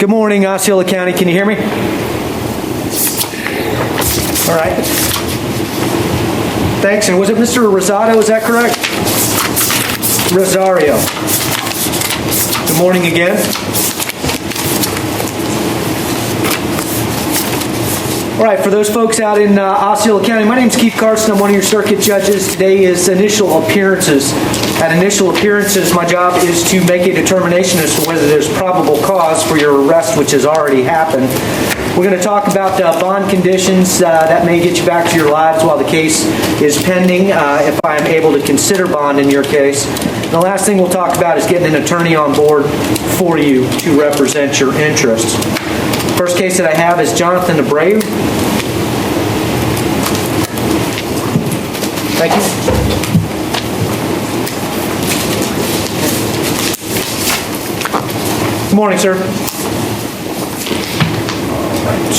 Good morning, Osceola County. Can you hear me? All right. Thanks. And was it Mr. Rosado? Is that correct? Rosario. Good morning again. All right, for those folks out in Osceola County, my name is Keith Carson. I'm one of your circuit judges. Today is initial appearances. At initial appearances, my job is to make a determination as to whether there's probable cause for your arrest, which has already happened. We're going to talk about bond conditions that may get you back to your lives while the case is pending, if I'm able to consider bond in your case. The last thing we'll talk about is getting an attorney on board for you to represent your interests. First case that I have is Jonathan Abreu. Thank you. Good morning, sir. All right.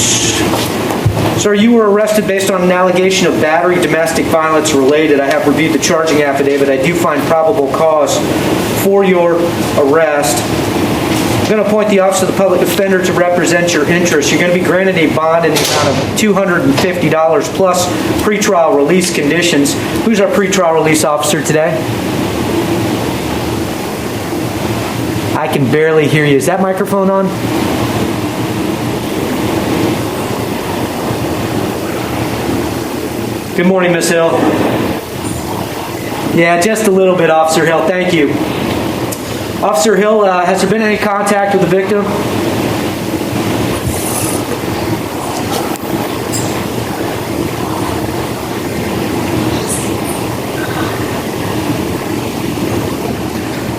Sir, you were arrested based on an allegation of battery, domestic violence related. I have reviewed the charging affidavit. I do find probable cause for your arrest. I'm going to appoint the Office of the Public Defender to represent your interests. You're going to be granted a bond in the amount of $250 plus pretrial release conditions. Who's our pretrial release officer today? I can barely hear you. Is that microphone on? Good morning, Ms. Hill. Yeah, just a little bit, Officer Hill. Thank you. Officer Hill, has there been any contact with the victim?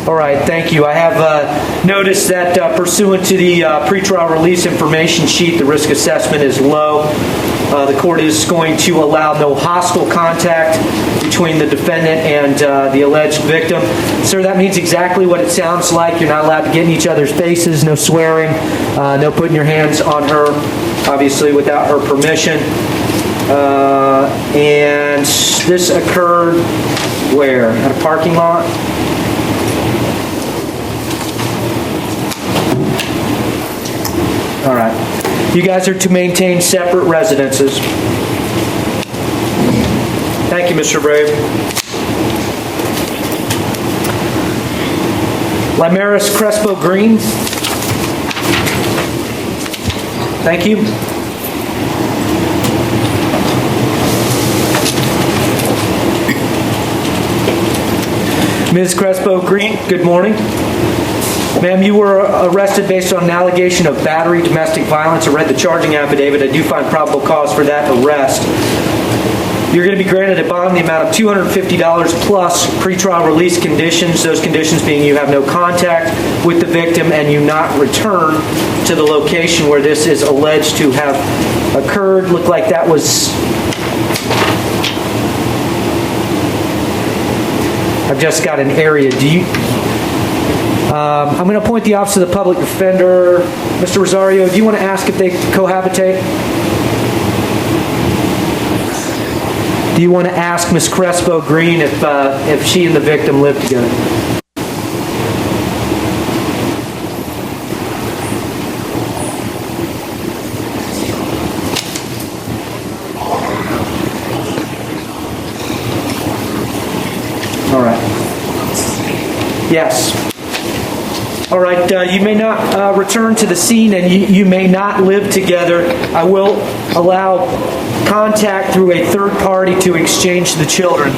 All right, thank you. I have noticed that pursuant to the pretrial release information sheet, the risk assessment is low. The court is going to allow no hostile contact between the defendant and the alleged victim. Sir, that means exactly what it sounds like. You're not allowed to get in each other's faces, no swearing, no putting your hands on her, obviously without her permission. And this occurred where? At a parking lot? All right. You guys are to maintain separate residences. Thank you, Mr. Brave. Limaris Crespo Green. Thank you. Ms. Crespo Green, good morning. Ma'am, you were arrested based on an allegation of battery, domestic violence. I read the charging affidavit. I do find probable cause for that arrest. You're going to be granted a bond in the amount of $250 plus pretrial release conditions. Those conditions being you have no contact with the victim and you not return to the location where this is alleged to have occurred. Looked like that was... I've just got an area. Do you... I'm going to appoint the Office of the Public Defender. Mr. Rosario, do you want to ask if they cohabitate? Do you want to ask Ms. Crespo Green if she and the victim live together? All right. Yes. All right, you may not return to the scene and you may not live together. I will allow contact through a third party to exchange the children.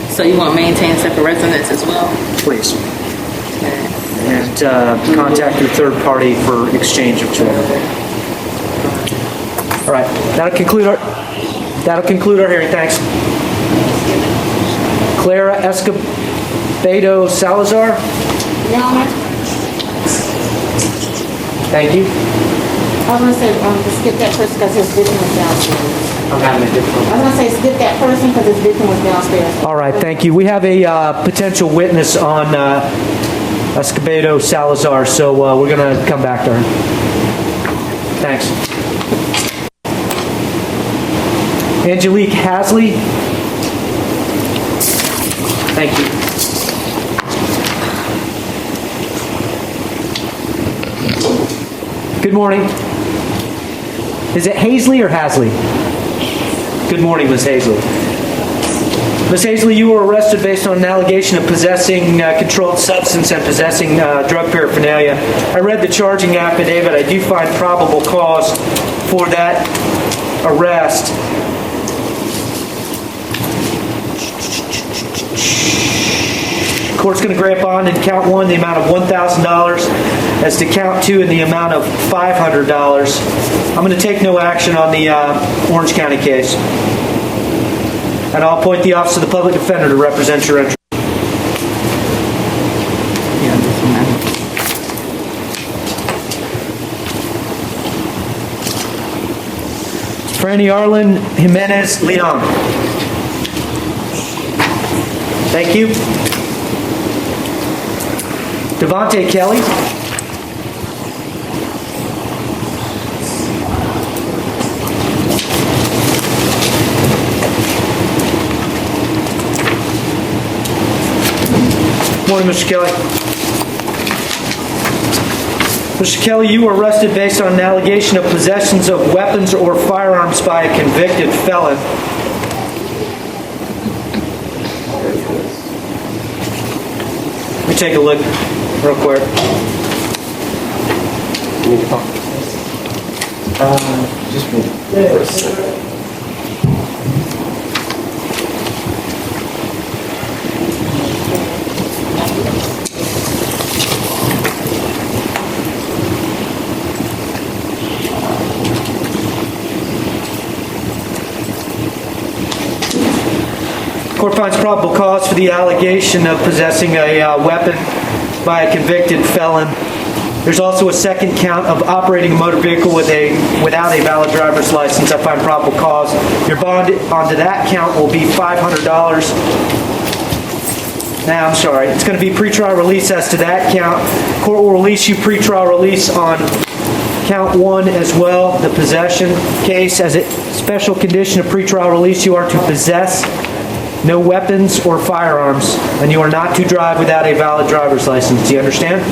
So you want to maintain separate residence as well? Please. Okay. And contact through third party for exchange of children. All right, that'll conclude our hearing. Thanks. Clara Escobedo Salazar. Your Honor. Thank you. I was going to say, skip that person because his victim was downstairs. I'm having a difficult I was going to say, skip that person because his victim was downstairs. All right, thank you. We have a potential witness on Escobedo Salazar, so we're going to come back to her. Thanks. Angelique Hasley. Thank you. Good morning. Is it Hazley or Hasley? Good morning, Miss Hazley. Miss Hazley, you were arrested based on an allegation of possessing controlled substance and possessing drug paraphernalia. I read the charging affidavit. I do find probable cause for that arrest. Court's going to grant bond in count 1 the amount of $1,000, as to count 2 in the amount of $500. I'm going to take no action on the Orange County case. And I'll appoint the Office of the Public Defender to represent your interest. Yeah, this one. Franny Arlen Jimenez Leon. Thank you. Devontae Kelly. Morning, Mr. Kelly. Mr. Kelly, you were arrested based on an allegation of possessions of weapons or firearms by a convicted felon. Let me take a look real quick. Just me. Court finds probable cause for the allegation of possessing a weapon by a convicted felon. There's also a second count of operating a motor vehicle without a valid driver's license. I find probable cause. Your bond onto that count will be $500. Now, I'm sorry. It's going to be pretrial release as to that count. Court will release you pretrial release on count 1 as well, the possession case. As a special condition of pretrial release, you are to possess no weapons or firearms, and you are not to drive without a valid driver's license. Do you understand?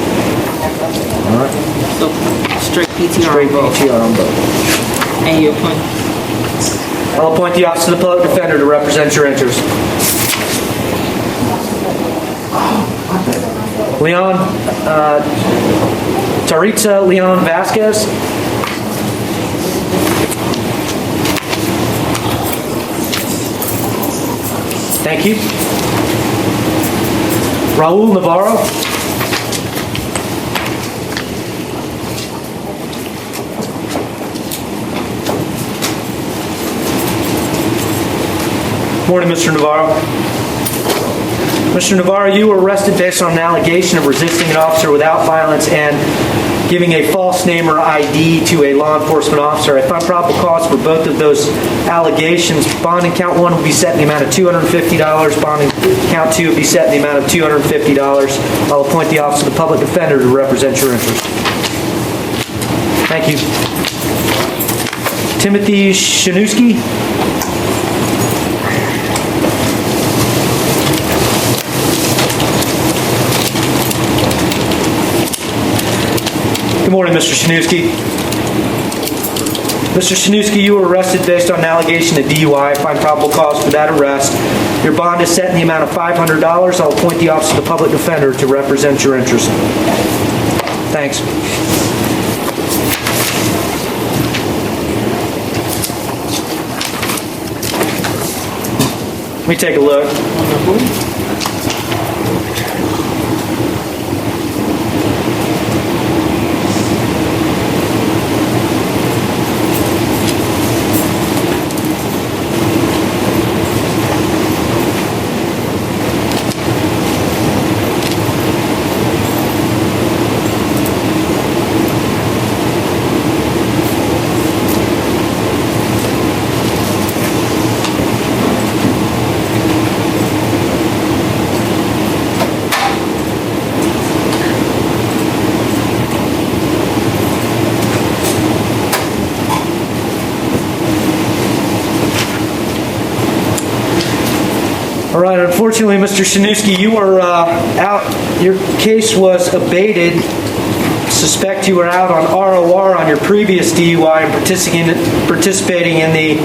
All right. So, straight PTR Straight on both. PTR on both. And you appoint. I'll appoint the Office of the Public Defender to represent your interests. Leon, Taritza Leon Vasquez. Thank you. Raul Navarro. Morning, Mr. Navarro. Mr. Navarro, you were arrested based on an allegation of resisting an officer without violence and giving a false name or ID to a law enforcement officer. I find probable cause for both of those allegations. Bond in count 1 will be set in the amount of $250. Bond in count 2 will be set in the amount of $250. I'll appoint the Office of the Public Defender to represent your interests. Thank you. Timothy Shanuski. Good morning, Mr. Shanuski. Mr. Shanuski, you were arrested based on an allegation of DUI. I find probable cause for that arrest. Your bond is set in the amount of $500. I'll appoint the Office of the Public Defender to represent your interests. Thanks. Let me take a look. All right, unfortunately, Mr. Shanuski, you were out. Your case was abated suspect you were out on ROR on your previous DUI and participating in the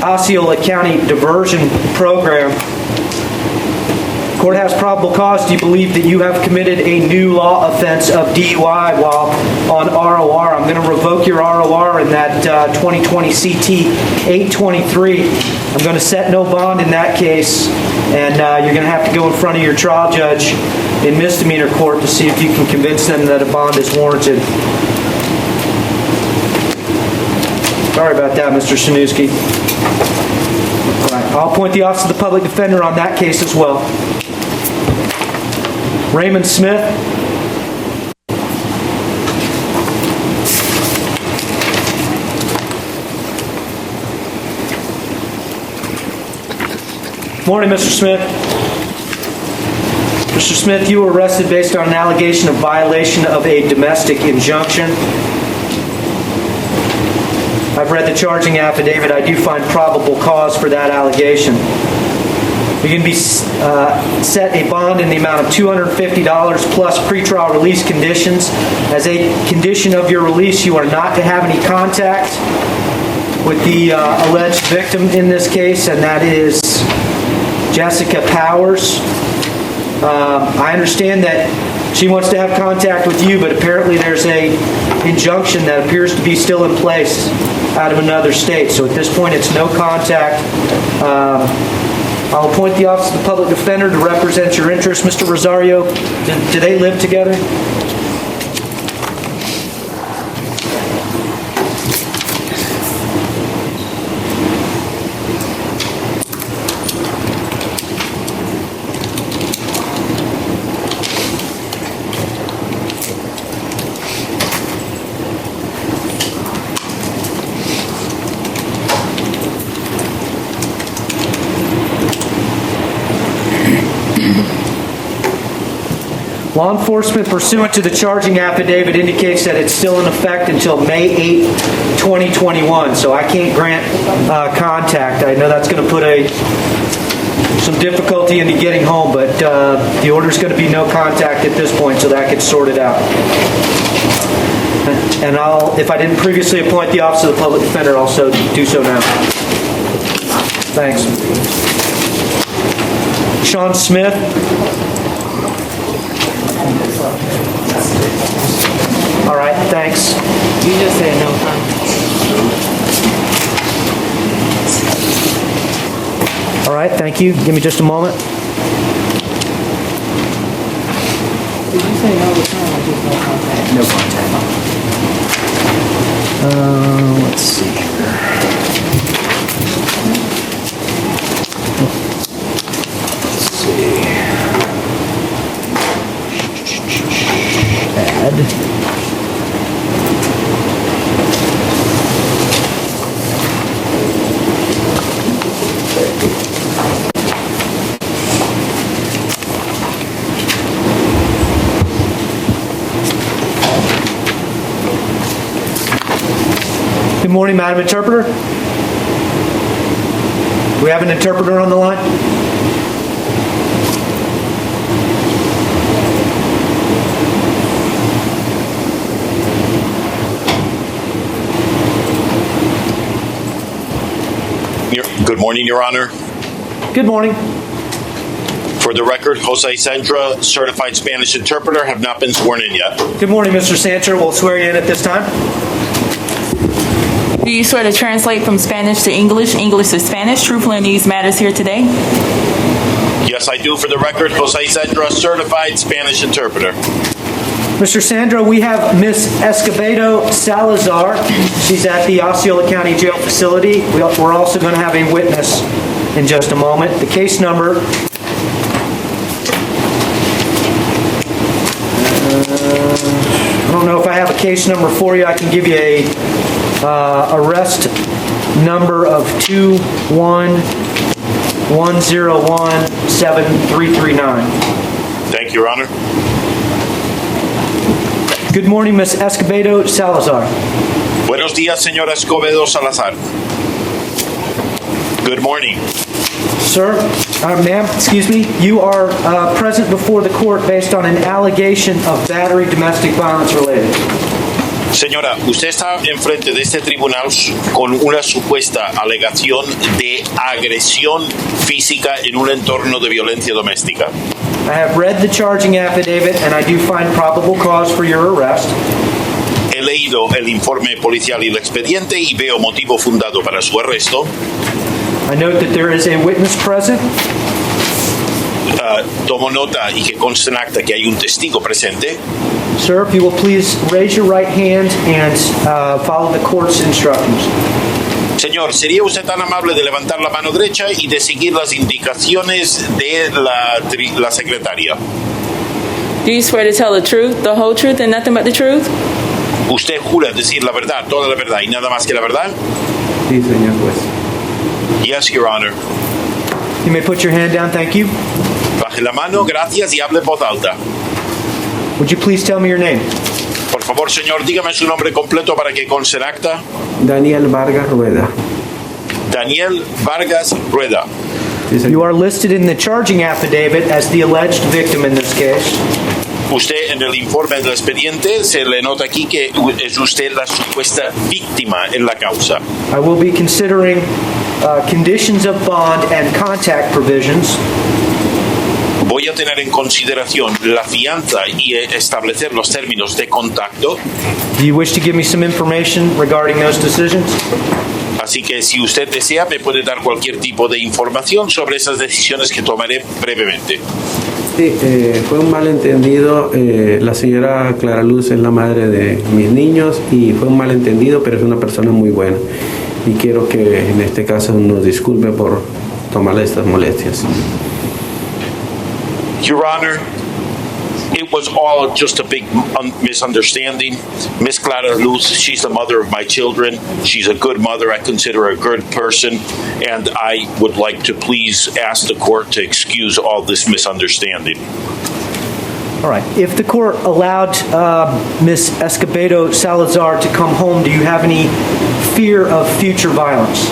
Osceola County diversion program. Court has probable cause. Do you believe that you have committed a new law offense of DUI while on ROR? I'm going to revoke your ROR in that 2020 CT 823. I'm going to set no bond in that case, and you're going to have to go in front of your trial judge in misdemeanor court to see if you can convince them that a bond is warranted. Sorry about that, Mr. Sanuski. All right, I'll appoint the Office of the Public Defender on that case as well. Raymond Smith. Morning, Mr. Smith. Mr. Smith, you were arrested based on an allegation of violation of a domestic injunction. I've read the charging affidavit. I do find probable cause for that allegation. You're going to be set a bond in the amount of $250 plus pretrial release conditions. As a condition of your release, you are not to have any contact with the alleged victim in this case, and that is Jessica Powers. I understand that she wants to have contact with you, but apparently there's a injunction that appears to be still in place out of another state. So at this point, it's no contact. I'll appoint the Office of the Public Defender to represent your interests. Mr. Rosario, do they live together? Law enforcement, pursuant to the charging affidavit, indicates that it's still in effect until May 8, 2021. So I can't grant contact. I know that's going to put some difficulty into getting home, but the order's going to be no contact at this point, so that gets sorted out. And if I didn't previously appoint the Office of the Public Defender, I'll also do so now. Thanks. Sean Smith. All right, thanks. You just said no contact. All right, thank you. Give me just a moment. Did you say no return or just no contact? No contact. Let's see here. Let's see. Add. Good morning, Madam Interpreter. Do we have an interpreter on the line? Good morning, Your Honor. Good morning. For the record, Jose Centra, certified Spanish interpreter, have not been sworn in yet. Good morning, Mr. Sancher. We'll swear you in at this time. Do you swear to translate from Spanish to English, English to Spanish, truthfully in these matters here today? Yes, I do. For the record, Jose Centra, certified Spanish interpreter. Mr. Sandro, we have Miss Escobedo Salazar. She's at the Osceola County Jail facility. We're also going to have a witness in just a moment. The case number... I don't know if I have a case number for you. I can give you a arrest number of 211017339. Thank you, Your Honor. Good morning, Miss Escobedo Salazar. Buenos días, señora Escobedo Salazar. Good morning. Sir, ma'am, excuse me, you are present before the court based on an allegation of battery domestic violence related. Señora, usted está enfrente de este tribunal con una supuesta alegación de agresión física en un entorno de violencia doméstica. I have read the charging affidavit and I do find probable cause for your arrest. He leído el informe policial y el expediente y veo motivo fundado para su arresto. I note that there is a witness present. Tomo nota y que consta en acta que hay un testigo presente. Sir, if you will please raise your right hand and follow the court's instructions. Señor, ¿sería usted tan amable de levantar la mano derecha y de seguir las indicaciones de la secretaria? Do you swear to tell the truth, the whole truth, and nothing but the truth? ¿Usted jura decir la verdad, toda la verdad y nada más que la verdad? Sí, señor juez. Yes, Your Honor. You may put your hand down, thank you. Baje la mano, gracias, y hable en voz alta. Would you please tell me your name? Por favor, señor, dígame su nombre completo para que conste en acta. Daniel Vargas Rueda. Daniel Vargas Rueda. Sí, señor. You are listed in the charging affidavit as the alleged victim in this case. Usted en el informe del expediente se le nota aquí que es usted la supuesta víctima en la causa. I will be considering conditions of bond and contact provisions. Voy a tener en consideración la fianza y establecer los términos de contacto. Do you wish to give me some information regarding those decisions? Así que si usted desea, me puede dar cualquier tipo de información sobre esas decisiones que tomaré brevemente. Sí, fue un malentendido. La señora Clara Luz es la madre de mis niños y fue un malentendido, pero es una persona muy buena. Y quiero que en este caso nos disculpe por tomarle estas molestias. Your Honor, it was all just a big misunderstanding. Miss Clara Luz, she's the mother of my children. She's a good mother. I consider her a good person. And I would like to please ask the court to excuse all this misunderstanding. All right. If the court allowed Ms. Escobedo Salazar to come home, do you have any fear of future violence?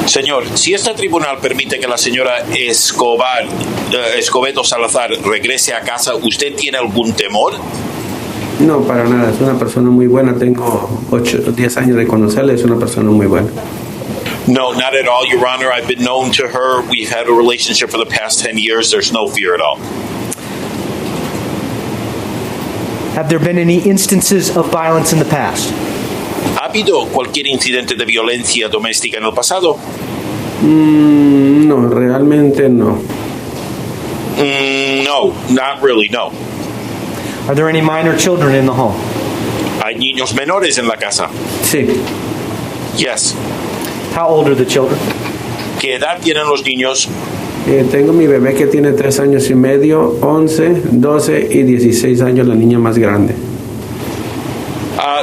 Señor, si este tribunal permite que la señora Escobedo Salazar regrese a casa, ¿usted tiene algún temor? No, para nada. Es una persona muy buena. Tengo 10 años de conocerla. Es una persona muy buena. No, not at all, Your Honor. I've been known to her. We've had a relationship for the past 10 years. There's no fear at all. Have there been any instances of violence in the past? ¿Ha habido cualquier incidente de violencia doméstica en el pasado? No, realmente no. No, not really, no. Are there any minor children in the home? ¿Hay niños menores en la casa? Sí. Yes. How old are the children? ¿Qué edad tienen los niños? Tengo mi bebé que tiene 3 años y medio, 11, 12 y 16 años, la niña más grande.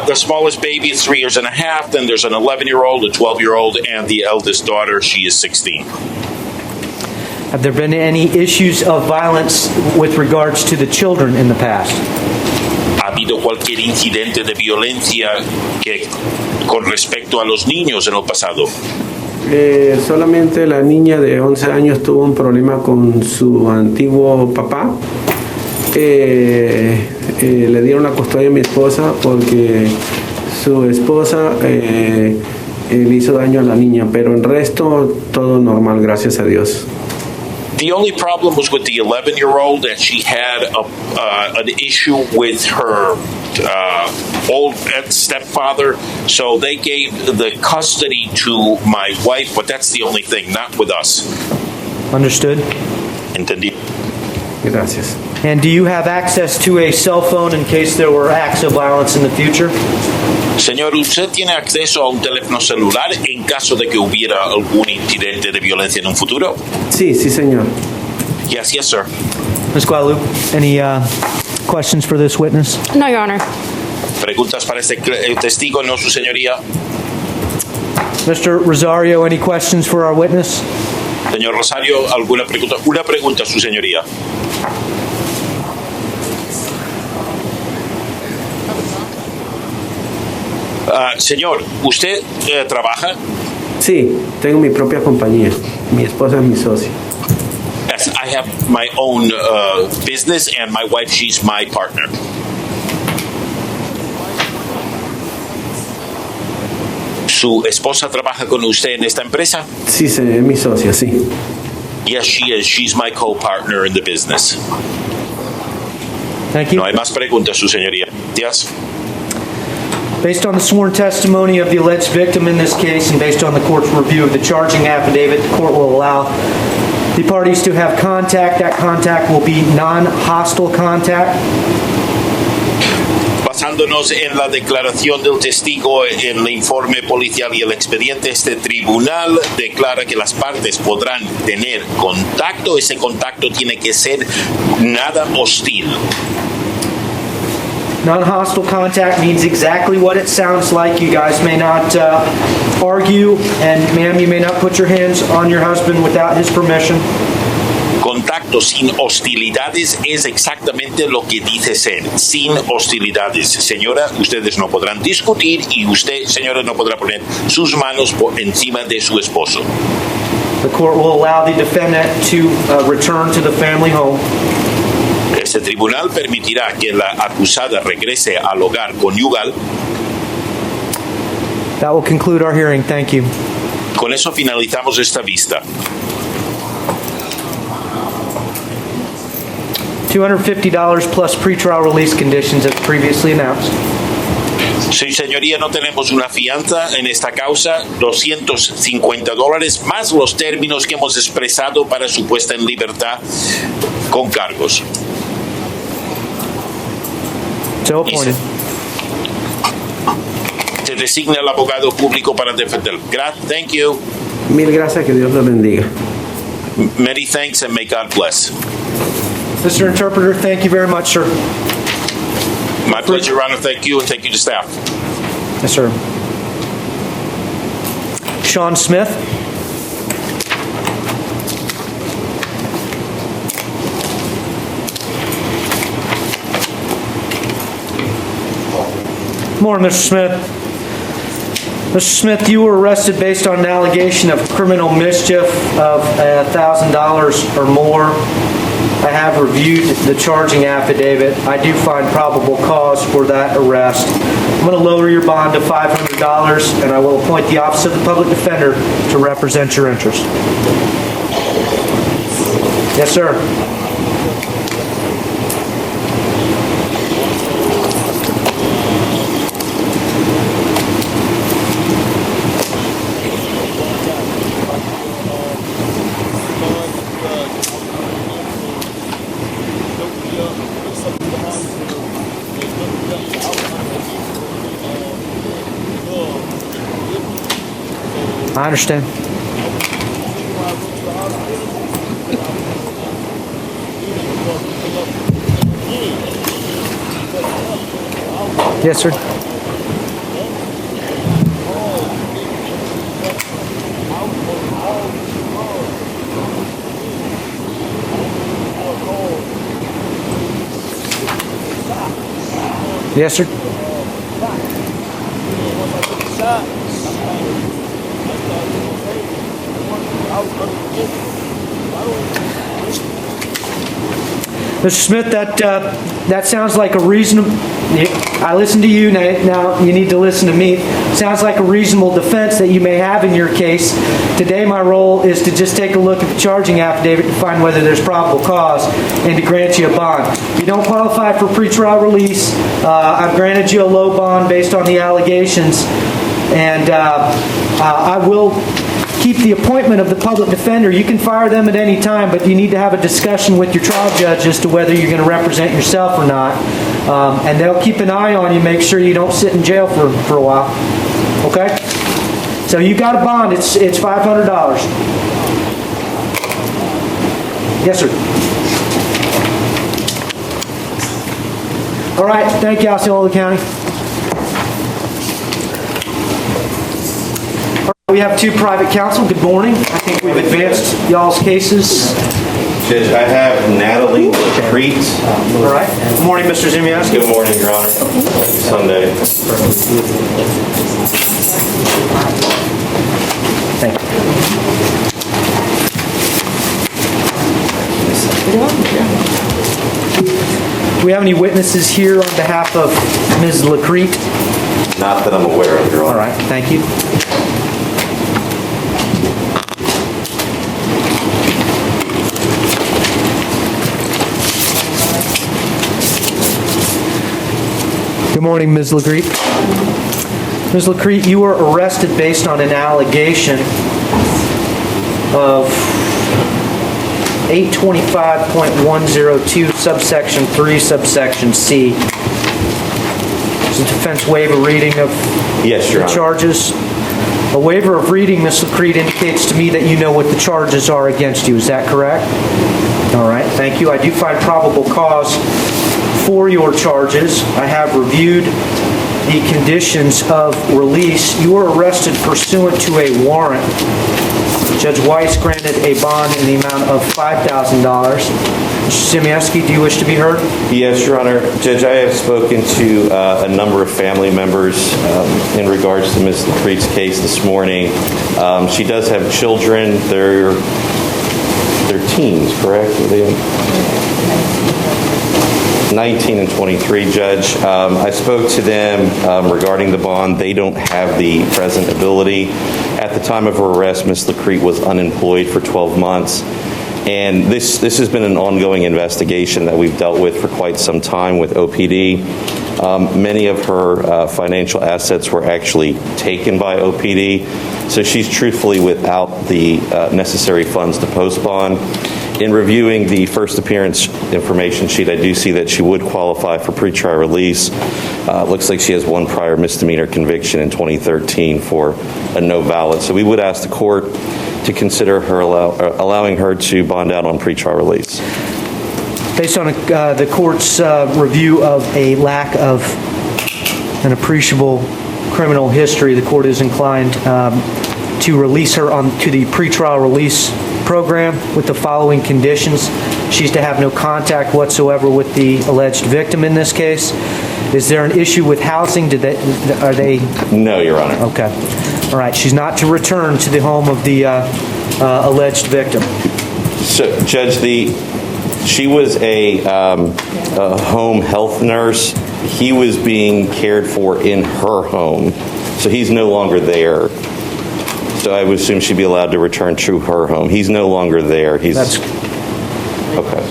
The smallest baby is 3 years and a half. Then there's an 11-year-old, a 12-year-old, and the eldest daughter, she is 16. Have there been any issues of violence with regards to the children in the past? ¿Ha habido cualquier incidente de violencia con respecto a los niños en el pasado? Solamente la niña de 11 años tuvo un problema con su antiguo papá. Le dieron la custodia a mi esposa porque su esposa le hizo daño a la niña, pero el resto todo normal, gracias a Dios. The only problem was with the 11-year-old that she had an issue with her old stepfather, so they gave the custody to my wife, but that's the only thing, not with us. Understood. Entendí. Gracias. And do you have access to a cell phone in case there were acts of violence in the future? Señor, ¿usted tiene acceso a un teléfono celular en caso de que hubiera algún incidente de violencia en un futuro? Sí, señor. Yes, yes, sir. Ms. Guadalupe, any questions for this witness? No, Your Honor. ¿Preguntas para este testigo? No, su señoría. Mr. Rosario, any questions for our witness? Señor Rosario, ¿alguna pregunta? Una pregunta, su señoría. Señor, ¿usted trabaja? Sí, tengo mi propia compañía. Mi esposa es mi socia. Yes, I have my own business, and my wife, she's my partner. ¿Su esposa trabaja con usted en esta empresa? Sí, es mi socia, sí. Yes, she is. She's my co-partner in the business. Thank you. No hay más preguntas, su señoría. Yes. Based on the sworn testimony of the alleged victim in this case and based on the court's review of the charging affidavit, the court will allow the parties to have contact. That contact will be non-hostile contact. Basándonos en la declaración del testigo, en el informe policial y el expediente, este tribunal declara que las partes podrán tener contacto. Ese contacto tiene que ser nada hostil. Non-hostile contact means exactly what it sounds like. You guys may not argue, and ma'am, you may not put your hands on your husband without his permission. Contacto sin hostilidades es exactamente lo que dice ser, sin hostilidades. Señora, ustedes no podrán discutir y usted, señora, no podrá poner sus manos por encima de su esposo. The court will allow the defendant to return to the family home. Este tribunal permitirá que la acusada regrese al hogar conyugal. That will conclude our hearing. Thank you. Con eso finalizamos esta vista. $250 plus pretrial release conditions as previously announced. Sí, señoría, no tenemos una fianza en esta causa, $250 más los términos que hemos expresado para su puesta en libertad con cargos. So appointed. Se designa el abogado público para defender. Thank you. Mil gracias, que Dios los bendiga. Many thanks and may God bless. Mr. Interpreter, thank you very much, sir. My pleasure, Your Honor. Thank you, and thank you to staff. Yes, sir. Sean Smith. Good morning, Mr. Smith. Mr. Smith, you were arrested based on an allegation of criminal mischief of $1,000 or more. I have reviewed the charging affidavit. I do find probable cause for that arrest. I'm going to lower your bond to $500, and I will appoint the Office of the Public Defender to represent your interest. Yes, sir. I understand. Yes, sir. Yes, sir. Mr. Smith, that sounds like a reasonable. I listened to you. Now you need to listen to me. Sounds like a reasonable defense that you may have in your case. Today, my role is to just take a look at the charging affidavit to find whether there's probable cause and to grant you a bond. If you don't qualify for pretrial release, I've granted you a low bond based on the allegations, and I will keep the appointment of the public defender. You can fire them at any time, but you need to have a discussion with your trial judge as to whether you're going to represent yourself or not. And they'll keep an eye on you, make sure you don't sit in jail for a while. Okay? So you got a bond. It's $500. Yes, sir. All right. Thank you, Osceola County. We have two private counsel. Good morning. I think we've advanced y'all's cases. Judge, I have Natalie Treats. All right. Good morning, Mr. Zimiaski. Good morning, Your Honor. Sunday. Thank you. Do we have any witnesses here on behalf of Ms. LaCrete? Not that I'm aware of, Your Honor. All right, thank you. Good morning, Ms. LaCrete. Ms. LaCrete, you were arrested based on an allegation of 825.102 subsection 3 subsection C. Does the defense waive a reading of Yes, Your the Honor. charges? A waiver of reading, Ms. LaCrete, indicates to me that you know what the charges are against you. Is that correct? All right, thank you. I do find probable cause for your charges. I have reviewed the conditions of release. You were arrested pursuant to a warrant. Judge Weiss granted a bond in the amount of $5,000. Mr. Simieski, do you wish to be heard? Yes, Your Honor. Judge, I have spoken to a number of family members in regards to Ms. LaCrete's case this morning. She does have children. They're teens, correct? Are they 19 and 23, Judge. I spoke to them regarding the bond. They don't have the present ability. At the time of her arrest, Ms. LaCrete was unemployed for 12 months. And this has been an ongoing investigation that we've dealt with for quite some time with OPD. Many of her financial assets were actually taken by OPD. So she's truthfully without the necessary funds to post bond. In reviewing the first appearance information sheet, I do see that she would qualify for pretrial release. Looks like she has one prior misdemeanor conviction in 2013 for a no valid. So we would ask the court to consider her allowing her to bond out on pretrial release. Based on the court's review of a lack of an appreciable criminal history, the court is inclined to release her to the pretrial release program with the following conditions. She's to have no contact whatsoever with the alleged victim in this case. Is there an issue with housing? Are they? No, Your Honor. Okay. All right. She's not to return to the home of the alleged victim. So, Judge, she was a home health nurse. He was being cared for in her home, so he's no longer there. So I would assume she'd be allowed to return to her home. He's no longer there. That's okay.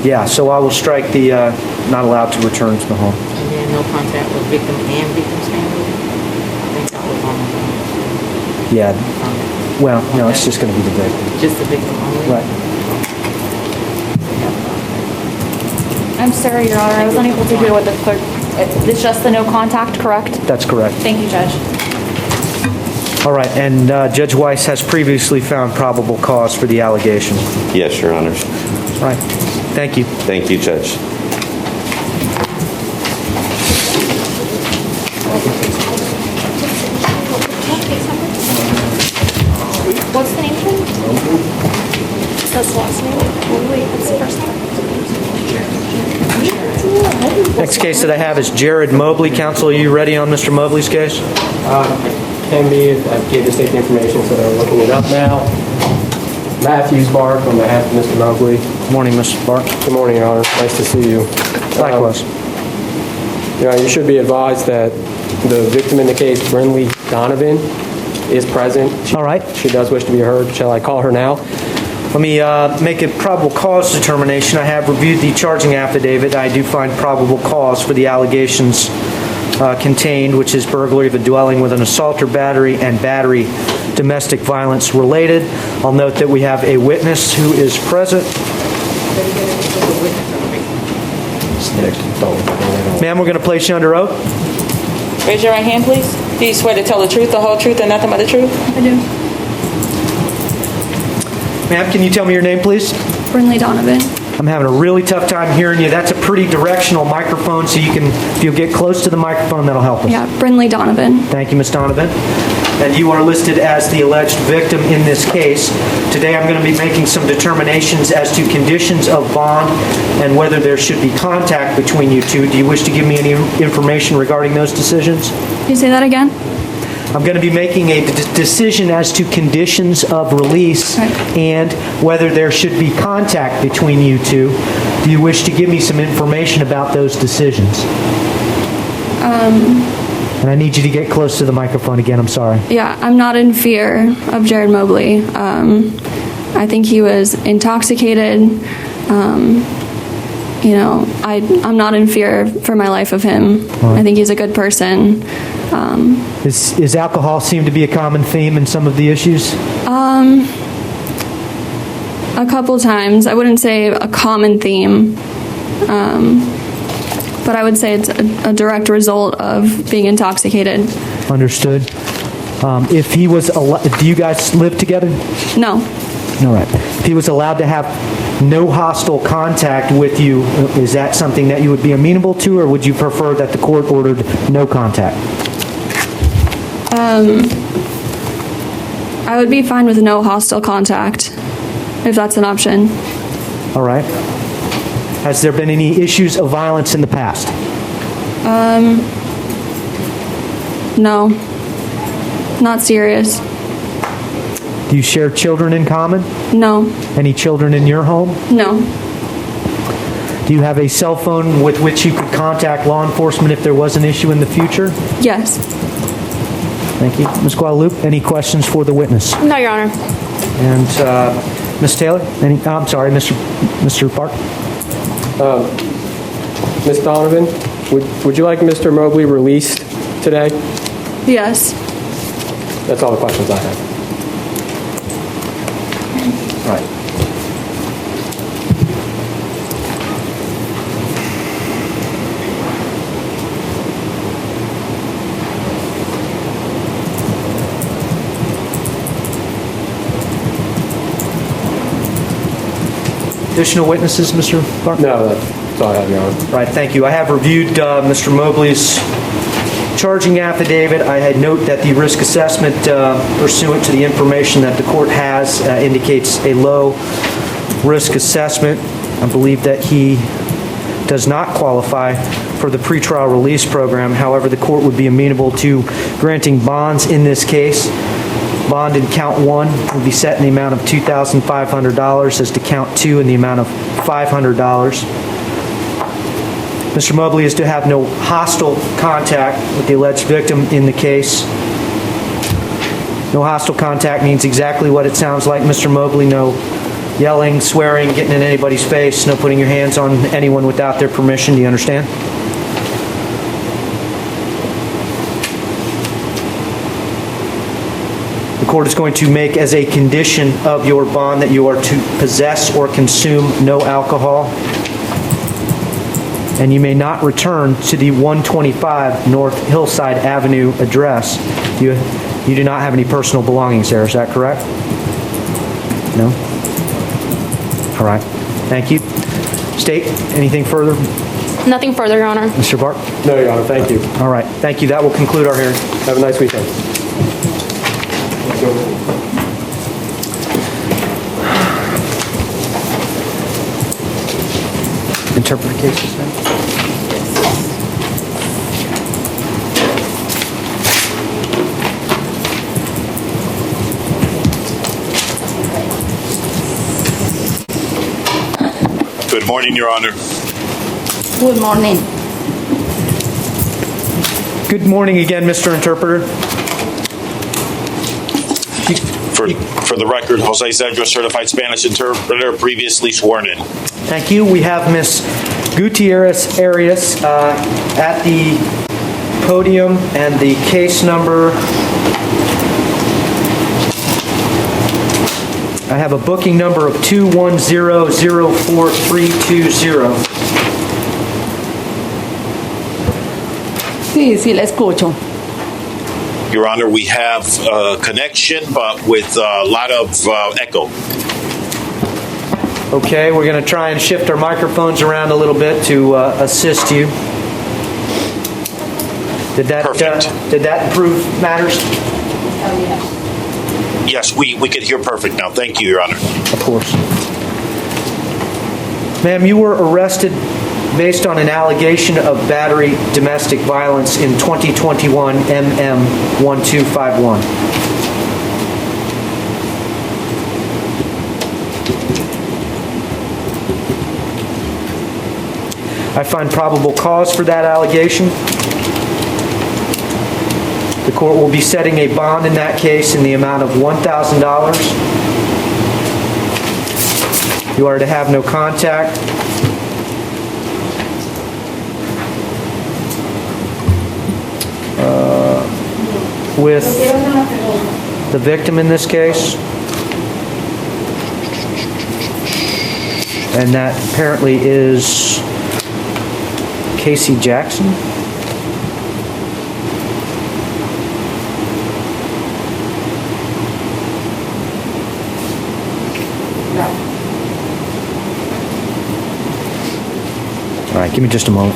Yeah. So I will strike the not allowed to return to the home. And then no contact with victim and victim's family? I think that was on the... Yeah. Well, no, it's just going to be the victim. Just the victim only? Right. I'm sorry, Your Honor, I was unable to hear what the clerk, it's just the no contact, correct? That's correct. Thank you, Judge. All right, and Judge Weiss has previously found probable cause for the allegation. Yes, Your Honor. All right, thank you. Thank you, Judge. What's the name, please? That's the last name. Wait, what's the first name? Next case that I have is Jared Mobley. Counsel, are you ready on Mr. Mobley's case? Can be. I gave the state the information, so they're looking it up now. Matthews Bark on behalf of Mr. Mobley. Good morning, Mr. Bark. Good morning, Your Honor. Nice to see you. Likewise. You should be advised that the victim in the case, Brinley Donovan, is present. All right. She does wish to be heard. Shall I call her now? Let me make a probable cause determination. I have reviewed the charging affidavit. I do find probable cause for the allegations contained, which is burglary of a dwelling with an assault or battery and battery domestic violence related. I'll note that we have a witness who is present. Ma'am, we're going to place you under oath. Raise your right hand, please. Do you swear to tell the truth, the whole truth, and nothing but the truth? I do. Ma'am, can you tell me your name, please? Brinley Donovan. I'm having a really tough time hearing you. That's a pretty directional microphone, so if you'll get close to the microphone, that'll help us. Yeah, Brinley Donovan. Thank you, Ms. Donovan. And you are listed as the alleged victim in this case. Today I'm going to be making some determinations as to conditions of bond and whether there should be contact between you two. Do you wish to give me any information regarding those decisions? Can you say that again? I'm going to be making a decision as to conditions of release and whether there should be contact between you two. Do you wish to give me some information about those decisions? And I need you to get close to the microphone again. I'm sorry. Yeah, I'm not in fear of Jared Mobley. I think he was intoxicated. I'm not in fear for my life of him. I think he's a good person. Is alcohol seem to be a common theme in some of the issues? A couple times. I wouldn't say a common theme. But I would say it's a direct result of being intoxicated. Understood. If he was, do you guys live together? No. All right. If he was allowed to have no hostile contact with you, is that something that you would be amenable to, or would you prefer that the court ordered no contact? I would be fine with no hostile contact, if that's an option. All right. Has there been any issues of violence in the past? No. Not serious. Do you share children in common? No. Any children in your home? No. Do you have a cell phone with which you could contact law enforcement if there was an issue in the future? Yes. Thank you. Ms. Guadalupe, any questions for the witness? No, Your Honor. And Ms. Taylor? I'm sorry, Mr. Park? Ms. Donovan, would you like Mr. Mobley released today? Yes. That's all the questions I have. Right. Additional witnesses, Mr. Park? No, that's all I have, Your Honor. Right, thank you. I have reviewed Mr. Mobley's charging affidavit. I had note that the risk assessment pursuant to the information that the court has indicates a low risk assessment. I believe that he does not qualify for the pretrial release program. However, the court would be amenable to granting bonds in this case. Bond in count 1 would be set in the amount of $2,500 as to count 2 in the amount of $500. Mr. Mobley is to have no hostile contact with the alleged victim in the case. No hostile contact means exactly what it sounds like, Mr. Mobley. No yelling, swearing, getting in anybody's face, no putting your hands on anyone without their permission. Do you understand? The court is going to make as a condition of your bond that you are to possess or consume no alcohol, and you may not return to the 125 North Hillside Avenue address. You do not have any personal belongings there, is that correct? No? All right. Thank you. State, anything further? Nothing further, Your Honor. Mr. Bart? No, Your Honor, thank you. All right. Thank you. That will conclude our hearing. Have a nice weekend. Interpret the cases now. Good morning, Your Honor. Good morning. Good morning again, Mr. Interpreter. For the record, Jose Zedra, certified Spanish interpreter, previously sworn in. Thank you. We have Ms. Gutierrez Arias at the podium, and the case number, I have a booking number of 210-04320. Sí, la escucho. Your Honor, we have a connection, but with a lot of echo. Okay, we're going to try and shift our microphones around a little bit to assist you. Did that improve matters? Yes, we could hear perfect now. Thank you, Your Honor. Of course. Ma'am, you were arrested based on an allegation of battery domestic violence in 2021 MM 1251. I find probable cause for that allegation. The court will be setting a bond in that case in the amount of $1,000. You are to have no contact with the victim in this case. And that apparently is Casey Jackson. All right, give me just a moment.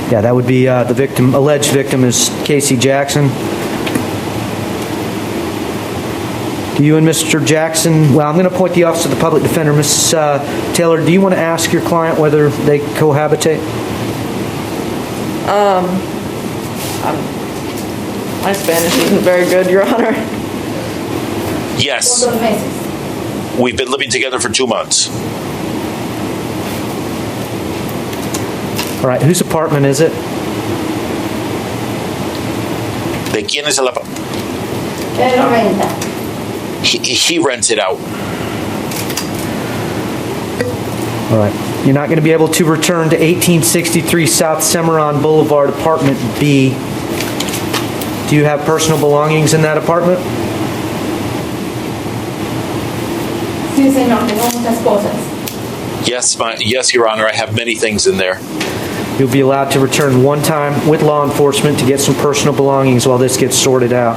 Yeah, that would be the victim. Alleged victim is Casey Jackson. Do you and Mr. Jackson, well, I'm going to appoint the Office of the Public Defender. Ms. Taylor, do you want to ask your client whether they cohabitate? My Spanish isn't very good, Your Honor. Yes. We've been living together for 2 months. All right, whose apartment is it? ¿De quién es el apartamento? He rents it out. All right. You're not going to be able to return to 1863 South Cimarron Boulevard, Apartment B. Do you have personal belongings in that apartment? Sí, señor, tengo muchas cosas. Yes, Your Honor, I have many things in there. You'll be allowed to return one time with law enforcement to get some personal belongings while this gets sorted out.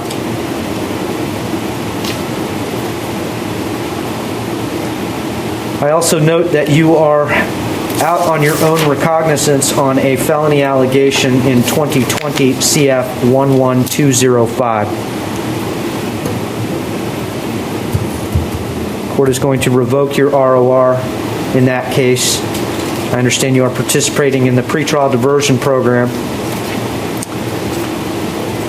I also note that you are out on your own recognizance on a felony allegation in 2020 CF 11205. Court is going to revoke your ROR in that case. I understand you are participating in the pretrial diversion program.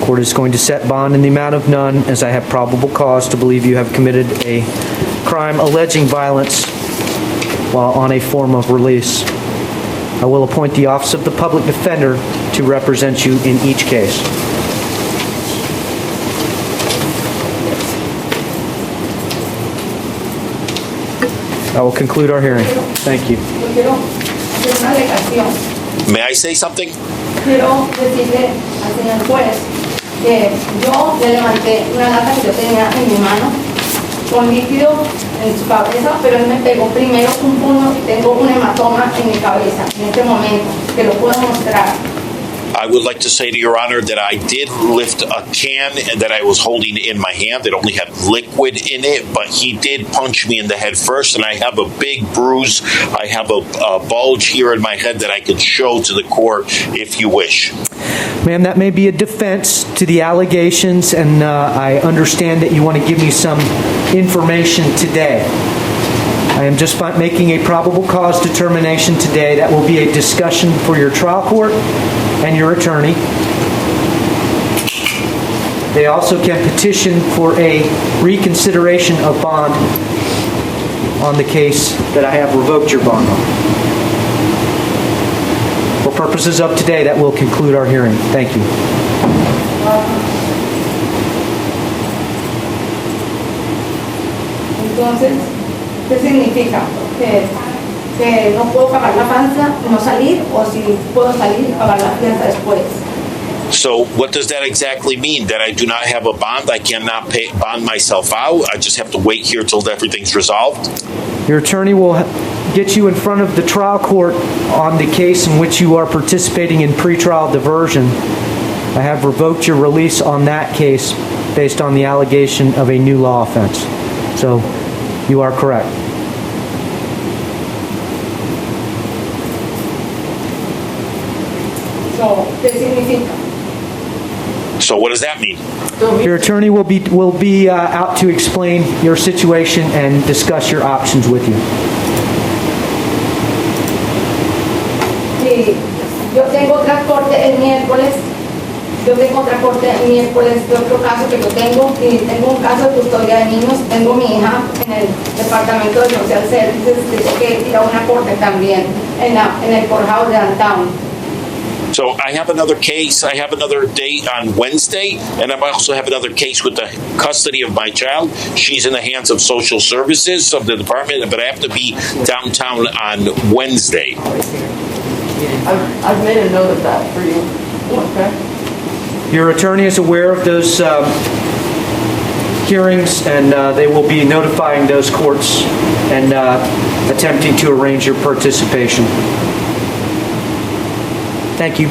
Court is going to set bond in the amount of none, as I have probable cause to believe you have committed a crime alleging violence while on a form of release. I will appoint the Office of the Public Defender to represent you in each case. I will conclude our hearing. Thank you. May I say something? Quiero decirle al señor juez que yo le levanté una lata que yo tenía en mi mano con líquido en su cabeza, pero él me pegó primero un puño y tengo un hematoma en mi cabeza en este momento, que lo puedo mostrar. I would like to say to Your Honor that I did lift a can that I was holding in my hand. It only had liquid in it, but he did punch me in the head first, and I have a big bruise. I have a bulge here in my head that I could show to the court if you wish. Ma'am, that may be a defense to the allegations, and I understand that you want to give me some information today. I am just making a probable cause determination today. That will be a discussion for your trial court and your attorney. They also can petition for a reconsideration of bond on the case that I have revoked your bond on. For purposes of today, that will conclude our hearing. Thank you. Entonces, ¿qué significa? Que no puedo pagar la fianza, no salir, o si puedo salir y pagar la fianza después. So what does that exactly mean? That I do not have a bond? I cannot bond myself out? I just have to wait here till everything's resolved? Your attorney will get you in front of the trial court on the case in which you are participating in pretrial diversion. I have revoked your release on that case based on the allegation of a new law offense. So you are correct. ¿Qué significa? So what does that mean? Your attorney will be out to explain your situation and discuss your options with you. Sí, yo tengo otra corte el miércoles. Yo tengo otra corte el miércoles de otro caso que yo tengo. Y tengo un caso de custodia de niños. Tengo mi hija en el departamento de Social Services. Tengo que ir a una corte también en el courthouse de Downtown. So I have another case. I have another date on Wednesday, and I also have another case with the custody of my child. She's in the hands of social services of the department, but I have to be downtown on Wednesday. I've made a note of that for you. Okay. Your attorney is aware of those hearings, and they will be notifying those courts and attempting to arrange your participation. Thank you.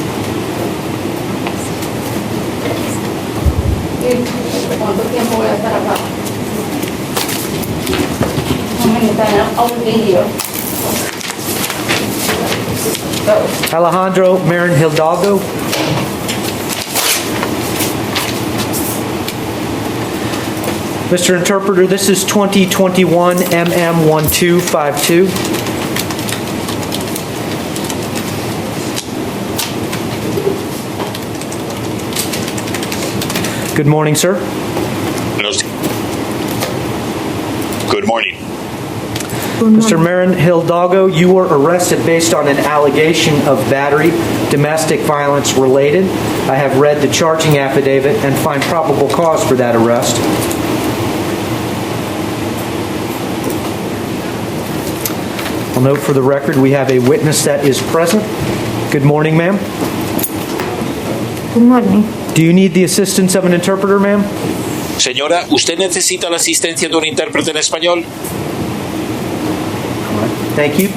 ¿Cuánto tiempo voy a estar acá? On video. Alejandro Marin Hidalgo. Mr. Interpreter, this is 2021 MM1252. Good morning, sir. Good morning. Mr. Marin Hidalgo, you were arrested based on an allegation of battery, domestic violence related. I have read the charging affidavit and find probable cause for that arrest. I'll note for the record we have a witness that is present. Good morning, ma'am. Good morning. Do you need the assistance of an interpreter, ma'am? Señora, ¿usted necesita la asistencia de un intérprete en español? Thank you.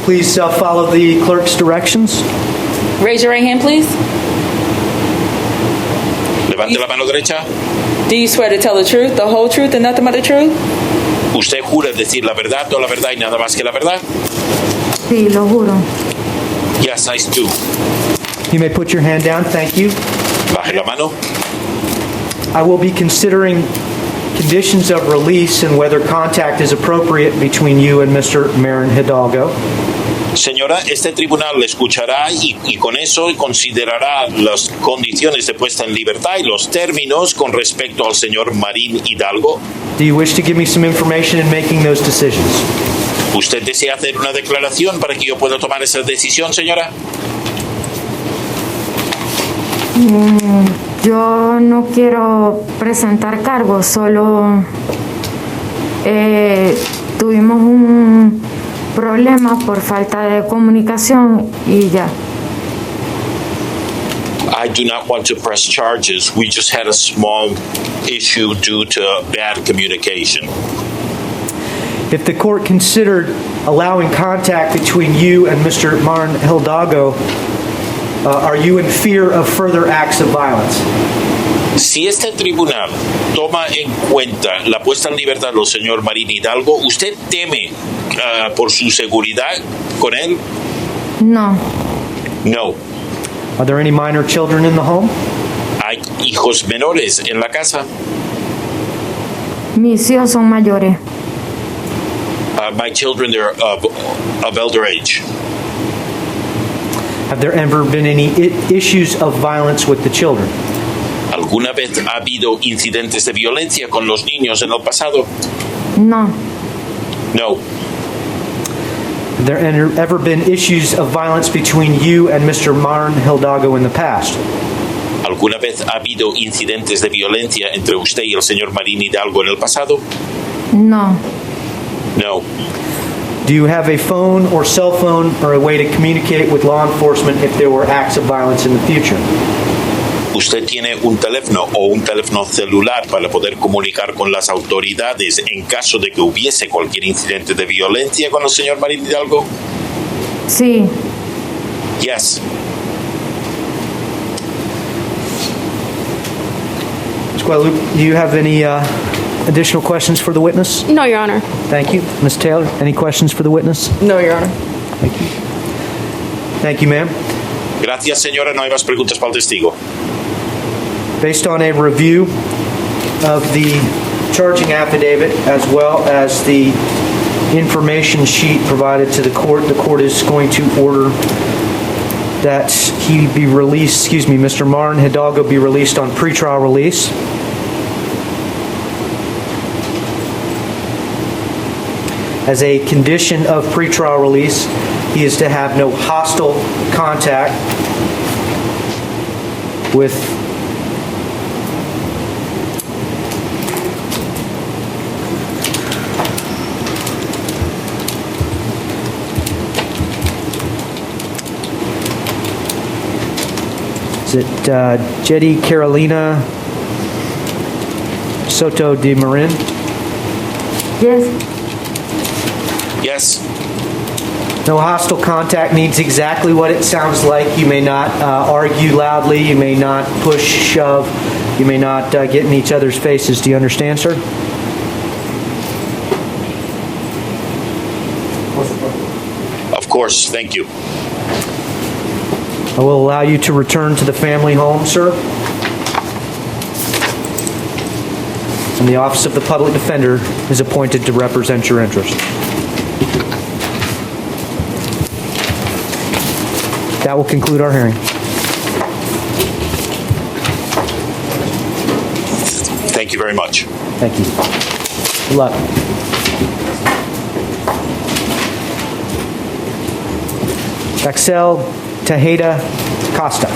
Please follow the clerk's directions. Raise your right hand, please. Levante la mano derecha. Do you swear to tell the truth, the whole truth, and nothing but the truth? ¿Usted jura decir la verdad, toda la verdad y nada más que la verdad? Sí, lo juro. Yes, I do. You may put your hand down. Thank you. Baje la mano. I will be considering conditions of release and whether contact is appropriate between you and Mr. Marin Hidalgo. Señora, este tribunal le escuchará y con eso considerará las condiciones de puesta en libertad y los términos con respecto al señor Marín Hidalgo. Do you wish to give me some information in making those decisions? ¿Usted desea hacer una declaración para que yo pueda tomar esa decisión, señora? Yo no quiero presentar cargos, solo tuvimos un problema por falta de comunicación y ya. I do not want to press charges. We just had a small issue due to bad communication. If the court considered allowing contact between you and Mr. Marin Hidalgo, are you in fear of further acts of violence? Si este tribunal toma en cuenta la puesta en libertad del señor Marín Hidalgo, ¿usted teme por su seguridad con él? No. No. Are there any minor children in the home? ¿Hay hijos menores en la casa? Mis hijos son mayores. My children, they're of elder age. Have there ever been any issues of violence with the children? ¿Alguna vez ha habido incidentes de violencia con los niños en el pasado? No. No. Have there ever been issues of violence between you and Mr. Marin Hidalgo in the past? ¿Alguna vez ha habido incidentes de violencia entre usted y el señor Marín Hidalgo en el pasado? No. No. Do you have a phone or cell phone or a way to communicate with law enforcement if there were acts of violence in the future? ¿Usted tiene un teléfono o un teléfono celular para poder comunicar con las autoridades en caso de que hubiese cualquier incidente de violencia con el señor Marín Hidalgo? Sí. Yes. Ms. Guadalupe, do you have any additional questions for the witness? No, Your Honor. Thank you. Ms. Taylor, any questions for the witness? No, Your Honor. Thank you. Thank you, ma'am. Gracias, señora. No hay más preguntas para el testigo. Based on a review of the charging affidavit as well as the information sheet provided to the court is going to order that he be released, Mr. Marin Hidalgo be released on pretrial release. As a condition of pretrial release, he is to have no hostile contact with Jetty Carolina Soto de Marin? Yes. Yes. No hostile contact means exactly what it sounds like. You may not argue loudly. You may not push, shove. You may not get in each other's faces. Do you understand, sir? Of course. Thank you. I will allow you to return to the family home, sir. And the Office of the Public Defender is appointed to represent your interests. That will conclude our hearing. Thank you very much. Thank you. Good luck. Axel Tejeda Costa.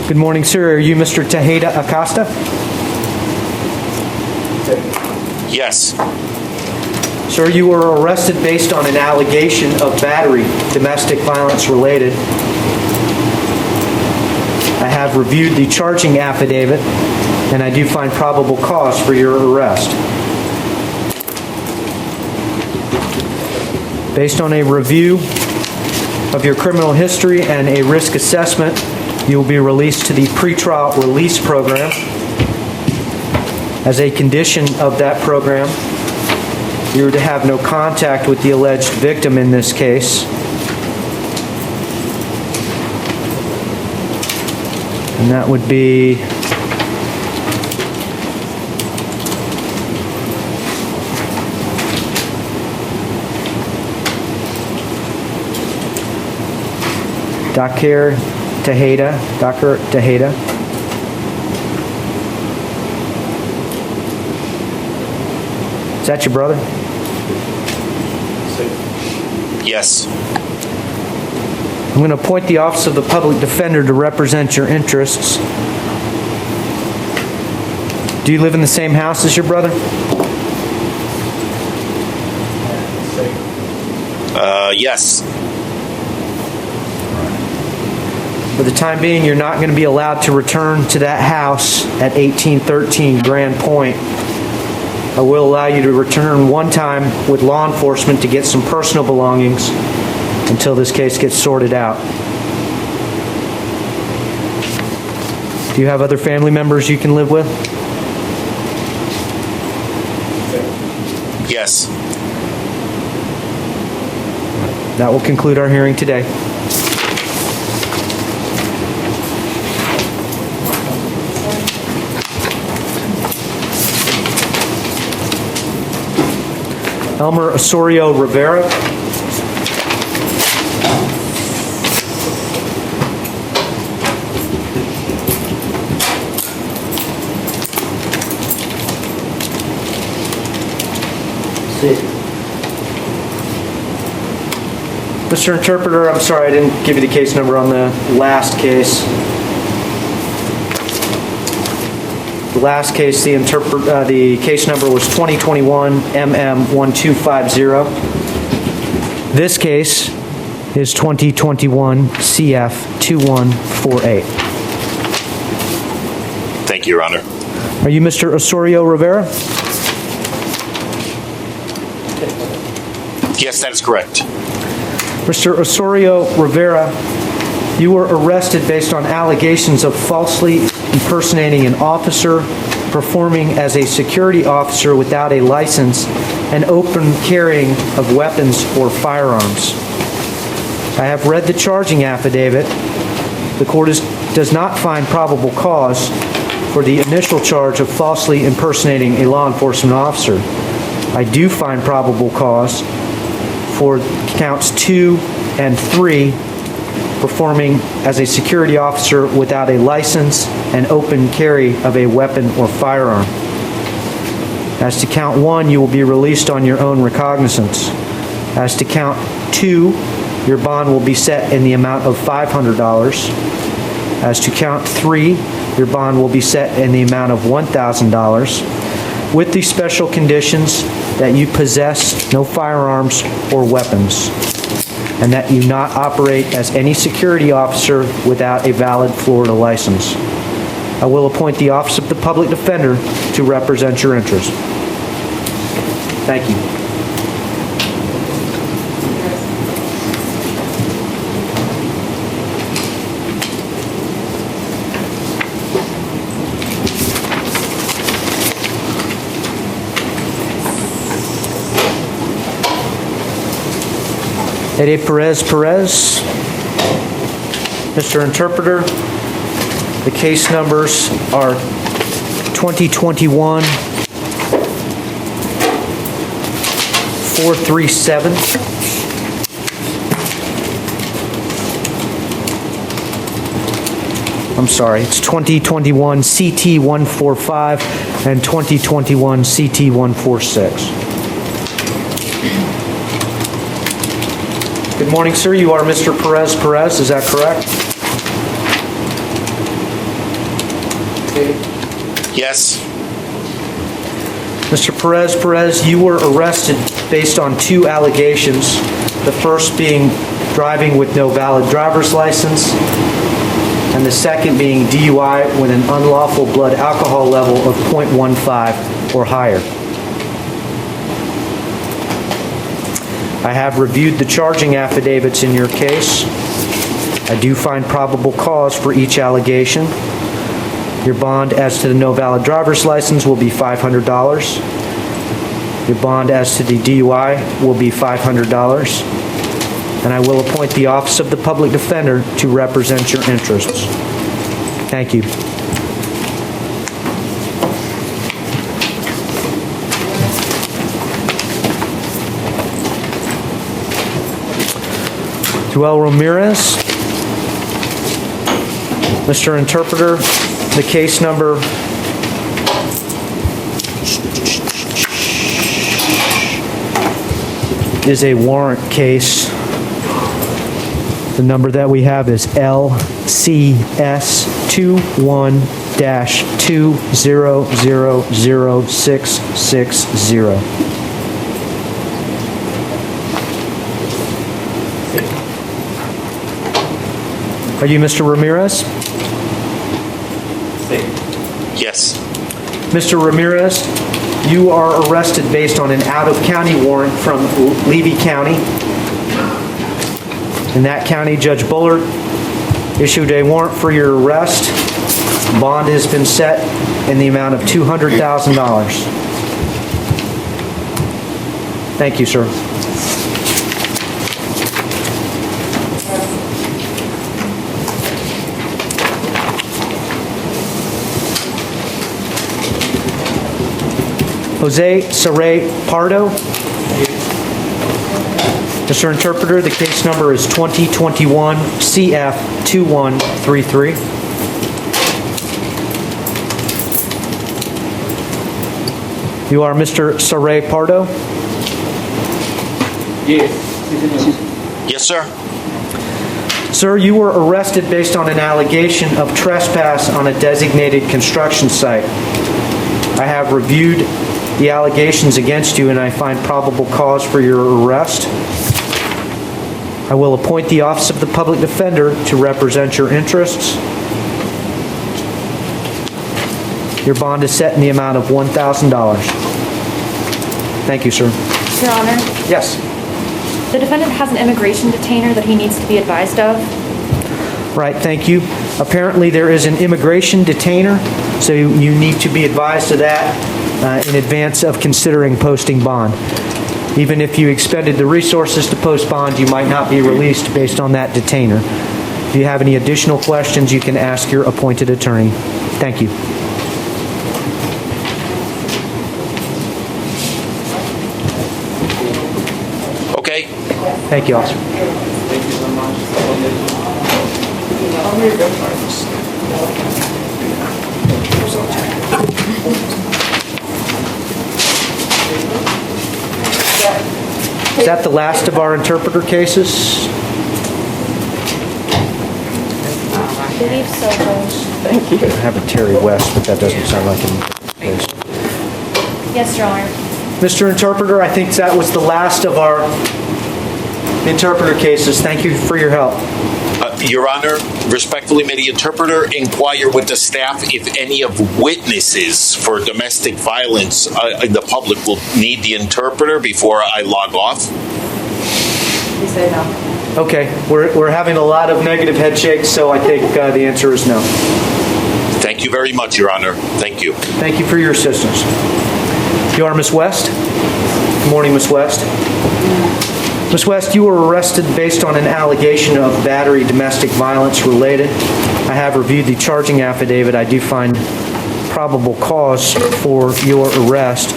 Good morning, sir. Are you Mr. Tejeda Acosta? Yes. Sir, you were arrested based on an allegation of battery, domestic violence related. I have reviewed the charging affidavit, and I do find probable cause for your arrest. Based on a review of your criminal history and a risk assessment, you will be released to the pretrial release program. As a condition of that program, you are to have no contact with the alleged victim in this case. And that would be Dr. Tejeda. Is that your brother? Yes. I'm going to appoint the Office of the Public Defender to represent your interests. Do you live in the same house as your brother? Yes. For the time being, you're not going to be allowed to return to that house at 1813 Grand Point. I will allow you to return one time with law enforcement to get some personal belongings until this case gets sorted out. Do you have other family members you can live with? Yes. That will conclude our hearing today. Elmer Osorio Rivera. Mr. Interpreter, I'm sorry I didn't give you the case number on the last case. The last case, the case number was 2021 MM1250. This case is 2021 CF2148. Thank you, Your Honor. Are you Mr. Osorio Rivera? Yes, that is correct. Mr. Osorio Rivera, You were arrested based on allegations of falsely impersonating an officer, performing as a security officer without a license, and open carrying of weapons or firearms. I have read the charging affidavit. The court does not find probable cause for the initial charge of falsely impersonating a law enforcement officer. I do find probable cause for counts 2 and 3, performing as a security officer without a license and open carry of a weapon or firearm. As to count 1, you will be released on your own recognizance. As to count 2, your bond will be set in the amount of $500. As to count 3, your bond will be set in the amount of $1,000, with the special conditions that you possess no firearms or weapons, and that you not operate as any security officer without a valid Florida license. I will appoint the Office of the Public Defender to represent your interests. Thank you. Eddie Perez. Mr. Interpreter, the case numbers are 2021 437. I'm sorry, it's 2021 CT 145 and 2021 CT 146. Good morning, sir. You are Mr. Perez, is that correct? Yes. Mr. Perez, you were arrested based on 2 allegations. The first being driving with no valid driver's license, and the second being DUI with an unlawful blood alcohol level of 0.15 or higher. I have reviewed the charging affidavits in your case. I do find probable cause for each allegation. Your bond as to the no valid driver's license will be $500. Your bond as to the DUI will be $500. And I will appoint the Office of the Public Defender to represent your interests. Thank you. Joel Ramirez. Mr. Interpreter, the case number is a warrant case. The number that we have is LCS 21-2000660. Are you Mr. Ramirez? Yes. Mr. Ramirez, you are arrested based on an out-of-county warrant from Levy County. In that county, Judge Bullard issued a warrant for your arrest. Bond has been set in the amount of $200,000. Thank you, sir. Jose Saray Pardo. Mr. Interpreter, the case number is 2021 CF 2133. You are Mr. Saray Pardo? Yes. Yes, sir. Sir, you were arrested based on an allegation of trespass on a designated construction site. I have reviewed the allegations against you and I find probable cause for your arrest. I will appoint the Office of the Public Defender to represent your interests. Your bond is set in the amount of $1,000. Thank you, sir. Your Honor, Yes. the defendant has an immigration detainer that he needs to be advised of. Right, thank you. Apparently, there is an immigration detainer, so you need to be advised of that in advance of considering posting bond. Even if you expended the resources to post bond, you might not be released based on that detainer. If you have any additional questions, you can ask your appointed attorney. Thank you. Okay. Thank you, officer. Thank you so much. Is that the last of our interpreter cases? I believe so, Judge. I have a Terry West, but that doesn't sound like him. Yes, Your Honor. Mr. Interpreter, I think that was the last of our interpreter cases. Thank you for your help. Your Honor, respectfully, may the interpreter inquire with the staff if any of witnesses for domestic violence in the public will need the interpreter before I log off? He said no. Okay, we're having a lot of negative head shakes, so I think the answer is no. Thank you very much, Your Honor. Thank you. Thank you for your assistance. You are Ms. West? Good morning, Ms. West. Ms. West, you were arrested based on an allegation of battery domestic violence related. I have reviewed the charging affidavit. I do find probable cause for your arrest.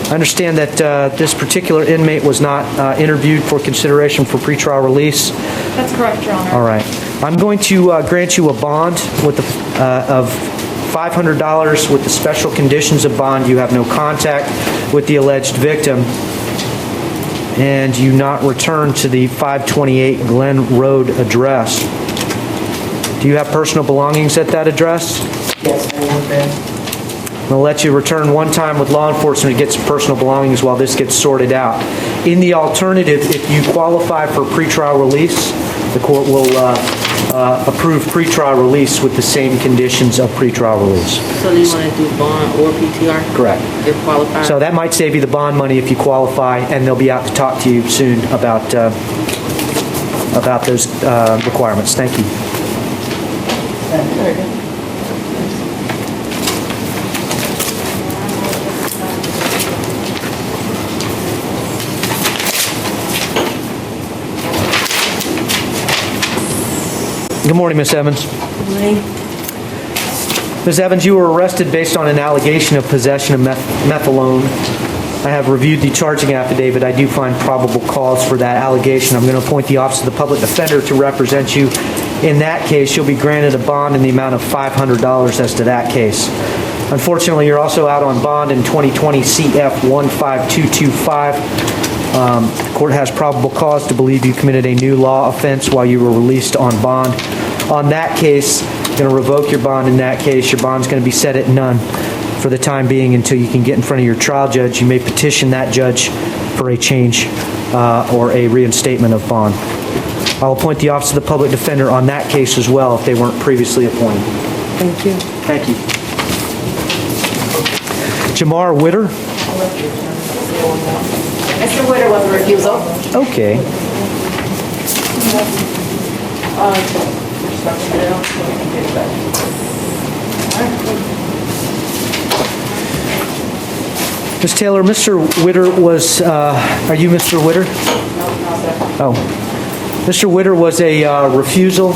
I understand that this particular inmate was not interviewed for consideration for pretrial release. That's correct, Your Honor. All right. I'm going to grant you a bond with of $500 with the special conditions of bond. You have no contact with the alleged victim, and you not return to the 528 Glen Road address. Do you have personal belongings at that address? Yes, I am there. I'm going to let you return one time with law enforcement to get some personal belongings while this gets sorted out. In the alternative, if you qualify for pretrial release, the court will approve pretrial release with the same conditions of pretrial release. So do you want to do bond or PTR? Correct. If qualified? So that might save you the bond money if you qualify, and they'll be out to talk to you soon about those requirements. Thank you. Very good. Good morning, Ms. Evans. Good morning. Ms. Evans, you were arrested based on an allegation of possession of methadone. I have reviewed the charging affidavit. I do find probable cause for that allegation. I'm going to appoint the Office of the Public Defender to represent you. In that case, you'll be granted a bond in the amount of $500 as to that case. Unfortunately, you're also out on bond in 2020 CF 15225. The court has probable cause to believe you committed a new law offense while you were released on bond. On that case, I'm going to revoke your bond. In that case, your bond's going to be set at none for the time being until you can get in front of your trial judge. You may petition that judge for a change or a reinstatement of bond. I'll appoint the Office of the Public Defender on that case as well if they weren't previously appointed. Thank you. Thank you. Jamar Witter? Mr. Witter was a refusal. Okay. Ms. Taylor, Mr. Witter was, are you Mr. Witter? No, sir. Oh. Mr. Witter was a refusal.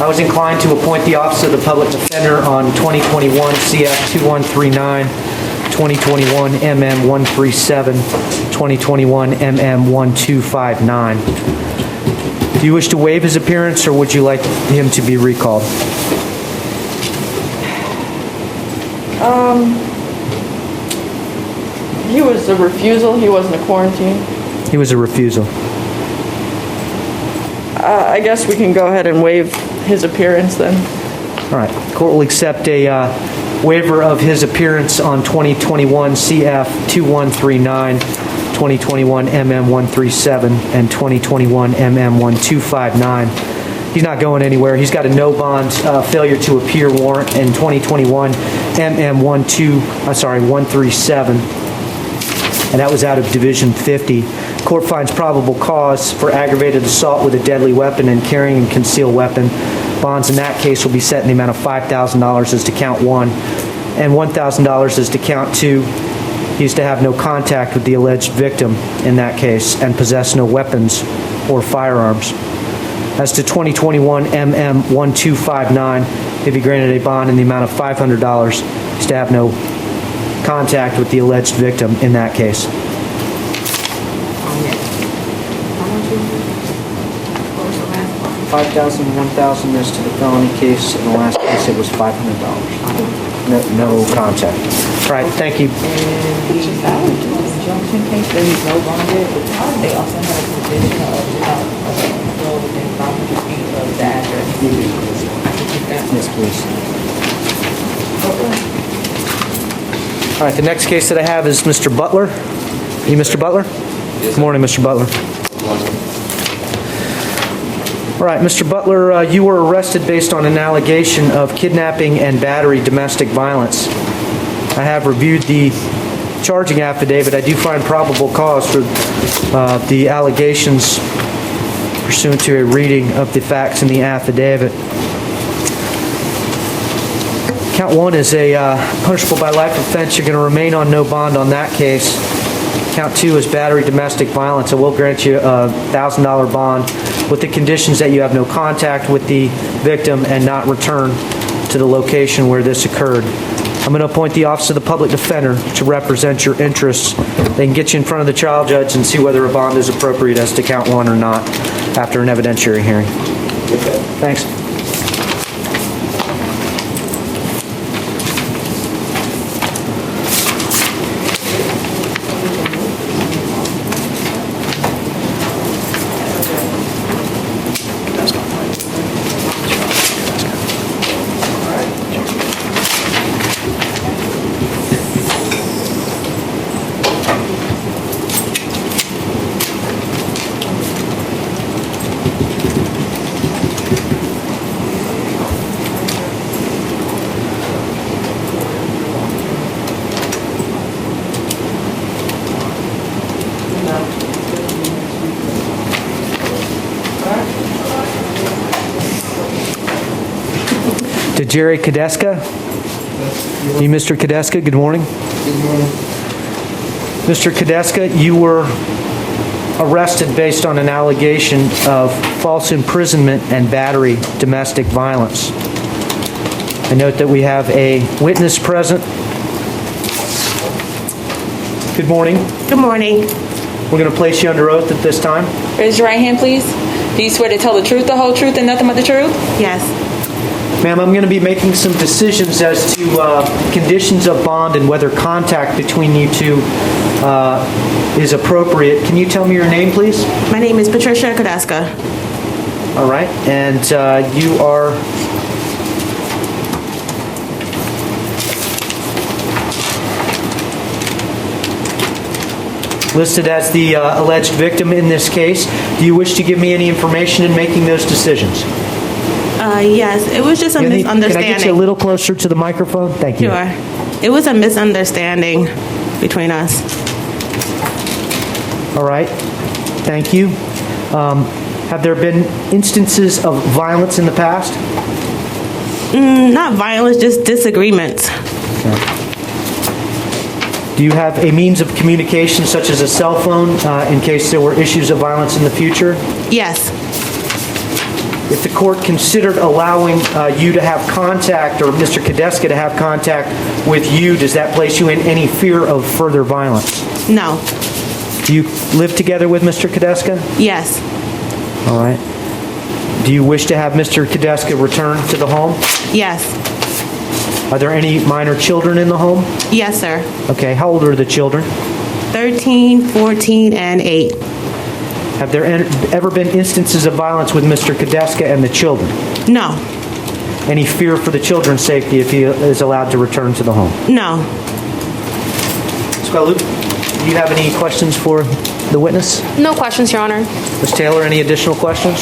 I was inclined to appoint the Office of the Public Defender on 2021 CF 2139, 2021 MM 137, 2021 MM 1259. Do you wish to waive his appearance, or would you like him to be recalled? He was a refusal. He wasn't a quarantine. He was a refusal. I guess we can go ahead and waive his appearance then. All right. Court will accept a waiver of his appearance on 2021 CF 2139, 2021 MM 137, and 2021 MM 1259. He's not going anywhere. He's got a no bond failure to appear warrant in 2021 MM 137, and that was out of Division 50. court finds probable cause for aggravated assault with a deadly weapon and carrying a concealed weapon, bonds in that case will be set in the amount of $5,000 as to count 1 and $1,000 as to count 2. He is to have no contact with the alleged victim in that case and possess no weapons or firearms. As to 2021 MM 1259, he'll be granted a bond in the amount of $500. He's to have no contact with the alleged victim in that case. What was the last one? $5,000, $1,000 is to the felony case. In the last case, it was $500. No contact. All right, thank you. And the injunction case, there is no bonded, they also have a condition of well within 500 feet of the address. Yes, please. All right, the next case that I have is Mr. Butler. Are you Mr. Butler? Good morning, Mr. Butler. All right, Mr. Butler, you were arrested based on an allegation of kidnapping and battery domestic violence. I have reviewed the charging affidavit. I do find probable cause for the allegations pursuant to a reading of the facts in the affidavit. Count 1 is a punishable by life offense. You're going to remain on no bond on that case. Count 2 is battery domestic violence. I will grant you a $1,000 bond with the conditions that you have no contact with the victim and not return to the location where this occurred. I'm going to appoint the Office of the Public Defender to represent your interests. They can get you in front of the trial judge and see whether a bond is appropriate as to count 1 or not after an evidentiary hearing. Thanks. To Jerry Kadeska. You, Mr. Kadeska, good morning. Good morning. Mr. Kadeska, you were arrested based on an allegation of false imprisonment and battery domestic violence. I note that we have a witness present. Good morning. Good morning. We're going to place you under oath at this time. Raise your right hand, please. Do you swear to tell the truth, the whole truth, and nothing but the truth? Yes. Ma'am, I'm going to be making some decisions as to conditions of bond and whether contact between you two is appropriate. Can you tell me your name, please? My name is Patricia Kadeska. All right. And you are... listed as the alleged victim in this case. Do you wish to give me any information in making those decisions? Yes, it was just a misunderstanding. Can I get you a little closer to the microphone? Thank you. Sure. It was a misunderstanding between us. All right. Thank you. Have there been instances of violence in the past? Not violence, just disagreements. Okay. Do you have a means of communication such as a cell phone in case there were issues of violence in the future? Yes. If the court considered allowing you to have contact or Mr. Kadeska to have contact with you, does that place you in any fear of further violence? No. Do you live together with Mr. Kadeska? Yes. All right. Do you wish to have Mr. Kadeska return to the home? Yes. Are there any minor children in the home? Yes, sir. Okay. How old are the children? 13, 14, and 8. Have there ever been instances of violence with Mr. Kadeska and the children? No. Any fear for the children's safety if he is allowed to return to the home? No. Luke, do you have any questions for the witness? No questions, Your Honor. Ms. Taylor, any additional questions?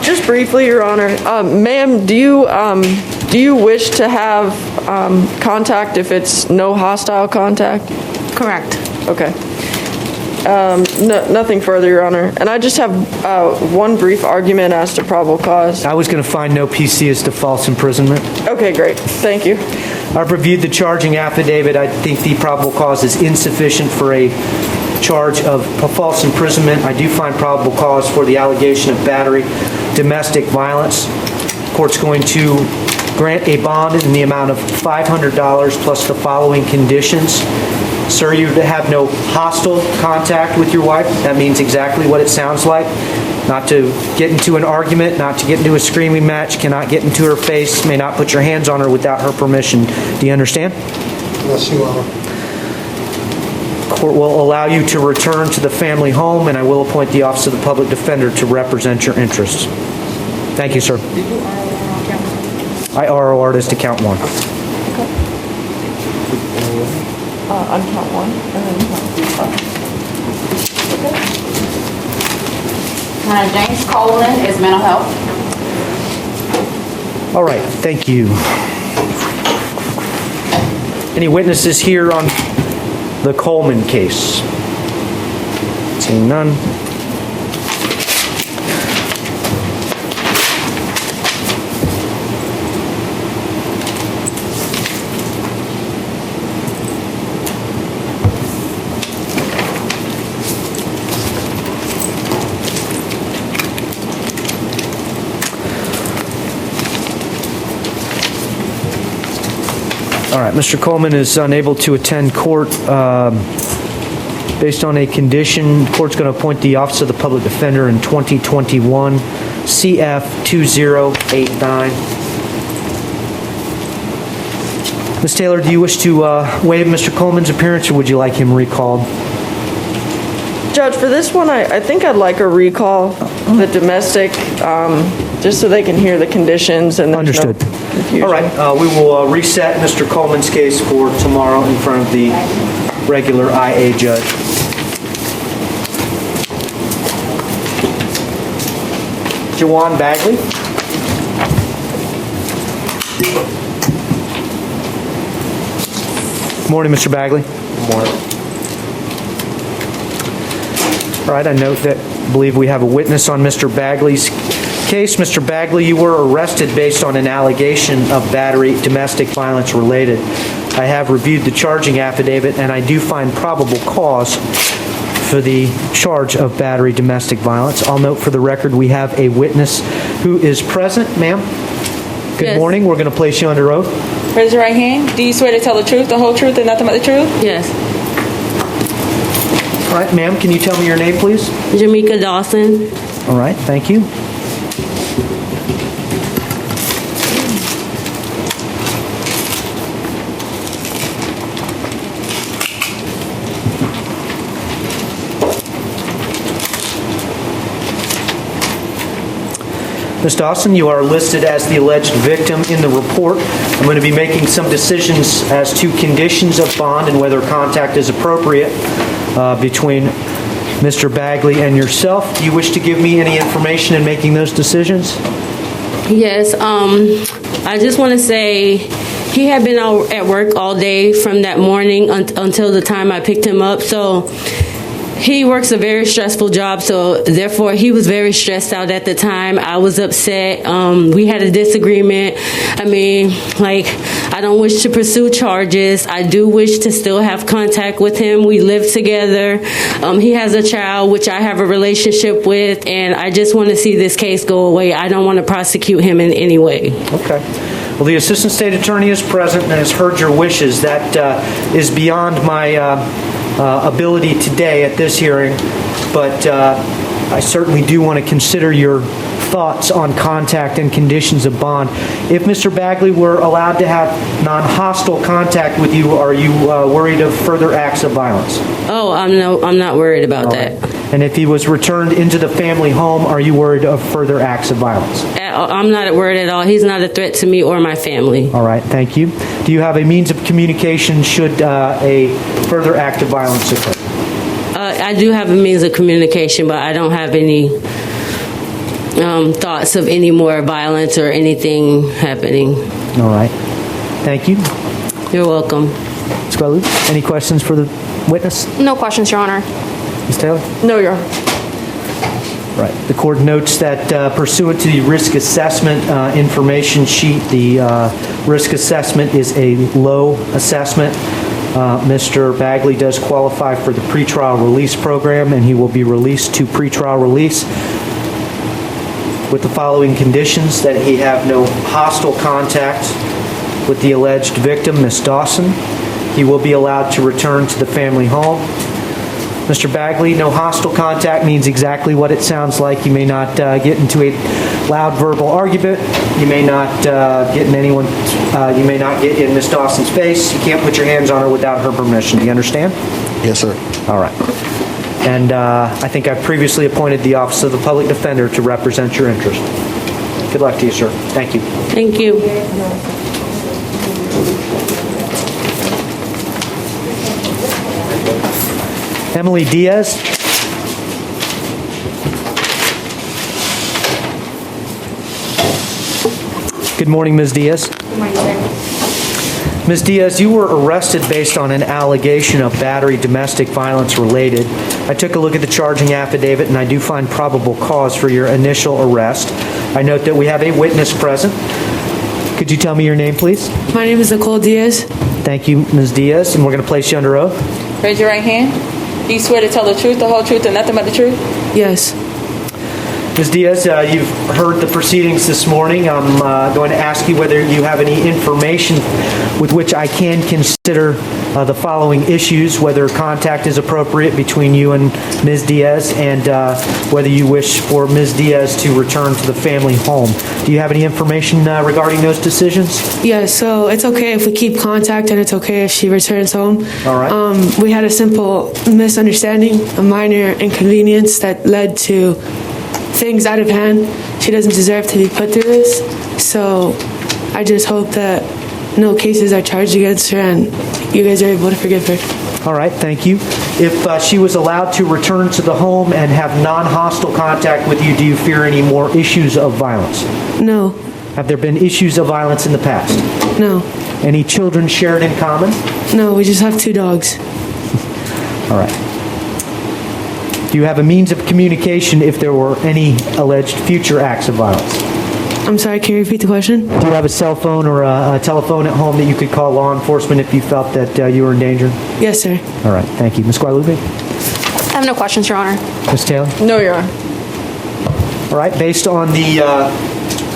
Just briefly, Your Honor. Ma'am, do you wish to have contact if it's no hostile contact? Correct. Okay. Nothing further, Your Honor. And I just have one brief argument as to probable cause. I was going to find no PC as to false imprisonment. Okay, great. Thank you. I've reviewed the charging affidavit. I think the probable cause is insufficient for a charge of false imprisonment. I do find probable cause for the allegation of battery, domestic violence. Court's going to grant a bond in the amount of $500 plus the following conditions. Sir, you have no hostile contact with your wife. That means exactly what it sounds like. Not to get into an argument, not to get into a screaming match, cannot get into her face, may not put your hands on her without her permission. Do you understand? Yes, Your Honor. Court will allow you to return to the family home, and I will appoint the Office of the Public Defender to represent your interests. Thank you, sir. I ROR'd as to count one. On count one, and then count two. Okay. James Coleman is mental health. All right, thank you. Any witnesses here on the Coleman case? Seeing none. All right, Mr. Coleman is unable to attend court based on a condition. Court's going to appoint the Office of the Public Defender in 2021, CF 2089. Ms. Taylor, do you wish to waive Mr. Coleman's appearance, or would you like him recalled? Judge, for this one, I think I'd like a recall, the domestic, just so they can hear the conditions and there's Understood. no confusion. All right, we will reset Mr. Coleman's case for tomorrow in front of the regular IA judge. Jawan Bagley. Morning, Mr. Bagley. Morning. All right, I note that I believe we have a witness on Mr. Bagley's case. Mr. Bagley, you were arrested based on an allegation of battery, domestic violence related. I have reviewed the charging affidavit, and I do find probable cause for the charge of battery, domestic violence. I'll note for the record we have a witness who is present. Ma'am, good Yes. morning. We're going to place you under oath. Raise your right hand. Do you swear to tell the truth, the whole truth, and nothing but the truth? Yes. All right, ma'am, can you tell me your name, please? Jamaica Dawson. All right, thank you. Ms. Dawson, you are listed as the alleged victim in the report. I'm going to be making some decisions as to conditions of bond and whether contact is appropriate between Mr. Bagley and yourself. Do you wish to give me any information in making those decisions? Yes. I just want to say he had been out at work all day from that morning until the time I picked him up. So he works a very stressful job, so therefore he was very stressed out at the time. I was upset. We had a disagreement. I mean, I don't wish to pursue charges. I do wish to still have contact with him. We live together. He has a child, which I have a relationship with, and I just want to see this case go away. I don't want to prosecute him in any way. Okay. Well, the Assistant State Attorney is present and has heard your wishes. That is beyond my ability today at this hearing, but I certainly do want to consider your thoughts on contact and conditions of bond. If Mr. Bagley were allowed to have non-hostile contact with you, are you worried of further acts of violence? Oh, I'm not worried about that. And if he was returned into the family home, are you worried of further acts of violence? I'm not worried at all. He's not a threat to me or my family. All right, thank you. Do you have a means of communication should a further act of violence occur? I do have a means of communication, but I don't have any thoughts of any more violence or anything happening. All right. Thank you. You're welcome. Ms. Guadalupe, any questions for the witness? No questions, Your Honor. Ms. Taylor? No, Your Honor. Right. The court notes that pursuant to the risk assessment information sheet, the risk assessment is a low assessment. Mr. Bagley does qualify for the pretrial release program, and he will be released to pretrial release with the following conditions: that he have no hostile contact with the alleged victim, Ms. Dawson. He will be allowed to return to the family home. Mr. Bagley, no hostile contact means exactly what it sounds like. You may not get into a loud verbal argument. You may not get in anyone. You may not get in Ms. Dawson's face. You can't put your hands on her without her permission. Do you understand? Yes, sir. All right. And I think I've previously appointed the Office of the Public Defender to represent your interest. Good luck to you, sir. Thank you. Thank you. Emily Diaz. Good morning, Ms. Diaz. Good morning, sir. Ms. Diaz, you were arrested based on an allegation of battery domestic violence related. I took a look at the charging affidavit, and I do find probable cause for your initial arrest. I note that we have a witness present. Could you tell me your name, please? My name is Nicole Diaz. Thank you, Ms. Diaz, and we're going to place you under oath. Raise your right hand. Do you swear to tell the truth, the whole truth, and nothing but the truth? Yes. Ms. Diaz, you've heard the proceedings this morning. I'm going to ask you whether you have any information with which I can consider the following issues: whether contact is appropriate between you and Ms. Diaz, and whether you wish for Ms. Diaz to return to the family home. Do you have any information regarding those decisions? Yeah, so it's okay if we keep contact, and it's okay if she returns home. All right. We had a simple misunderstanding, a minor inconvenience that led to things out of hand. She doesn't deserve to be put through this. So I just hope that no cases are charged against her and you guys are able to forgive her. All right, thank you. If she was allowed to return to the home and have non-hostile contact with you, do you fear any more issues of violence? No. Have there been issues of violence in the past? No. Any children shared in common? No, we just have 2 dogs. All right. Do you have a means of communication if there were any alleged future acts of violence? I'm sorry, can you repeat the question? Do you have a cell phone or a telephone at home that you could call law enforcement if you felt that you were in danger? Yes, sir. All right, thank you. Ms. Guadalupe? I have no questions, Your Honor. Ms. Taylor? No, Your Honor. All right, based on the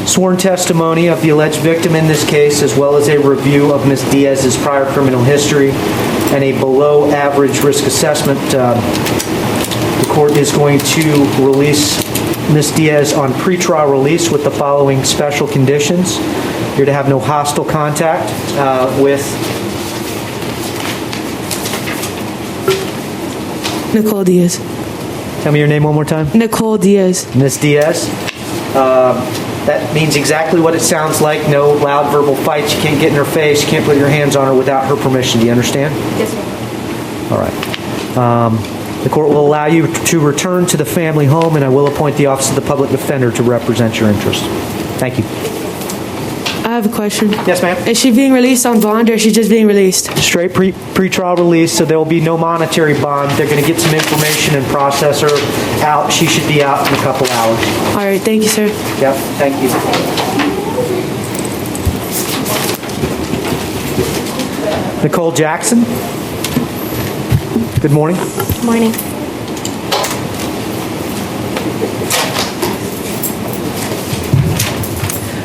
sworn testimony of the alleged victim in this case, as well as a review of Ms. Diaz's prior criminal history and a below-average risk assessment, the court is going to release Ms. Diaz on pretrial release with the following special conditions. You're to have no hostile contact with Nicole Diaz. Tell me your name one more time. Nicole Diaz. Ms. Diaz. That means exactly what it sounds like. No loud verbal fights. You can't get in her face. You can't put your hands on her without her permission. Do you understand? Yes, sir. All right. The court will allow you to return to the family home, and I will appoint the Office of the Public Defender to represent your interests. Thank you. I have a question. Yes, ma'am. Is she being released on bond or is she just being released? Straight pretrial release, so there will be no monetary bond. They're going to get some information and process her out. She should be out in a couple hours. All right, thank you, sir. Yep, thank you. Nicole Jackson. Good morning. Good morning.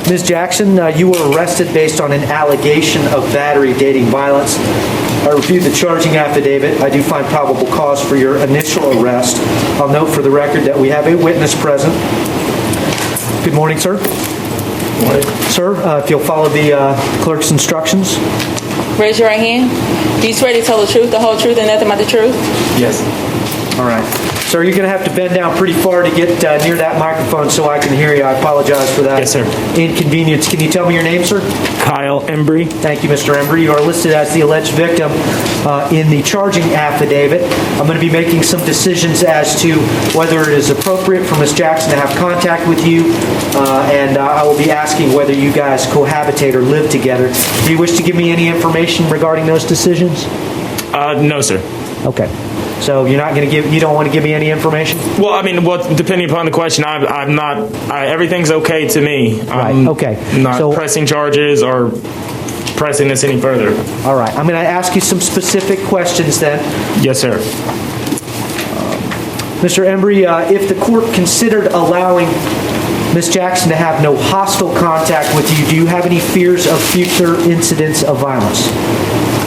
Ms. Jackson, you were arrested based on an allegation of battery dating violence. I reviewed the charging affidavit. I do find probable cause for your initial arrest. I'll note for the record that we have a witness present. Good morning, sir. Good morning. Sir, if you'll follow the clerk's instructions. Raise your right hand. Do you swear to tell the truth, the whole truth, and nothing but the truth? Yes. All right. Sir, you're going to have to bend down pretty far to get near that microphone so I can hear you. I apologize for that. Yes, sir. Inconvenience. Can you tell me your name, sir? Kyle Embry. Thank you, Mr. Embry. You are listed as the alleged victim in the charging affidavit. I'm going to be making some decisions as to whether it is appropriate for Ms. Jackson to have contact with you, and I will be asking whether you guys cohabitate or live together. Do you wish to give me any information regarding those decisions? No, sir. Okay. So you don't want to give me any information? Well, I mean, depending upon the question, I'm not. Everything's okay to me. I'm okay. Not pressing charges or pressing this any further. All right. I'm going to ask you some specific questions then. Yes, sir. Mr. Embry, if the court considered allowing Ms. Jackson to have no hostile contact with you, do you have any fears of future incidents of violence?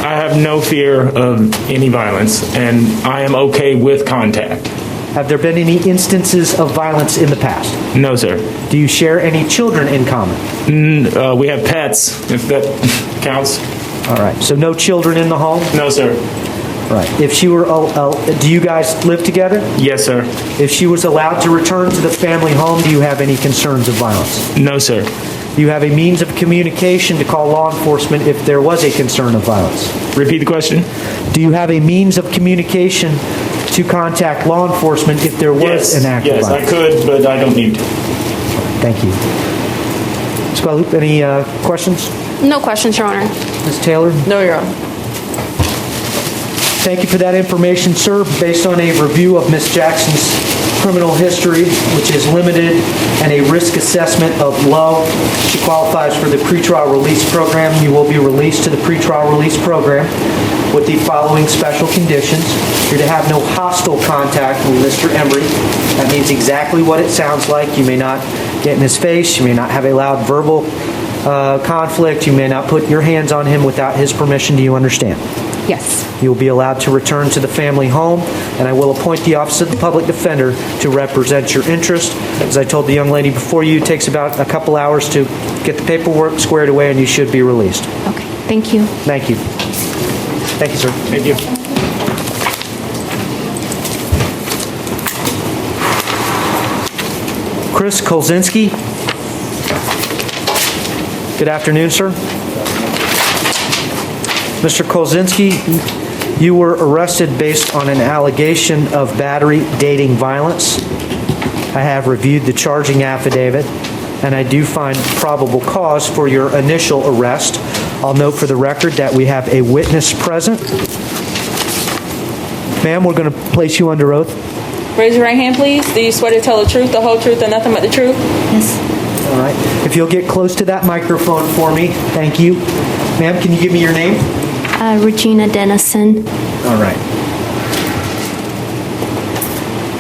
I have no fear of any violence, and I am okay with contact. Have there been any instances of violence in the past? No, sir. Do you share any children in common? We have pets, if that counts. All right. So no children in the home? No, sir. Right. If she were, do you guys live together? Yes, sir. If she was allowed to return to the family home, do you have any concerns of violence? No, sir. Do you have a means of communication to call law enforcement if there was a concern of violence? Repeat the question. Do you have a means of communication to contact law enforcement if there was an act of violence? Yes, I could, but I don't need to. Thank you. Ms. Guadalupe, any questions? No questions, Your Honor. Ms. Taylor? No, Your Honor. Thank you for that information, sir. Based on a review of Ms. Jackson's criminal history, which is limited, and a risk assessment of low, she qualifies for the pretrial release program. You will be released to the pretrial release program with the following special conditions. You're to have no hostile contact with Mr. Embry. That means exactly what it sounds like. You may not get in his face. You may not have a loud verbal conflict. You may not put your hands on him without his permission. Do you understand? Yes. You will be allowed to return to the family home, and I will appoint the Office of the Public Defender to represent your interest. As I told the young lady before you, it takes about a couple hours to get the paperwork squared away, and you should be released. Okay. Thank you. Thank you. Thank you, sir. Thank you. Chris Kolzinski. Good afternoon, sir. Mr. Kolzinski, you were arrested based on an allegation of battery dating violence. I have reviewed the charging affidavit, and I do find probable cause for your initial arrest. I'll note for the record that we have a witness present. Ma'am, we're going to place you under oath. Raise your right hand, please. Do you swear to tell the truth, the whole truth, and nothing but the truth? Yes. All right. If you'll get close to that microphone for me. Thank you. Ma'am, can you give me your name? Regina Dennison. All right.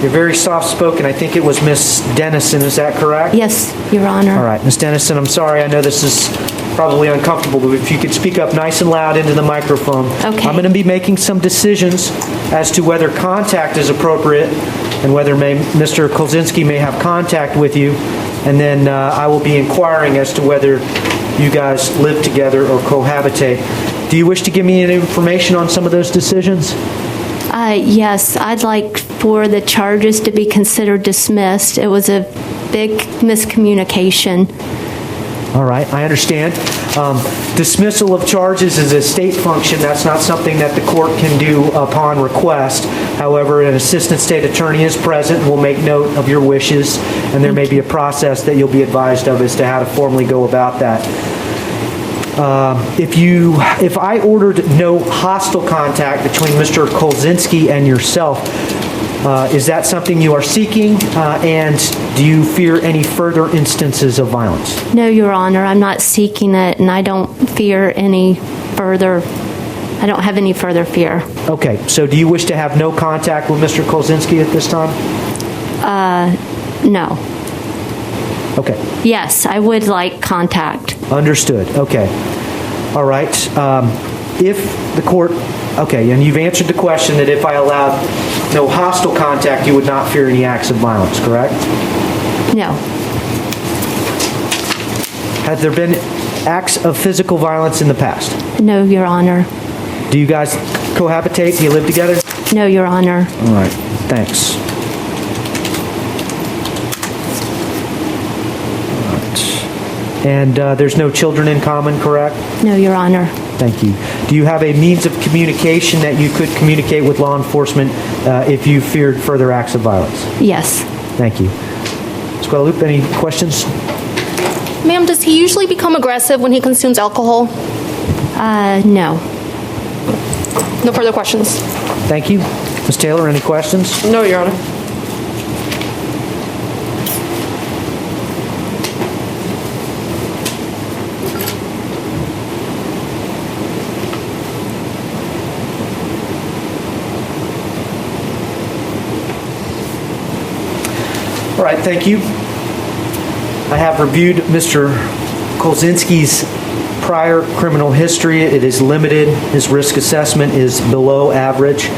You're very soft-spoken. I think it was Miss Dennison. Is that correct? Yes, Your Honor. All right. Miss Dennison, I'm sorry. I know this is probably uncomfortable, but if you could speak up nice and loud into the microphone. Okay. I'm going to be making some decisions as to whether contact is appropriate and whether Mr. Kolzinski may have contact with you. And then I will be inquiring as to whether you guys live together or cohabitate. Do you wish to give me any information on some of those decisions? Yes, I'd like for the charges to be considered dismissed. It was a big miscommunication. All right, I understand. Dismissal of charges is a state function. That's not something that the court can do upon request. However, an assistant state attorney is present and will make note of your wishes, and there may be a process that you'll be advised of as to how to formally go about that. If I ordered no hostile contact between Mr. Kolzinski and yourself, is that something you are seeking? And do you fear any further instances of violence? No, Your Honor, I'm not seeking it, and I don't fear any further. I don't have any further fear. Okay, so do you wish to have no contact with Mr. Kolzinski at this time? No. Okay. Yes, I would like contact. Understood. Okay. All right. If the court... Okay, and you've answered the question that if I allowed no hostile contact, you would not fear any acts of violence, correct? No. Have there been acts of physical violence in the past? No, Your Honor. Do you guys cohabitate? Do you live together? No, Your Honor. All right. Thanks. And there's no children in common, correct? No, Your Honor. Thank you. Do you have a means of communication that you could communicate with law enforcement if you feared further acts of violence? Yes. Thank you. Ms. Guadalupe, any questions? Ma'am, does he usually become aggressive when he consumes alcohol? No. No further questions. Thank you. Ms. Taylor, any questions? No, Your Honor. All right, thank you. I have reviewed Mr. Kolzinski's prior criminal history. It is limited. His risk assessment is below average.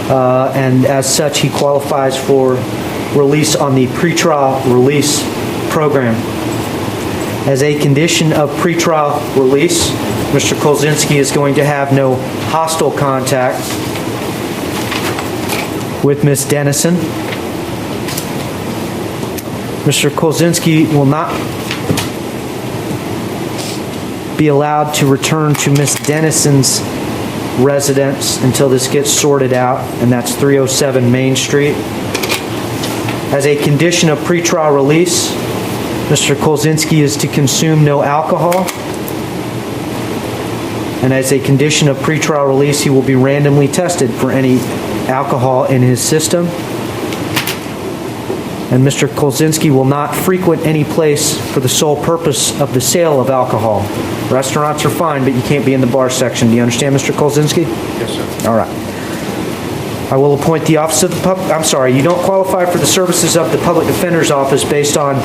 And as such, he qualifies for release on the pretrial release program. As a condition of pretrial release, Mr. Kolzinski is going to have no hostile contact with Ms. Dennison. Mr. Kolzinski will not be allowed to return to Ms. Dennison's residence until this gets sorted out, and that's 307 Main Street. As a condition of pretrial release, Mr. Kolzinski is to consume no alcohol. And as a condition of pretrial release, he will be randomly tested for any alcohol in his system. And Mr. Kolzinski will not frequent any place for the sole purpose of the sale of alcohol. Restaurants are fine, but you can't be in the bar section. Do you understand, Mr. Kolzinski? Yes, sir. All right. I will appoint the Office of the you don't qualify for the services of the Public Defender's Office based on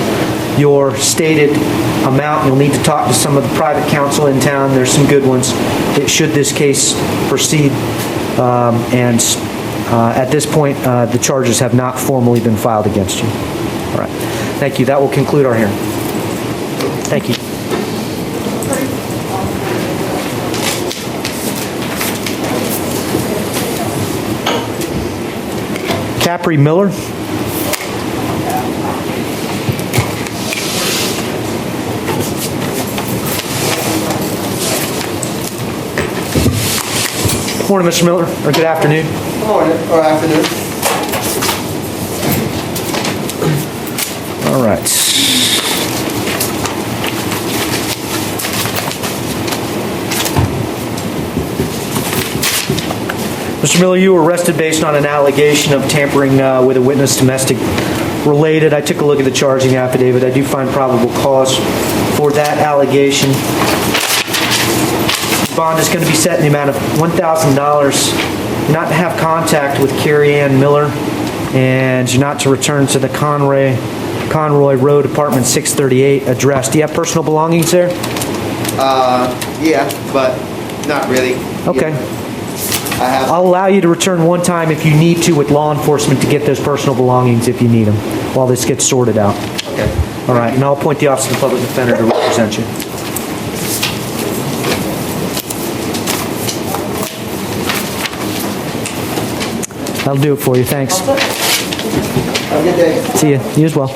your stated amount. You'll need to talk to some of the private counsel in town. There's some good ones. Should this case proceed, at this point, the charges have not formally been filed against you. All right. Thank you. That will conclude our hearing. Thank you. Capri Miller. Morning, Mr. Miller, or good afternoon. Morning, or afternoon. All right. Mr. Miller, you were arrested based on an allegation of tampering with a witness domestic related. I took a look at the charging affidavit. I do find probable cause for that allegation. Bond is going to be set in the amount of $1,000. Not to have contact with Carrie Ann Miller, and you're not to return to the Conroy Road, apartment 638 address. Do you have personal belongings there? Yeah, but not really. Okay. Yeah. I'll allow you to return one time if you need to with law enforcement to get those personal belongings if you need them while this gets sorted out. Okay. All right, and I'll appoint the Office of the Public Defender to represent you. That'll do it for you. Thanks. Have a good day. See you. You as well.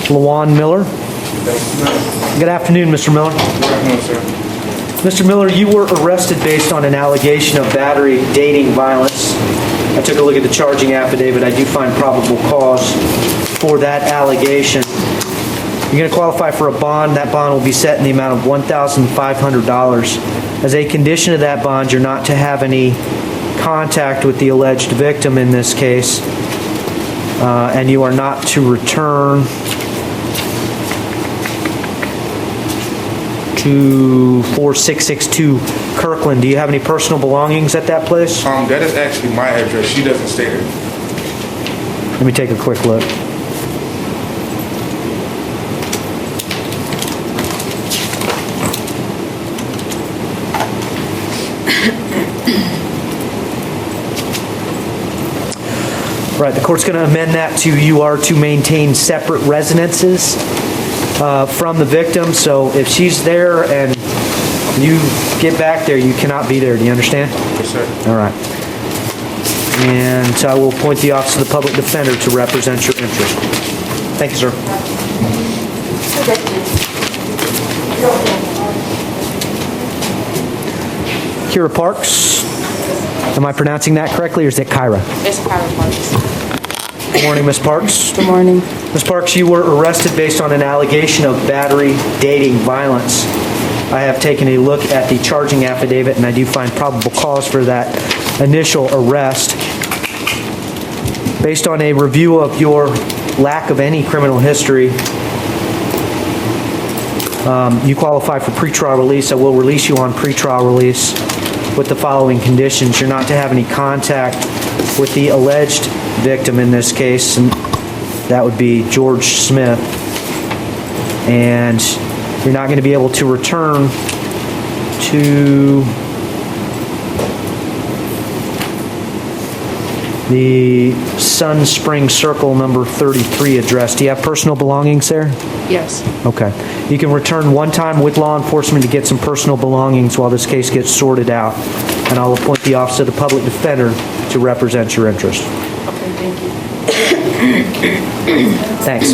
Lawan Miller. Good afternoon, Mr. Miller. Good afternoon, sir. Mr. Miller, you were arrested based on an allegation of battery, dating, violence. I took a look at the charging affidavit. I do find probable cause for that allegation. You're going to qualify for a bond. That bond will be set in the amount of $1,500. As a condition of that bond, you're not to have any contact with the alleged victim in this case, and you are not to return to 4662 Kirkland. Do you have any personal belongings at that place? That is actually my address. She doesn't stay there. Let me take a quick look. Right, the court's going to amend that to you are to maintain separate residences from the victim. So if she's there and you get back there, you cannot be there. Do you understand? Yes, sir. All right. And I will appoint the Office of the Public Defender to represent your interest. Thank you, sir. Kira Parks. Am I pronouncing that correctly, or is it Kyra? It's Kyra Parks. Good morning, Ms. Parks. Good morning. Ms. Parks, you were arrested based on an allegation of battery, dating, violence. I have taken a look at the charging affidavit, and I do find probable cause for that initial arrest. Based on a review of your lack of any criminal history, you qualify for pretrial release. I will release you on pretrial release with the following conditions. You're not to have any contact with the alleged victim in this case, and that would be George Smith. And you're not going to be able to return to the Sun Spring Circle number 33 address. Do you have personal belongings there? Yes. Okay. You can return one time with law enforcement to get some personal belongings while this case gets sorted out. And I'll appoint the Office of the Public Defender to represent your interest. Okay, thank you. Thanks.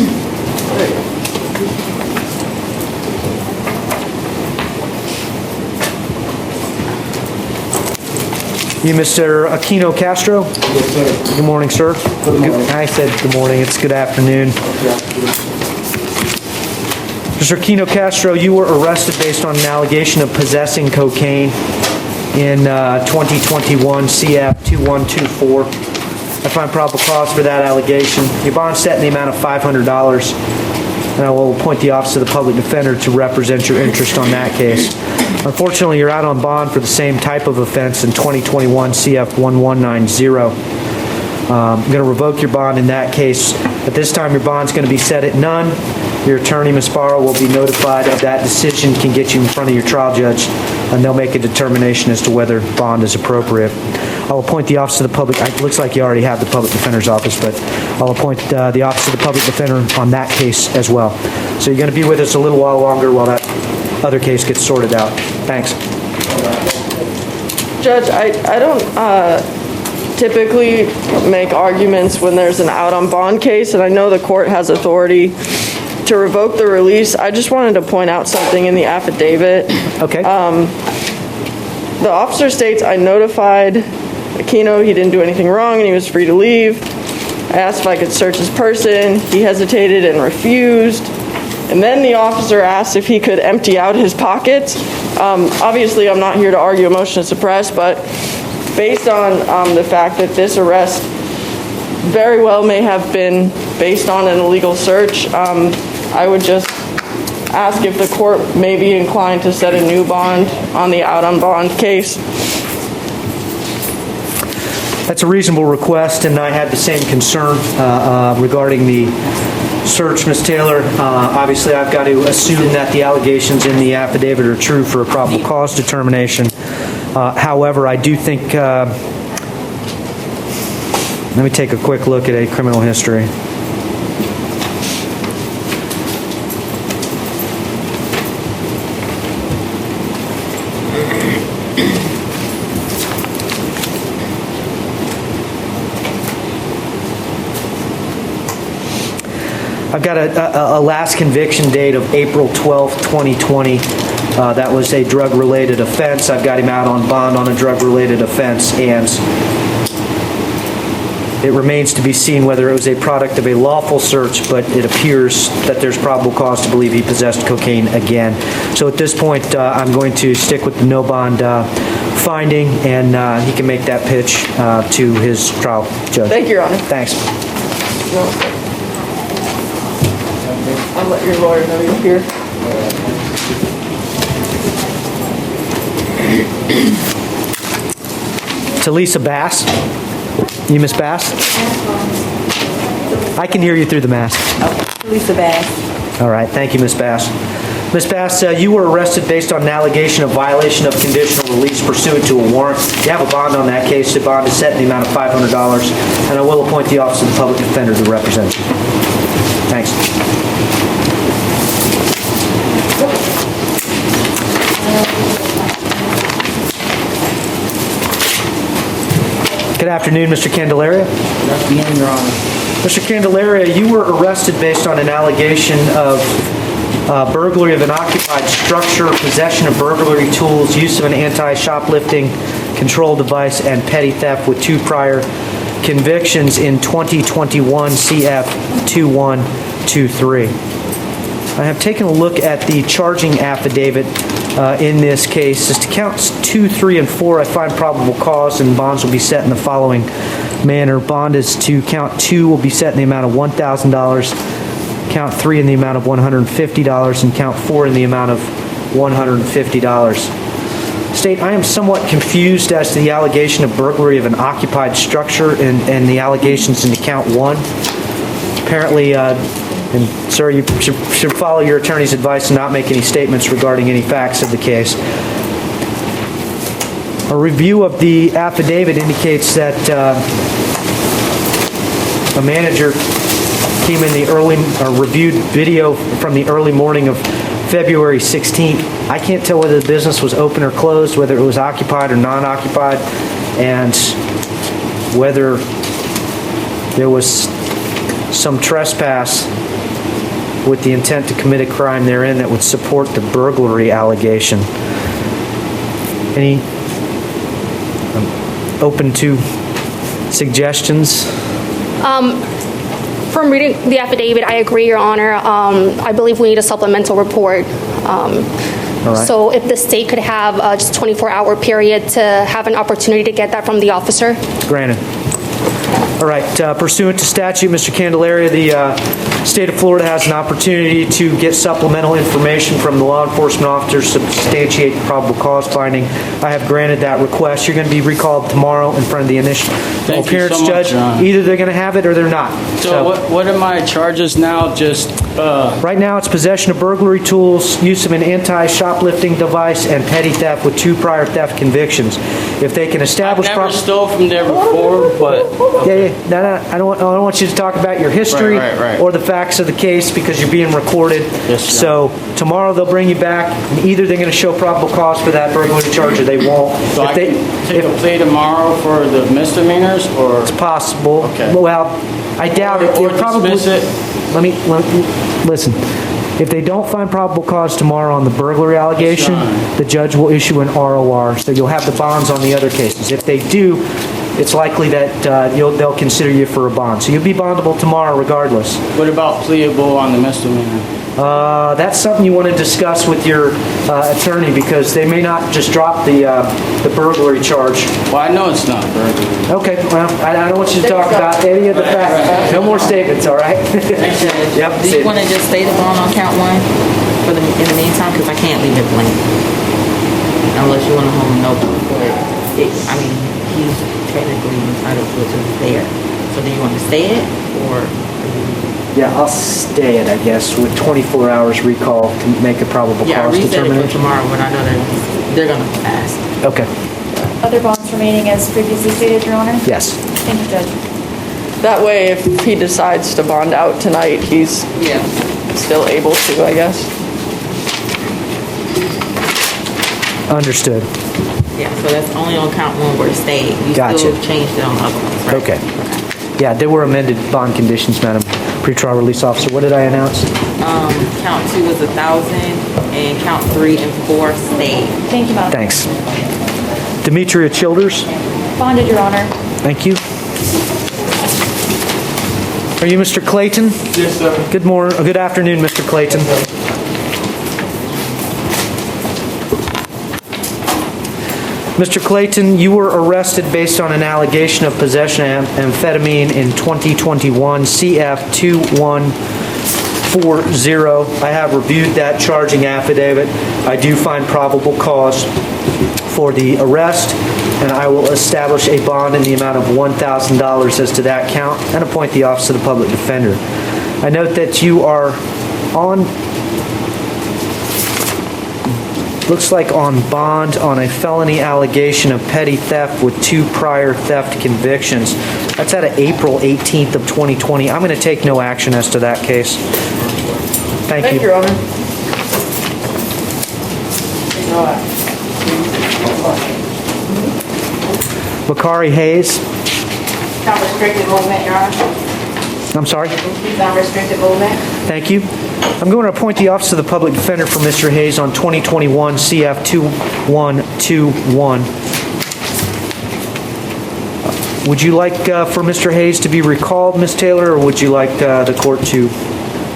You, Mr. Aquino Castro? Yes, sir. Good morning, sir. Good morning. I said good morning. It's good afternoon. Mr. Aquino Castro, you were arrested based on an allegation of possessing cocaine in 2021 CF 2124. I find probable cause for that allegation. Your bond set in the amount of $500, and I will appoint the Office of the Public Defender to represent your interest on that case. Unfortunately, you're out on bond for the same type of offense in 2021 CF 1190. I'm going to revoke your bond in that case. At this time, your bond's going to be set at none. Your attorney, Ms. Barrow, will be notified of that decision, can get you in front of your trial judge, and they'll make a determination as to whether bond is appropriate. I'll appoint the Office of the Public, it looks like you already have the Public Defender's Office, but I'll appoint the Office of the Public Defender on that case as well. So you're going to be with us a little while longer while that other case gets sorted out. Thanks. Judge, I don't typically make arguments when there's an out on bond case, and I know the court has authority to revoke the release. I just wanted to point out something in the affidavit. Okay. The officer states, I notified Aquino he didn't do anything wrong and he was free to leave. I asked if I could search his person. He hesitated and refused. And then the officer asked if he could empty out his pockets. Obviously, I'm not here to argue a motion to suppress, but based on the fact that this arrest very well may have been based on an illegal search, I would just ask if the court may be inclined to set a new bond on the out on bond case. That's a reasonable request, and I had the same concern regarding the search, Ms. Taylor. Obviously, I've got to assume that the allegations in the affidavit are true for a probable cause determination. However, I do think, let me take a quick look at a criminal history. I've got a last conviction date of April 12th, 2020. That was a drug-related offense. I've got him out on bond on a drug-related offense, and it remains to be seen whether it was a product of a lawful search, but it appears that there's probable cause to believe he possessed cocaine again. So at this point, I'm going to stick with the no bond finding, and he can make that pitch to his trial judge. Thank you, Your Honor. Thanks. I'll let your lawyer know you're here. Talisa Bass. You, Miss Bass? I can hear you through the mask. Lisa Bass. All right. Thank you, Miss Bass. Miss Bass, you were arrested based on an allegation of violation of conditional release pursuant to a warrant. You have a bond on that case. The bond is set in the amount of $500, and I will appoint the Office of the Public Defender to represent you. Thanks. Good afternoon, Mr. Candelaria. Good afternoon, Your Honor. Mr. Candelaria, you were arrested based on an allegation of burglary of an occupied structure, possession of burglary tools, use of an anti-shoplifting control device, and petty theft with 2 prior convictions in 2021 CF 2123. I have taken a look at the charging affidavit in this case. As to counts 2, 3, and 4, I find probable cause, and bonds will be set in the following manner. Bond is to count 2 will be set in the amount of $1,000, count 3 in the amount of $150, and count 4 in the amount of $150. State, I am somewhat confused as to the allegation of burglary of an occupied structure and the allegations in count 1. Apparently, and sir, you should follow your attorney's advice and not make any statements regarding any facts of the case. A review of the affidavit indicates that a manager came in the early, reviewed video from the early morning of February 16th. I can't tell whether the business was open or closed, whether it was occupied or non-occupied, and whether there was some trespass with the intent to commit a crime therein that would support the burglary allegation. Any open to suggestions? From reading the affidavit, I agree, Your Honor. I believe we need a supplemental report. All right. So if the state could have just a 24-hour period to have an opportunity to get that from the officer. Granted. All right. Pursuant to statute, Mr. Candelaria, the state of Florida has an opportunity to get supplemental information from the law enforcement officers to substantiate the probable cause finding. I have granted that request. You're going to be recalled tomorrow in front of the initial appearance so much, judge. John. Either they're going to have it or they're not. So what are my charges now? Just right now, it's possession of burglary tools, use of an anti-shoplifting device, and petty theft with 2 prior theft convictions. If they can establish, I've never stole from there before, but yeah. No, I don't want you to talk about your history Right. or the facts of the case because you're being recorded. Yes, so tomorrow they'll bring you back, and either they're going to show probable cause for that burglary charge or they won't. So I can take a plea tomorrow for the misdemeanors, or it's possible. Okay. Well, I doubt it. Or They'll probably dismiss it. Let me listen. If they don't find probable cause tomorrow on the burglary allegation, the judge will issue an ROR, so you'll have the bonds on the other cases. If they do, it's likely that they'll consider you for a bond. So you'll be bondable tomorrow regardless. What about pleable on the misdemeanor? That's something you want to discuss with your attorney because they may not just drop the burglary charge. Well, I know it's not burglary. Okay, well, I don't want you to talk about any of the facts. No more statements, all right? Yep. Do you want to just stay the bond on count 1 in the meantime? Because I can't leave it blank. Unless you want to hold him open. He's technically entitled to it there. So do you want to stay it or? Yeah, I'll stay it, I guess, with 24 hours recall to make a probable cause reset determination. it for tomorrow when I know they're going to ask. Okay. Other bonds remaining as previously stated, Your Honor? Yes. Thank you, Judge. That way, if he decides to bond out tonight, he's still able to, I guess. Understood. Yeah, so that's only on count 1 where it stayed. You Gotcha. still changed it on the other ones, right? Okay. Yeah, there were amended bond conditions, Madam Pretrial Release Officer. What did I announce? Count 2 was 1,000 and count 3 and 4 stayed. Thank you, Madam. Thanks. Demetria Childers. Bonded, Your Honor. Thank you. Are you Mr. Clayton? Yes, sir. Good morning. Good afternoon, Mr. Clayton. Mr. Clayton, you were arrested based on an allegation of possession of amphetamine in 2021 CF 2140. I have reviewed that charging affidavit. I do find probable cause for the arrest, and I will establish a bond in the amount of $1,000 as to that count and appoint the Office of the Public Defender. I note that you are on, looks like on bond on a felony allegation of petty theft with 2 prior theft convictions. That's out of April 18th of 2020. I'm going to take no action as to that case. Thank you. Thank you, Your Honor. Bakari Hayes. Non-restricted movement, Your Honor. I'm sorry? Non-restricted movement. Thank you. I'm going to appoint the Office of the Public Defender for Mr. Hayes on 2021 CF 2121. Would you like for Mr. Hayes to be recalled, Ms. Taylor, or would you like the court to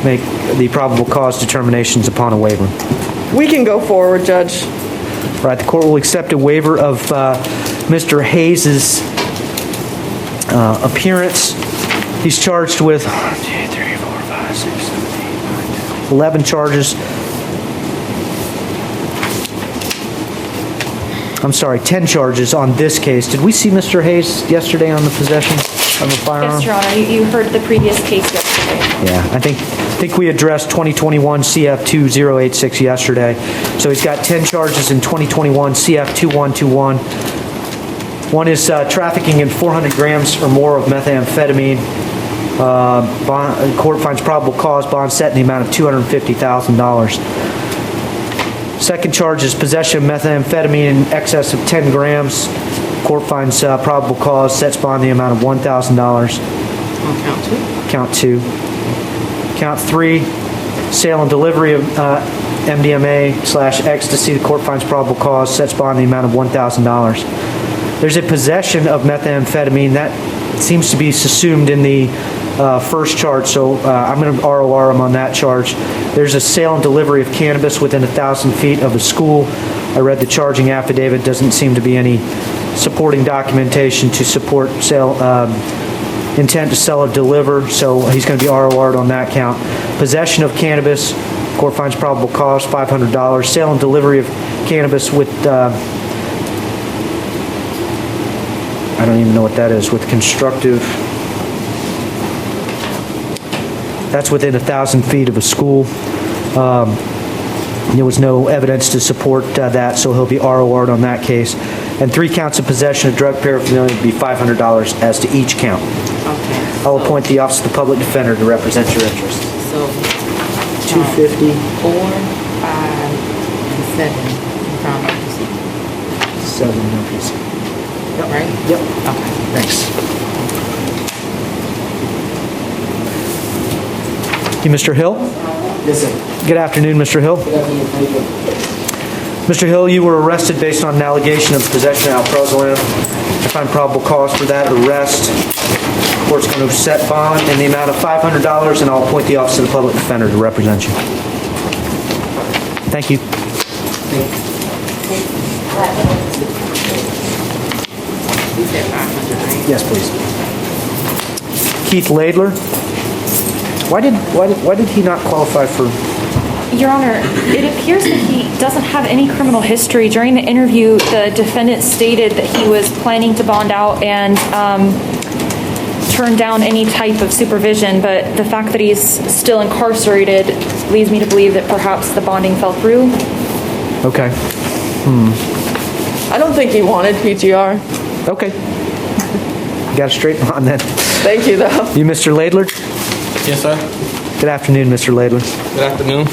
make the probable cause determinations upon a waiver. We can go forward, Judge. All right, the court will accept a waiver of Mr. Hayes' appearance. He's charged with 11 charges. I'm sorry, 10 charges on this case. Did we see Mr. Hayes yesterday on the possession of a firearm? Yes, Your Honor. You heard the previous case yesterday. Yeah, I think we addressed 2021 CF2086 yesterday. So he's got 10 charges in 2021 CF2121. One is trafficking in 400 grams or more of methamphetamine. Court finds probable cause, bond set in the amount of $250,000. Second charge is possession of methamphetamine in excess of 10 grams. Court finds probable cause, sets bond in the amount of $1,000. Count two. Count three, sale and delivery of MDMA/ecstasy. The court finds probable cause, sets bond in the amount of $1,000. There's a possession of methamphetamine that seems to be subsumed in the first charge, so I'm going to ROR him on that charge. There's a sale and delivery of cannabis within 1,000 feet of a school. I read the charging affidavit. Doesn't seem to be any supporting documentation to support sale, intent to sell or deliver, so he's going to be ROR'd on that count. Possession of cannabis, court finds probable cause, $500. Sale and delivery of cannabis with, I don't even know what that is, with constructive, that's within 1,000 feet of a school. There was no evidence to support that, so he'll be ROR'd on that case. And 3 counts of possession of drug paraphernalia would be $500 as to each count. Okay. I'll appoint the Office of the Public Defender to represent your interests. So 250. 4, 5, and 7. You found no PC. 7, no PC. Yep. Right? Yep. Okay. Thanks. You, Mr. Hill? Yes, sir. Good afternoon, Mr. Hill. Good afternoon. Thank you. Mr. Hill, you were arrested based on an allegation of possession of alprazolam. I find probable cause for that arrest. The court's going to set bond in the amount of $500, and I'll appoint the Office of the Public Defender to represent you. Thank you. Yes, please. Keith Laidler. Why did he not qualify for? Your Honor, it appears that he doesn't have any criminal history. During the interview, the defendant stated that he was planning to bond out and turn down any type of supervision, but the fact that he's still incarcerated leads me to believe that perhaps the bonding fell through. Okay. I don't think he wanted PTR. Okay. Got a straight on then. Thank you, though. You, Mr. Laidler? Yes, sir. Good afternoon, Mr. Laidler. Good afternoon.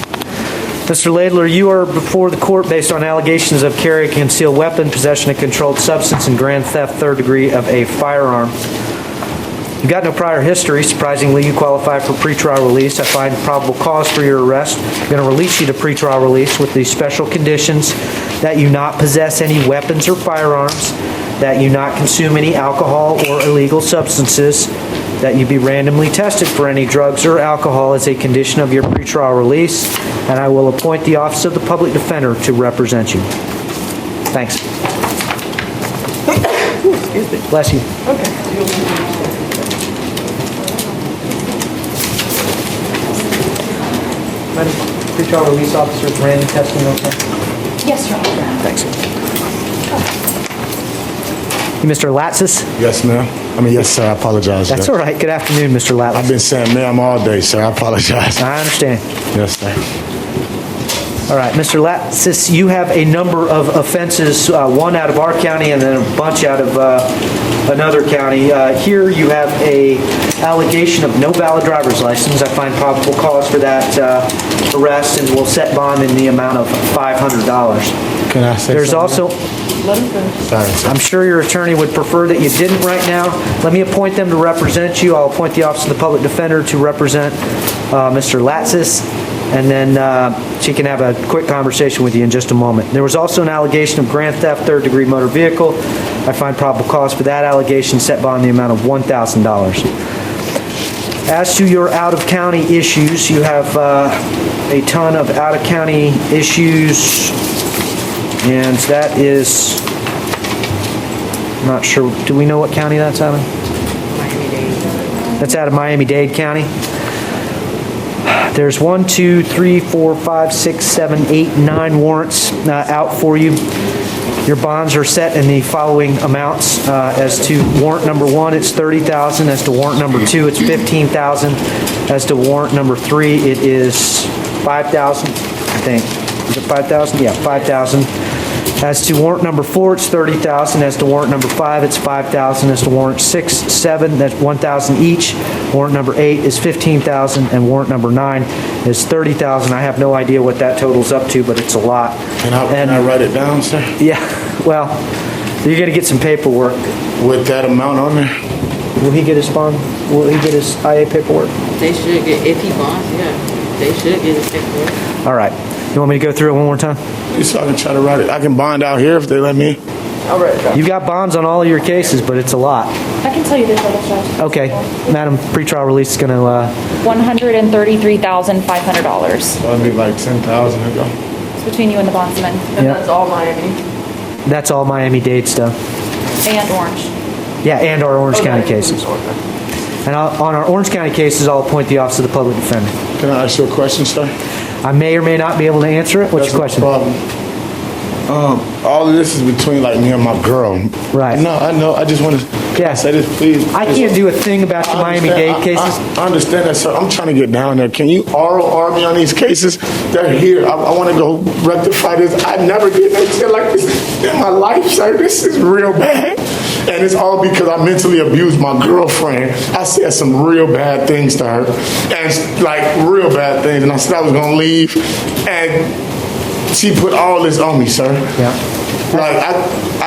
Mr. Laidler, you are before the court based on allegations of carry a concealed weapon, possession of controlled substance, and grand theft, 3rd degree, of a firearm. You've got no prior history. Surprisingly, you qualify for pretrial release. I find probable cause for your arrest. I'm going to release you to pretrial release with the special conditions that you not possess any weapons or firearms, that you not consume any alcohol or illegal substances, that you be randomly tested for any drugs or alcohol as a condition of your pretrial release, and I will appoint the Office of the Public Defender to represent you. Thanks. Excuse me. Bless you. Okay. Madam Pretrial Release Officer, random testing, okay? Yes, Your Honor. Thanks. You, Mr. Latsis? Yes, ma'am. Yes, sir. I apologize. That's all right. Good afternoon, Mr. Latsis. I've been saying ma'am all day, sir. I apologize. I understand. Yes, sir. All right, Mr. Latsis, you have a number of offenses, one out of our county and then a bunch out of another county. Here you have a allegation of no valid driver's license. I find probable cause for that arrest and will set bond in the amount of $500. Can I say There's something? also... Sorry, sir. I'm sure your attorney would prefer that you didn't right now. Let me appoint them to represent you. I'll appoint the Office of the Public Defender to represent Mr. Latsis, and then she can have a quick conversation with you in just a moment. There was also an allegation of grand theft, 3rd degree motor vehicle. I find probable cause for that allegation, set bond in the amount of $1,000. As to your out-of-county issues, you have a ton of out-of-county issues, and that is, I'm not sure, do we know what county that's out of? That's out of Miami-Dade County. There's 1, 2, 3, 4, 5, 6, 7, 8, 9 warrants out for you. Your bonds are set in the following amounts. As to warrant number 1, it's $30,000. As to warrant number 2, it's $15,000. As to warrant number 3, it is $5,000, I think. Is it $5,000? Yeah, $5,000. As to warrant number 4, it's $30,000. As to warrant number 5, it's $5,000. As to warrant 6, 7, that's $1,000 each. Warrant number 8 is $15,000, and warrant number 9 is $30,000. I have no idea what that totals up to, but it's a lot. Can I write it down, sir? Yeah, well, you're going to get some paperwork. With that amount on there? Will he get his bond? Will he get his IA paperwork? They should get, if he bonds, yeah, they should get his paperwork. All right. You want me to go through it one more time? So I can try to write it. I can bond out here if they let me. I'll write it down. You've got bonds on all of your cases, but it's a lot. I can tell you the total, Judge. Okay. Madam, pretrial release is going to... $133,500. So that'd be like 10,000 to go. It's between you and the bondsman. And that's all Miami. That's all Miami-Dade stuff. And Orange. Yeah, and our Orange County cases. And on our Orange County cases, I'll appoint the Office of the Public Defender. Can I ask you a question, sir? I may or may not be able to answer it. What's your question? Problem. All of this is between like me and my girl. Right. No, I know. I just want to say this, please. I can't do a thing about the Miami-Dade cases. I understand that, sir. I'm trying to get down there. Can you ROR me on these cases? They're here. I want to go rectify this. I never did anything like this in my life, sir. This is real bad. And it's all because I mentally abused my girlfriend. I said some real bad things to her. And like real bad things. And I said I was going to leave. And she put all this on me, sir. Yeah. Like I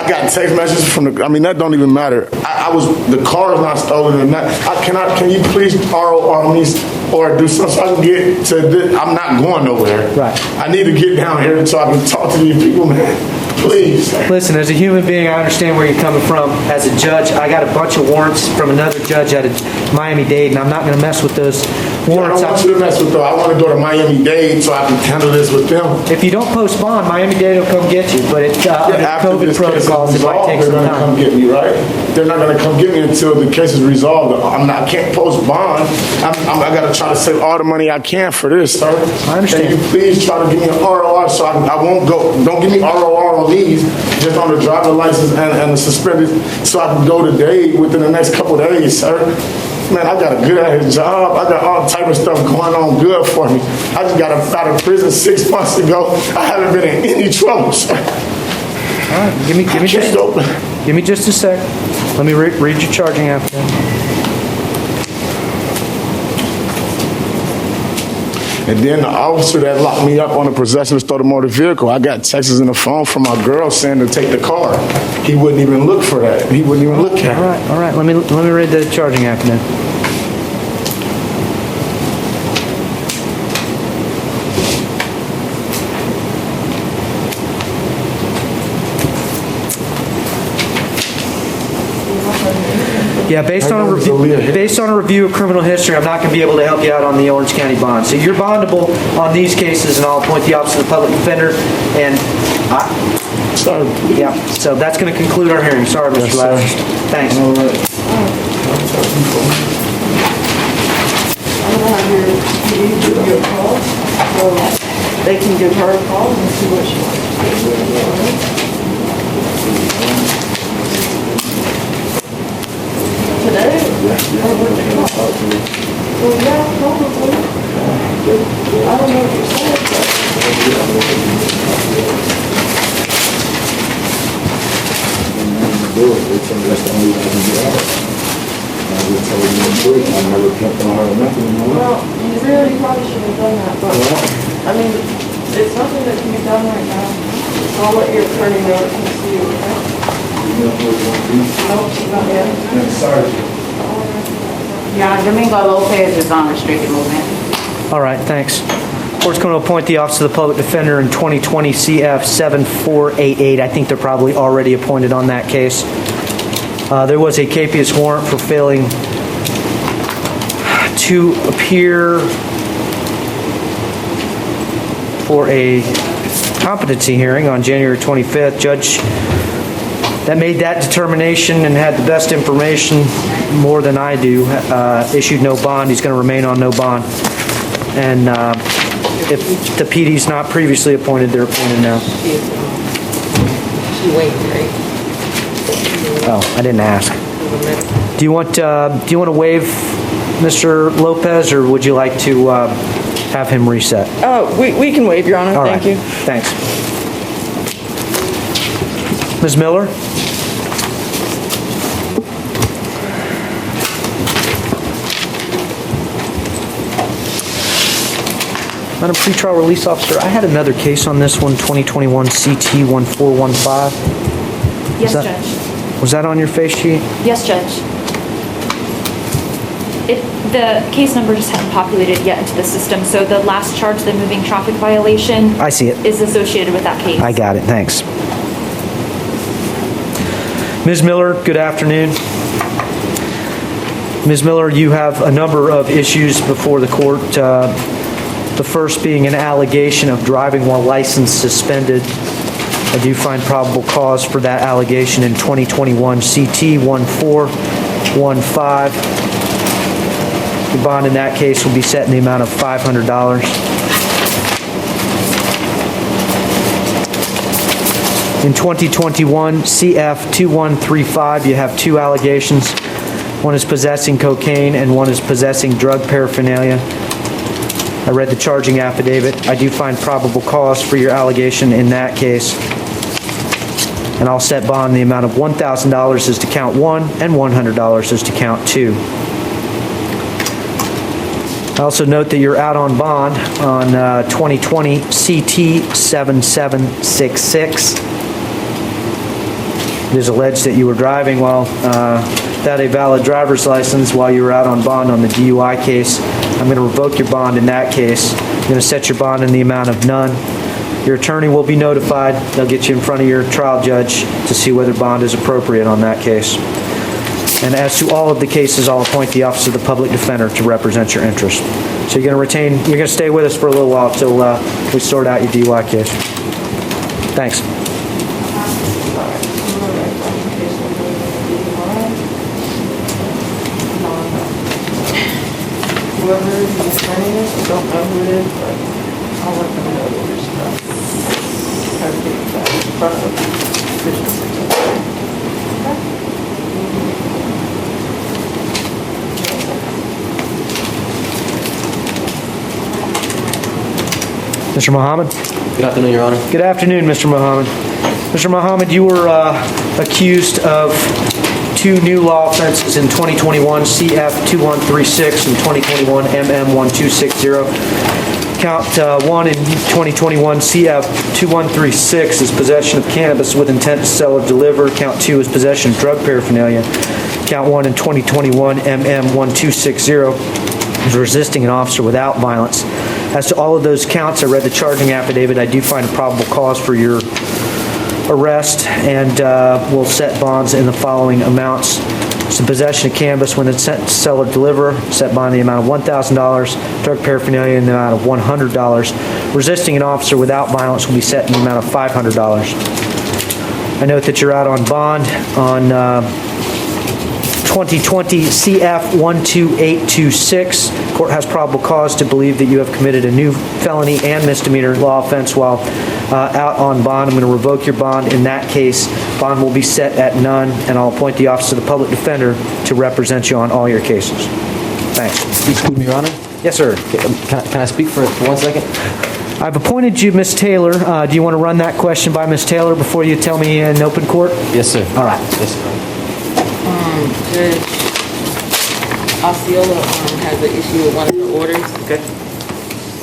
got text messages from the. I mean that don't even matter. The car is not stolen or not. Can you please ROR me or do something so I can get to this? I'm not going nowhere. Right. I need to get down here so I can talk to these people, man. Please. Listen, as a human being, I understand where you're coming from. As a judge, I got a bunch of warrants from another judge out of Miami-Dade, and I'm not going to mess with those warrants. I don't want you to mess with them. I want to go to Miami-Dade so I can handle this with them. If you don't post bond, Miami-Dade will come get you, but under COVID protocols, it might take some time. They're going to come get me, right? They're not going to come get me until the case is resolved. I can't post bond. I got to try to save all the money I can for this, sir. I understand. Can you please try to give me an ROR so I won't go. Don't give me ROR on these, just on the driver license and the suspended, so I can go to Dade within the next couple of days, sir. Man, I got a good ass job. I got all type of stuff going on good for me. I just got out of prison 6 months ago. I haven't been in any trouble, sir. All right, give me just a sec. Let me read your charging affidavit. And then the officer that locked me up on the possession of stolen motor vehicle, I got texts in the phone from my girl saying to take the car. He wouldn't even look for that. He wouldn't even look at it. All right. Let me read the charging affidavit. Yeah, based on a review of criminal history, I'm not going to be able to help you out on the Orange County bond. So you're bondable on these cases, and I'll appoint the Office of the Public Defender. And sorry. Yeah. So that's going to conclude our hearing. Sorry, Mr. Lazarus. Thanks. I'm gonna have your PD give you a call, so they can give her a call and see what she wants to do. Today? Well, yeah, probably. I don't know what you're saying, Well, you really probably should have done that, but, I mean, it's nothing that can be done right now. So I'll let your attorney know it can see you, okay? Nope, not yet. Sorry. Yeah, Domingo Lopez is on restricted movement. All right, thanks. Court's going to appoint the Office of the Public Defender in 2020 CF 7488. I think they're probably already appointed on that case. There was a capious warrant for failing to appear for a competency hearing on January 25th. Judge that made that determination and had the best information, more than I do, issued no bond. He's going to remain on no bond. And if the PD's not previously appointed, they're appointed now. She waived, right? Oh, I didn't ask. Do you want to waive Mr. Lopez, or would you like to have him reset? We can waive, Your Honor. All Thank right. you. Thanks. Ms. Miller? Madam Pretrial Release Officer, I had another case on this one, 2021 CT 1415. Yes, Judge. Was that on your face sheet? Yes, Judge. The case number just hadn't populated yet into the system, so the last charge, the moving traffic violation, I see it. is associated with that case. I got it, thanks. Ms. Miller, good afternoon. Ms. Miller, you have a number of issues before the court. The first being an allegation of driving while license suspended. I do find probable cause for that allegation in 2021 CT 1415. The bond in that case will be set in the amount of $500. In 2021 CF 2135, you have two allegations. One is possessing cocaine and one is possessing drug paraphernalia. I read the charging affidavit. I do find probable cause for your allegation in that case. And I'll set bond in the amount of $1,000 as to count one and $100 as to count two. I also note that you're out on bond on 2020 CT 7766. It is alleged that you were driving while without a valid driver's license while you were out on bond on the DUI case. I'm going to revoke your bond in that case. I'm going to set your bond in the amount of none. Your attorney will be notified. They'll get you in front of your trial judge to see whether bond is appropriate on that case. And as to all of the cases, I'll appoint the Office of the Public Defender to represent your interest. So you're going to stay with us for a little while until we sort out your DUI case. Thanks. Whoever the attorney is, I don't know who it is, but I'll let them know that you're stuck. Try to get that in front of Division 6. Mr. Muhammad? Good afternoon, Your Honor. Good afternoon, Mr. Muhammad. Mr. Muhammad, you were accused of two new law offenses in 2021 CF 2136 and 2021 MM 1260. Count 1 in 2021 CF 2136 is possession of cannabis with intent to sell or deliver. Count 2 is possession of drug paraphernalia. Count 1 in 2021 MM 1260 is resisting an officer without violence. As to all of those counts, I read the charging affidavit. I do find a probable cause for your arrest, and we'll set bonds in the following amounts. So possession of cannabis when it's sent to sell or deliver, set bond in the amount of $1,000. Drug paraphernalia in the amount of $100. Resisting an officer without violence will be set in the amount of $500. I note that you're out on bond on 2020 CF 12826. Court has probable cause to believe that you have committed a new felony and misdemeanor law offense while out on bond. I'm going to revoke your bond in that case. Bond will be set at none, and I'll appoint the Office of the Public Defender to represent you on all your cases. Thanks. Excuse me, Your Honor. Yes, sir. Can I speak for 1 second? I've appointed you, Ms. Taylor. Do you want to run that question by Ms. Taylor before you tell me in open court? Yes, sir. All right. Yes, sir. Judge Osceola has an issue with one of the orders. Okay.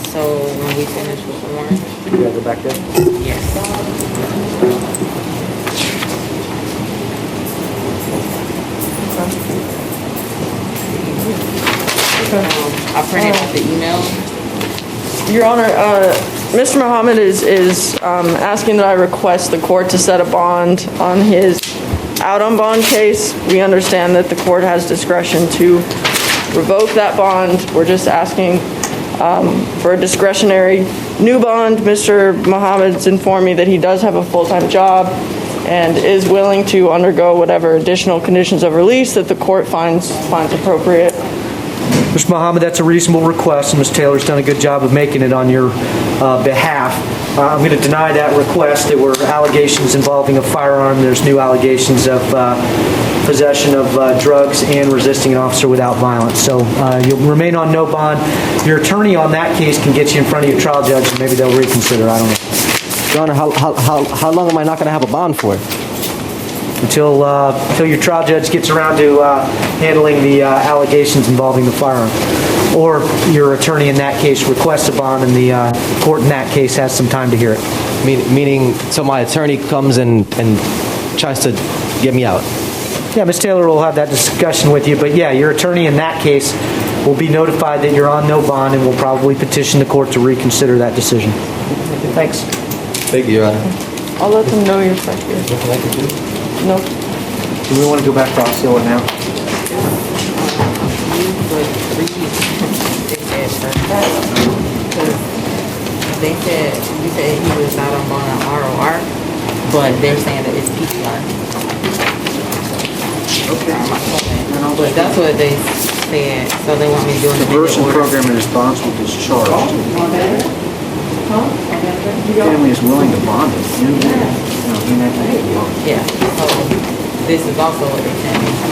So when we finish with the warrant. You gotta go back there? Yes. I printed out the email. Your Honor, Mr. Muhammad is asking that I request the court to set a bond on his out on bond case. We understand that the court has discretion to revoke that bond. We're just asking for a discretionary new bond. Mr. Mohammed's informed me that he does have a full-time job and is willing to undergo whatever additional conditions of release that the court finds appropriate. Mr. Mohammed, that's a reasonable request, and Ms. Taylor's done a good job of making it on your behalf. I'm going to deny that request. There were allegations involving a firearm. There's new allegations of possession of drugs and resisting an officer without violence. So you'll remain on no bond. Your attorney on that case can get you in front of your trial judge, and maybe they'll reconsider. I don't know. Your Honor, how long am I not going to have a bond for? Until your trial judge gets around to handling the allegations involving the firearm. Or your attorney in that case requests a bond, and the court in that case has some time to hear it. Meaning, so my attorney comes and tries to get me out? Yeah, Ms. Taylor will have that discussion with you, but yeah, your attorney in that case will be notified that you're on no bond and will probably petition the court to reconsider that decision. Thanks. Thank you, Your Honor. I'll let them know you're stuck here. No. Do we want to go back to Osceola now? They said, you said he was not on bond on ROR, but they're saying that it's PCR. Okay. But that's what they said, so they want me to do an Diversion order. program in response will discharge. Family is willing to bond it. Yeah, so this is also what they're saying.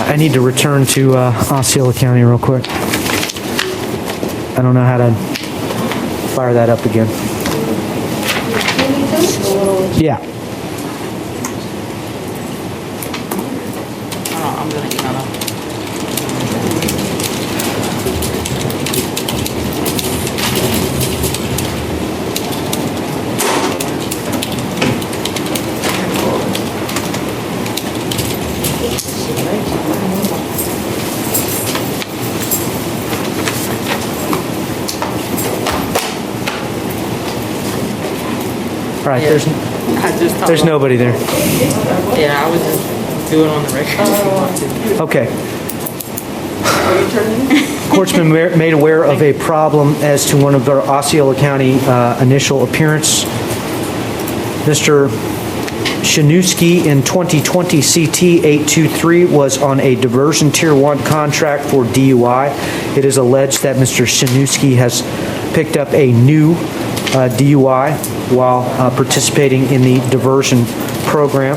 I need to return to Osceola County real quick. I don't know how to fire that up again. Yeah. I'm gonna email them. All right, there's nobody there. Yeah, I was just doing on the record. Okay. Court's been made aware of a problem as to one of our Osceola County initial appearance. Mr. Shinuski in 2020 CT 823 was on a diversion tier 1 contract for DUI. It is alleged that Mr. Shinuski has picked up a new DUI while participating in the diversion program.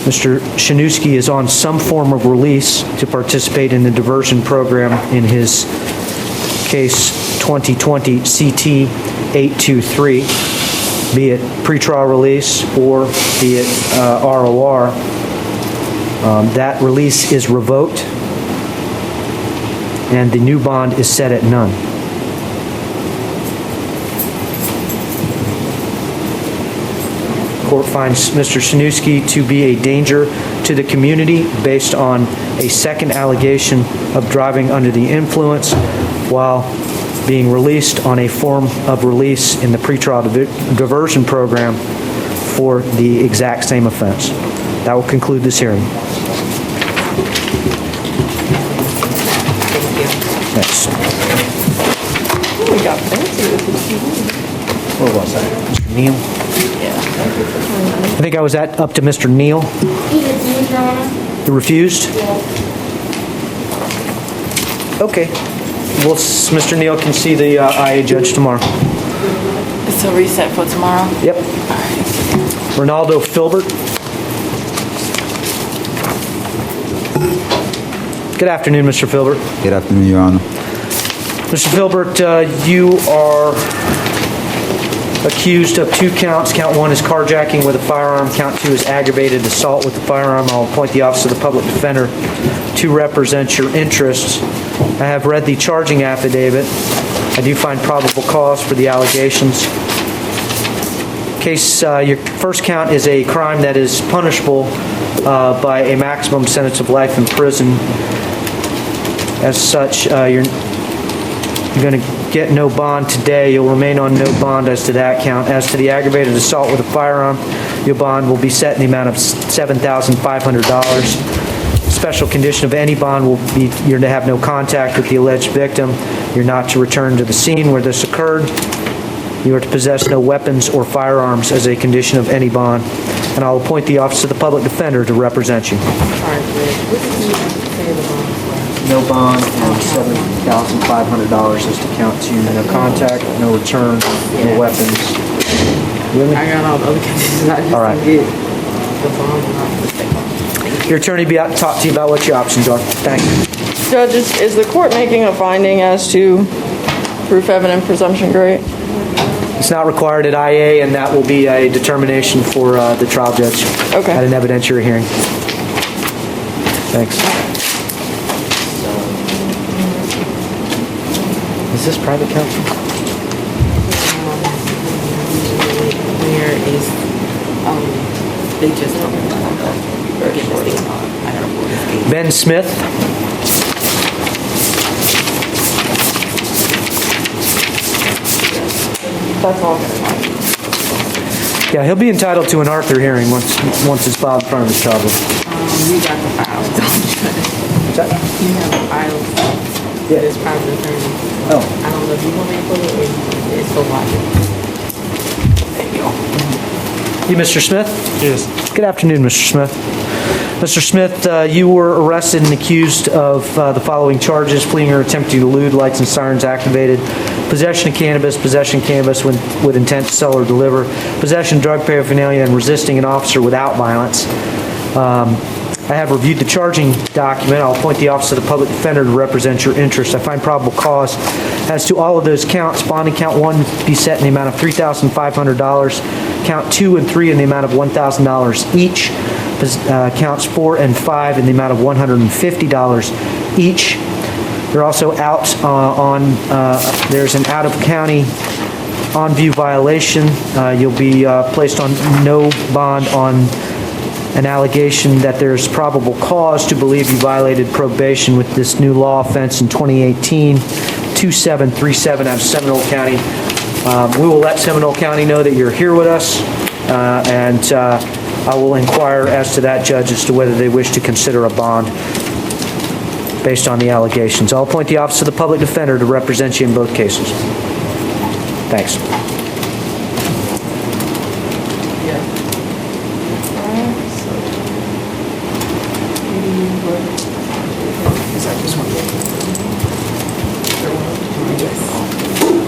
Mr. Shinuski is on some form of release to participate in the diversion program in his case 2020 CT 823, be it pretrial release or be it ROR. That release is revoked and the new bond is set at none. Court finds Mr. Shinuski to be a danger to the community based on a second allegation of driving under the influence while being released on a form of release in the pretrial diversion program for the exact same offense. That will conclude this hearing. Next. We got fancy with the TV. What was that? Mr. Neal? I think I was up to Mr. Neal. You refused? Okay. Well, Mr. Neal can see the IA judge tomorrow. It's a reset for tomorrow? Yep. Ronaldo Filbert. Good afternoon, Mr. Filbert. Good afternoon, Your Honor. Mr. Filbert, you are accused of 2 counts. Count 1 is carjacking with a firearm. Count 2 is aggravated assault with a firearm. I'll appoint the Office of the Public Defender to represent your interests. I have read the charging affidavit. I do find probable cause for the allegations. Your first count is a crime that is punishable by a maximum sentence of life in prison. As such, you're going to get no bond today. You'll remain on no bond as to that count. As to the aggravated assault with a firearm, your bond will be set in the amount of $7,500. Special condition of any bond will be you're to have no contact with the alleged victim. You're not to return to the scene where this occurred. You are to possess no weapons or firearms as a condition of any bond. And I'll appoint the Office of the Public Defender to represent you. No bond and $7,500 is to count 2. No contact, no return, no weapons. You with me? I got all the other conditions. I just All right. didn't get the bond. Your attorney will be out to talk to you about what your options are. Thank you. Judges, is the court making a finding as to proof evident presumption great? It's not required at IA, and that will be a determination for the trial judge at an evidentiary hearing. Thanks. Is this private counsel? Where is, they just told me get this thing on. I gotta pull this case. Ben Smith. That's all. Yeah, he'll be entitled to an Arthur hearing once it's filed in front of his trial judge. You got the files. You have the files. Yeah. It's private attorney. Oh. I don't know if you want me to put it or it's for watching. You, Mr. Smith? Yes. Good afternoon, Mr. Smith. Mr. Smith, you were arrested and accused of the following charges: fleeing or attempting to elude, lights and sirens activated, possession of cannabis with intent to sell or deliver, possession of drug paraphernalia, and resisting an officer without violence. I have reviewed the charging document. I'll appoint the Office of the Public Defender to represent your interests. I find probable cause as to all of those counts. Bonding count 1 be set in the amount of $3,500. Count 2 and 3 in the amount of $1,000 each. Counts 4 and 5 in the amount of $150 each. They're also out there's an out-of-county on-view violation. You'll be placed on no bond on an allegation that there's probable cause to believe you violated probation with this new law offense in 2018, 2737 out of Seminole County. We will let Seminole County know that you're here with us, and I will inquire as to that judge as to whether they wish to consider a bond based on the allegations. I'll appoint the Office of the Public Defender to represent you in both cases. Thanks.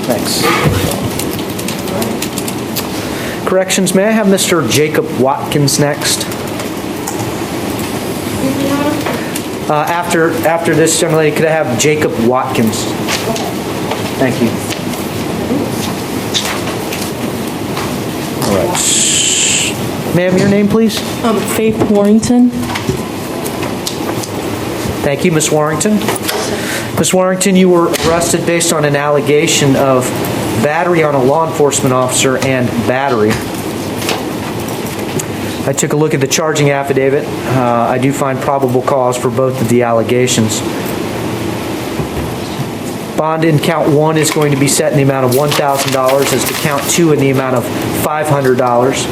Thanks. Corrections, may I have Mr. Jacob Watkins next? After this young lady, could I have Jacob Watkins? Thank you. All right. Ma'am, your name, please? Faith Warrington. Thank you, Ms. Warrington. Ms. Warrington, you were arrested based on an allegation of battery on a law enforcement officer and battery. I took a look at the charging affidavit. I do find probable cause for both of the allegations. Bond in count 1 is going to be set in the amount of $1,000 as to count 2 in the amount of $500.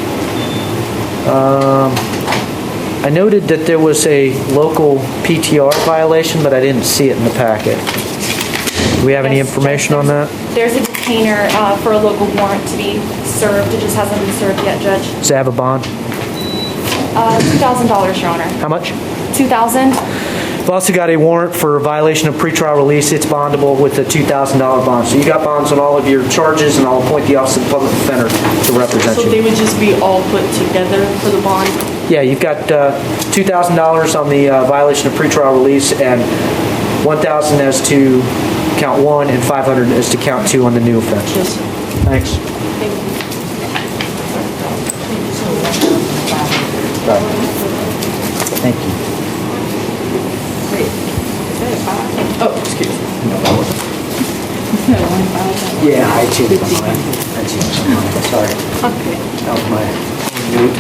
I noted that there was a local PTR violation, but I didn't see it in the packet. Do we have any information on that? There's a detainer for a local warrant to be served. It just hasn't been served yet, Judge. Does it have a bond? $2,000, Your Honor. How much? $2,000. We've also got a warrant for violation of pretrial release. It's bondable with a $2,000 bond. So you got bonds on all of your charges, and I'll appoint the Office of the Public Defender to represent you. So they would just be all put together for the bond? Yeah, you've got $2,000 on the violation of pretrial release, and $1,000 as to count 1, and $500 as to count 2 on the new offense. Yes. Thanks. Thank you. Right. Thank you. Oh, excuse me. No, that wasn't. Yeah, I changed my mind. Sorry. Okay. That was my note.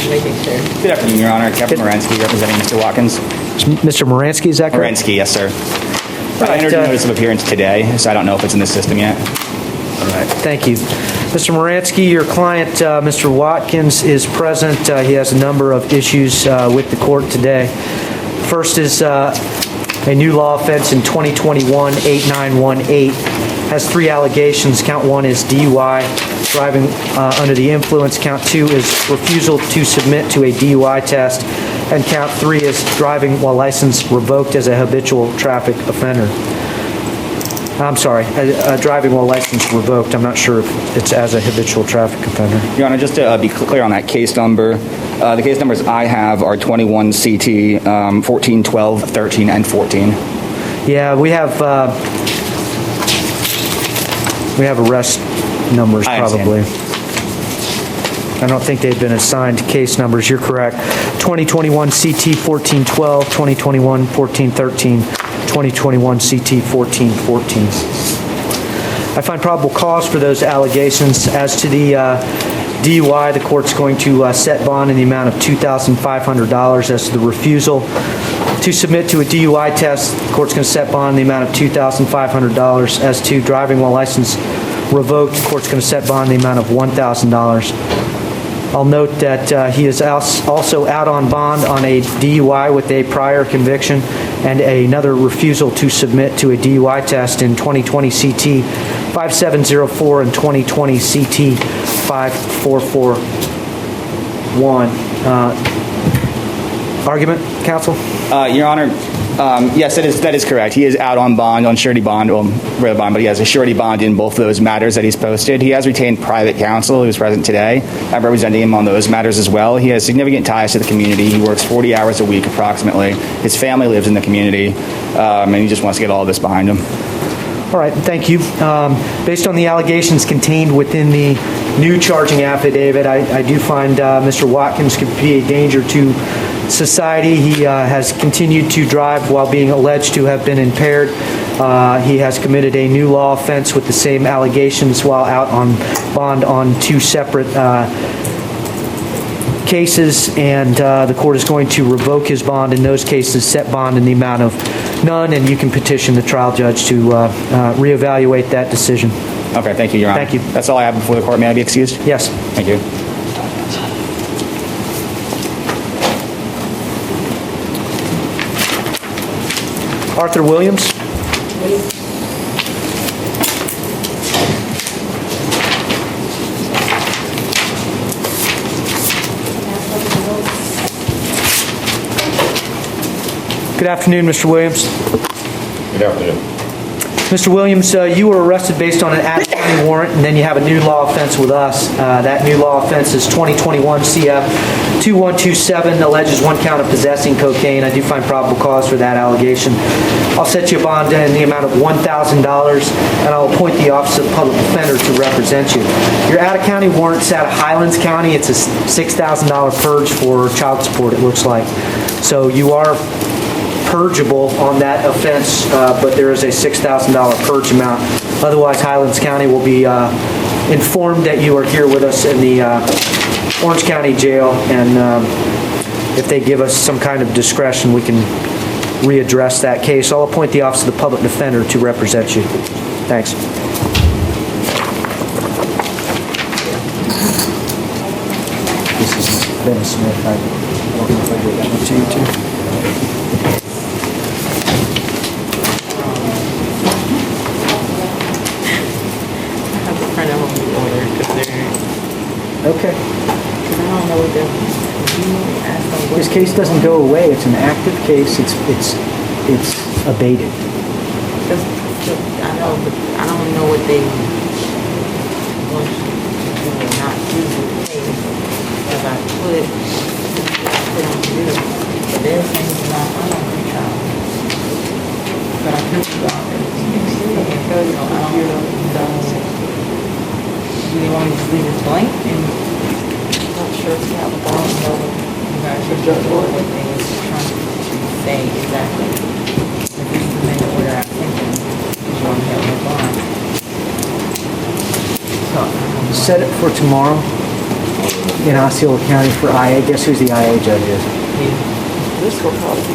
Making sure. Good afternoon, Your Honor. Kevin Moransky, representing Mr. Watkins. Mr. Moransky, is that correct? Moransky, yes, sir. Right, I entered a notice of appearance today, so I don't know if it's in the system yet. All right, thank you. Mr. Moransky, your client, Mr. Watkins, is present. He has a number of issues with the court today. First is a new law offense in 2021-8918. Has 3 allegations. Count 1 is DUI, driving under the influence. Count 2 is refusal to submit to a DUI test. And count 3 is driving while license revoked as a habitual traffic offender. I'm sorry, driving while license revoked. I'm not sure if it's as a habitual traffic offender. Your Honor, just to be clear on that case number, the case numbers I have are 21 CT, 14, 12, 13, and 14. Yeah, we have arrest numbers probably. I don't think they've been assigned case numbers. You're correct. 2021 CT 1412, 2021 1413, 2021 CT 1414. I find probable cause for those allegations. As to the DUI, the court's going to set bond in the amount of $2,500. As to the refusal to submit to a DUI test, the court's going to set bond in the amount of $2,500. As to driving while license revoked, the court's going to set bond in the amount of $1,000. I'll note that he is also out on bond on a DUI with a prior conviction and another refusal to submit to a DUI test in 2020 CT 5704 and 2020 CT 5441. Argument, counsel? Your Honor, yes, that is correct. He is out on bond, on surety bond, real bond, but he has a surety bond in both of those matters that he's posted. He has retained private counsel who's present today. I'm representing him on those matters as well. He has significant ties to the community. He works 40 hours a week approximately. His family lives in the community, and he just wants to get all this behind him. All right, thank you. Based on the allegations contained within the new charging affidavit, I do find Mr. Watkins could be a danger to society. He has continued to drive while being alleged to have been impaired. He has committed a new law offense with the same allegations while out on bond on 2 separate cases, and the court is going to revoke his bond in those cases, set bond in the amount of none, and you can petition the trial judge to reevaluate that decision. Okay, thank you, Your Honor. Thank you. That's all I have before the court. May I be excused? Yes. Thank you. Arthur Williams. Good afternoon, Mr. Williams. Good afternoon. Mr. Williams, you were arrested based on an out-of-county warrant, and then you have a new law offense with us. That new law offense is 2021 CF 2127, alleges 1 count of possessing cocaine. I do find probable cause for that allegation. I'll set you a bond in the amount of $1,000, and I'll appoint the Office of Public Defender to represent you. Your out-of-county warrant's out of Highlands County. It's a $6,000 purge for child support, it looks like. So you are purgeable on that offense, but there is a $6,000 purge amount. Otherwise, Highlands County will be informed that you are here with us in the Orange County Jail, and if they give us some kind of discretion, we can readdress that case. I'll appoint the Office of the Public Defender to represent you. Thanks. This is Ben Smith. I don't know if I did that one to you too. Okay. This case doesn't go away. It's an active case. It's abated. I know, but I don't know what they want you to do or not do with the case. Because I put on the but they're saying it's not on the trial. But I put it on do you want me to just leave it blank? And I'm not sure if you have a ball and know you guys should judge what they is trying to say exactly. If this is the main order I'm thinking, because you want to have no bond. Set it for tomorrow. in Osceola County for IA. Guess who's the IA judge is? This will probably be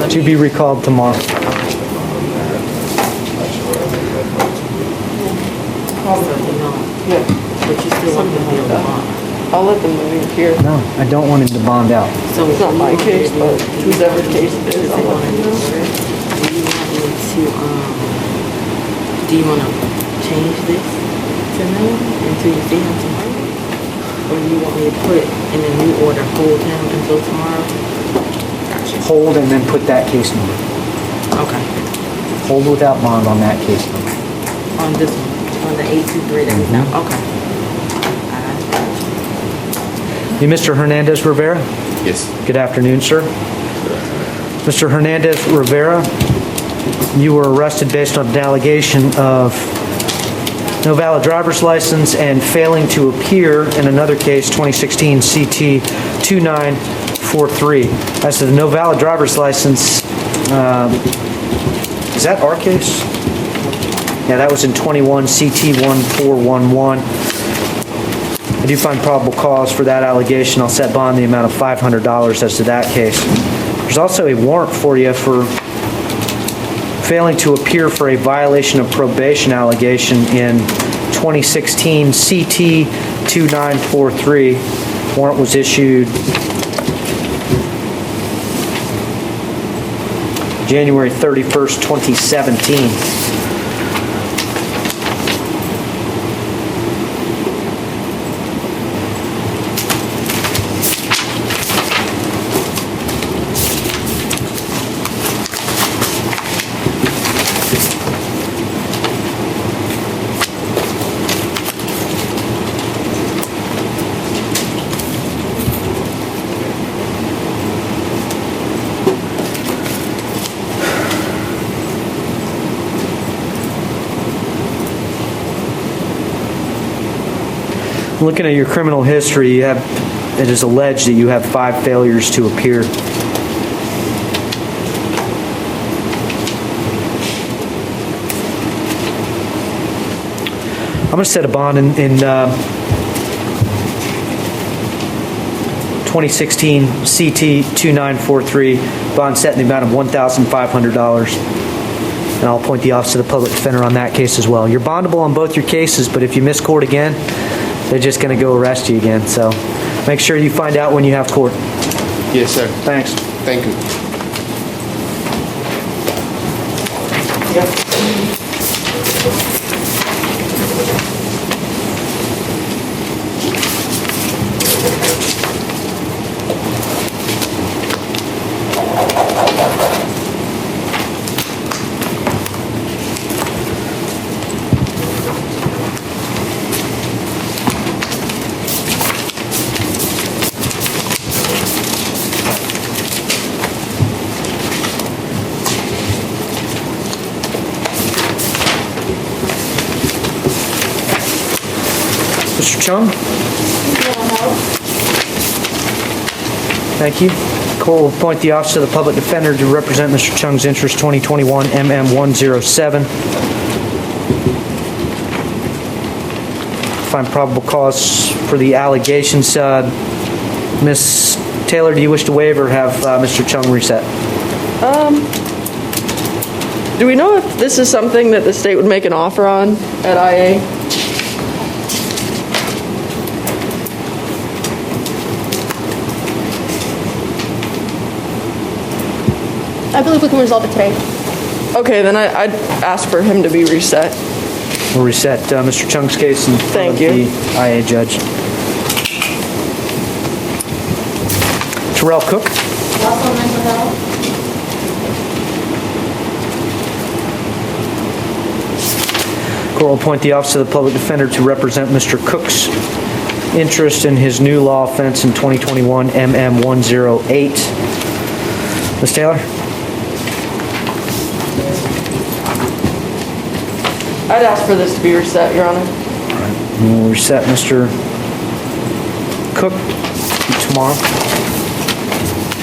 To be recalled tomorrow. Yeah. But you still want them to be able to bond. I'll let them know you're here. No, I don't want him to bond out. So It's not my case, but whoever's case it is, I'll let them know. Do you want to change this to no until you see him tomorrow? Or do you want me to put in a new order, hold him until tomorrow? Hold and then put that case number. Okay. Hold without bond on that case number. On this one, on the 823 that we know. Okay. You Mr. Hernandez Rivera? Yes. Good afternoon, sir. Mr. Hernandez Rivera, you were arrested based on an allegation of no valid driver's license and failing to appear in another case, 2016 CT 2943. As to the no valid driver's license, is that our case? Yeah, that was in 21 CT 1411. I do find probable cause for that allegation. I'll set bond the amount of $500 as to that case. There's also a warrant for you for failing to appear for a violation of probation allegation in 2016 CT 2943. Warrant was issued January 31st, 2017. Looking at your criminal history, it is alleged that you have 5 failures to appear. I'm going to set a bond in 2016 CT 2943, bond set in the amount of $1,500. And I'll appoint the Office of the Public Defender on that case as well. You're bondable on both your cases, but if you miss court again, they're just going to go arrest you again. So make sure you find out when you have court. Yes, sir. Thanks. Thank you. Mr. Chung? Thank you. Court will appoint the Office of the Public Defender to represent Mr. Chung's interest, 2021 MM107. Find probable cause for the allegations. Ms. Taylor, do you wish to waive or have Mr. Chung reset? Do we know if this is something that the state would make an offer on at IA? I believe we can resolve it today. Okay, then I'd ask for him to be reset. We'll reset Mr. Chung's case in front of the IA judge. Terrell Cook. Also mental health. Court will appoint the Office of the Public Defender to represent Mr. Cook's interest in his new law offense in 2021 MM108. Ms. Taylor? I'd ask for this to be reset, Your Honor. We'll reset Mr. Cook tomorrow.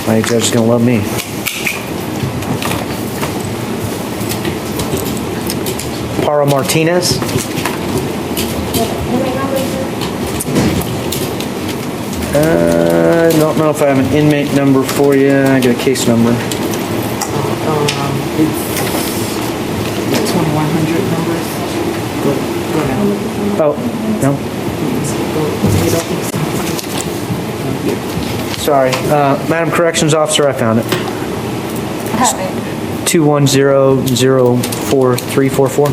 My judge is going to love me. Para Martinez. I don't know if I have an inmate number for you. I got a case number. It's 2100 numbers. Oh, no. Sorry. Madam Corrections Officer, I found it. I have it. 210-04344.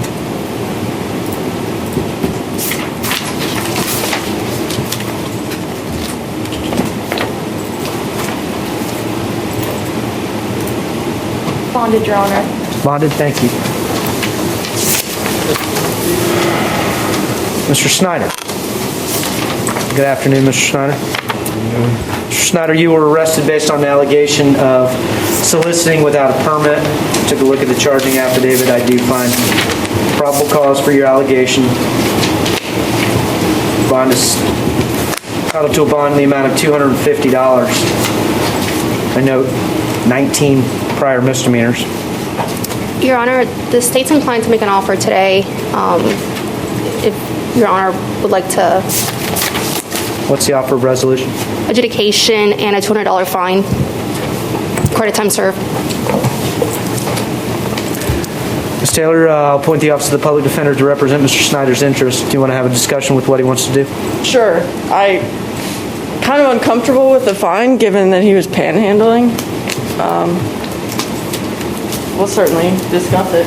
Bonded, Your Honor. Bonded, thank you. Mr. Snyder. Good afternoon, Mr. Snyder. Mr. Snyder, you were arrested based on the allegation of soliciting without a permit. Took a look at the charging affidavit. I do find probable cause for your allegation. Bond is entitled to a bond in the amount of $250. I note 19 prior misdemeanors. Your Honor, the state's inclined to make an offer today. If Your Honor would like to... What's the offer of resolution? Adjudication and a $200 fine. Credit time served. Ms. Taylor, I'll appoint the Office of the Public Defender to represent Mr. Snyder's interests. Do you want to have a discussion with what he wants to do? Sure. I kind of uncomfortable with the fine, given that he was panhandling. We'll certainly discuss it.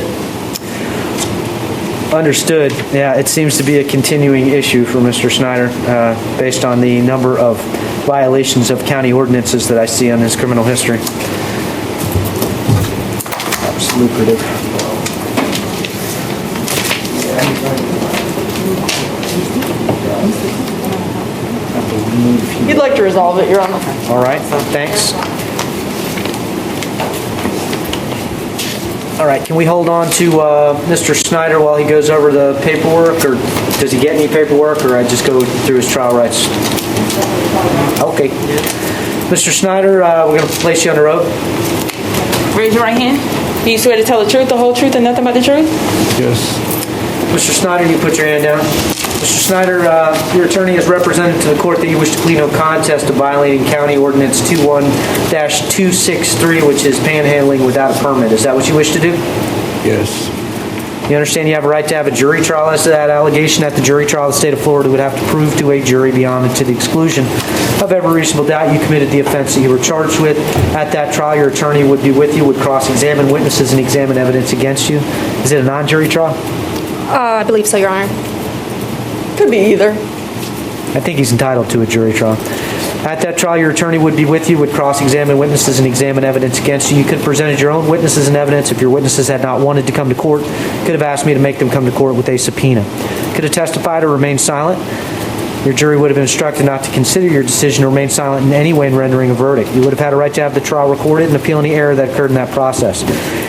Understood. Yeah, it seems to be a continuing issue for Mr. Snyder based on the number of violations of county ordinances that I see on his criminal history. That's lucrative. You'd like to resolve it, Your Honor. All right, thanks. All right, can we hold on to Mr. Snyder while he goes over the paperwork, or does he get any paperwork, or I just go through his trial rights? Okay. Mr. Snyder, we're going to place you under oath. Raise your right hand. Do you swear to tell the truth, the whole truth, and nothing but the truth? Yes. Mr. Snyder, you put your hand down. Mr. Snyder, your attorney has represented to the court that you wish to plead no contest to violating County Ordinance 21-263, which is panhandling without a permit. Is that what you wish to do? Yes. You understand you have a right to have a jury trial as to that allegation. At the jury trial, the state of Florida would have to prove to a jury beyond and to the exclusion of every reasonable doubt you committed the offense that you were charged with. At that trial, your attorney would be with you, would cross-examine witnesses and examine evidence against you. Is it a non-jury trial? I believe so, Your Honor. Could be either. I think he's entitled to a jury trial. At that trial, your attorney would be with you, would cross-examine witnesses and examine evidence against you. You could have presented your own witnesses and evidence if your witnesses had not wanted to come to court. Could have asked me to make them come to court with a subpoena. Could have testified or remained silent. Your jury would have been instructed not to consider your decision to remain silent in any way in rendering a verdict. You would have had a right to have the trial recorded and appeal any error that occurred in that process.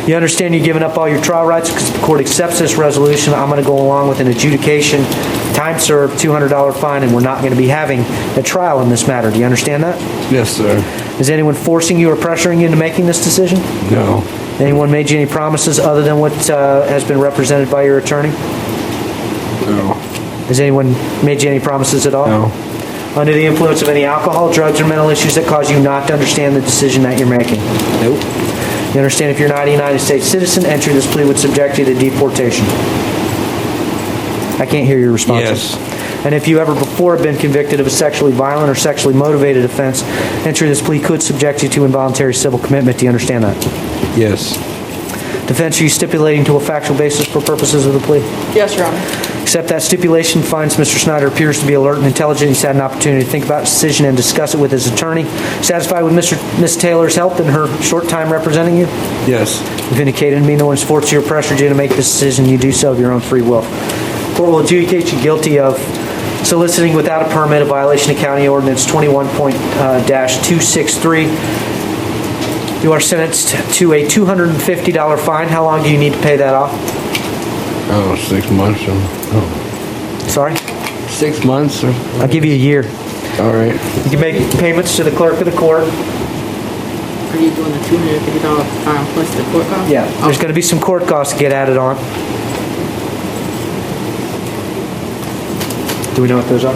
You understand you've given up all your trial rights because the court accepts this resolution. I'm going to go along with an adjudication, time served, $200 fine, and we're not going to be having a trial in this matter. Do you understand that? Yes, sir. Is anyone forcing you or pressuring you into making this decision? No. Anyone made you any promises other than what has been represented by your attorney? No. Has anyone made you any promises at all? No. Under the influence of any alcohol, drugs, or mental issues that cause you not to understand the decision that you're making? Nope. You understand if you're not a United States citizen, entry this plea would subject you to deportation. I can't hear your response. Yes. And if you ever before have been convicted of a sexually violent or sexually motivated offense, entry this plea could subject you to involuntary civil commitment. Do you understand that? Yes. Defense, are you stipulating to a factual basis for purposes of the plea? Yes, Your Honor. Except that stipulation finds Mr. Snyder appears to be alert and intelligent. He's had an opportunity to think about his decision and discuss it with his attorney. Satisfied with Ms. Taylor's help in her short time representing you? Yes. You've indicated to me no one's forced you or pressured you to make this decision. You do so of your own free will. Court will adjudicate you guilty of soliciting without a permit, a violation of County Ordinance 21-263. You are sentenced to a $250 fine. How long do you need to pay that off? 6 months. Sorry? 6 months. I'll give you a year. All right. You can make payments to the clerk of the court. Are you doing the $250 fine plus the court cost? Yeah, there's going to be some court costs to get added on. Do we know what those are?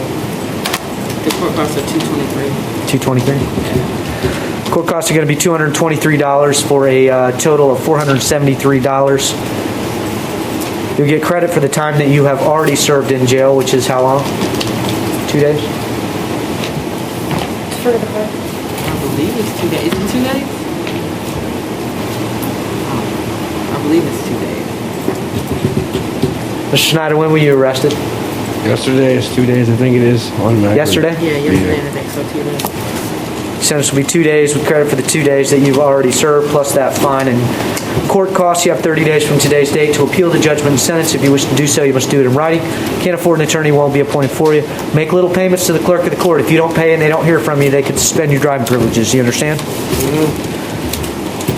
The court costs are $223. $223. Court costs are going to be $223 for a total of $473. You'll get credit for the time that you have already served in jail, which is how long? 2 days? I believe it's 2 days. Is it 2 days? I believe it's 2 days. Mr. Schneider, when were you arrested? Yesterday is 2 days, I think it is. Automatically. Yesterday? Yeah, yesterday, I think so, 2 days. Sentence will be 2 days with credit for the 2 days that you've already served, plus that fine and court costs. You have 30 days from today's date to appeal the judgment and sentence. If you wish to do so, you must do it in writing. Can't afford an attorney, won't be appointed for you. Make little payments to the clerk of the court. If you don't pay and they don't hear from you, they could suspend your driving privileges. You understand?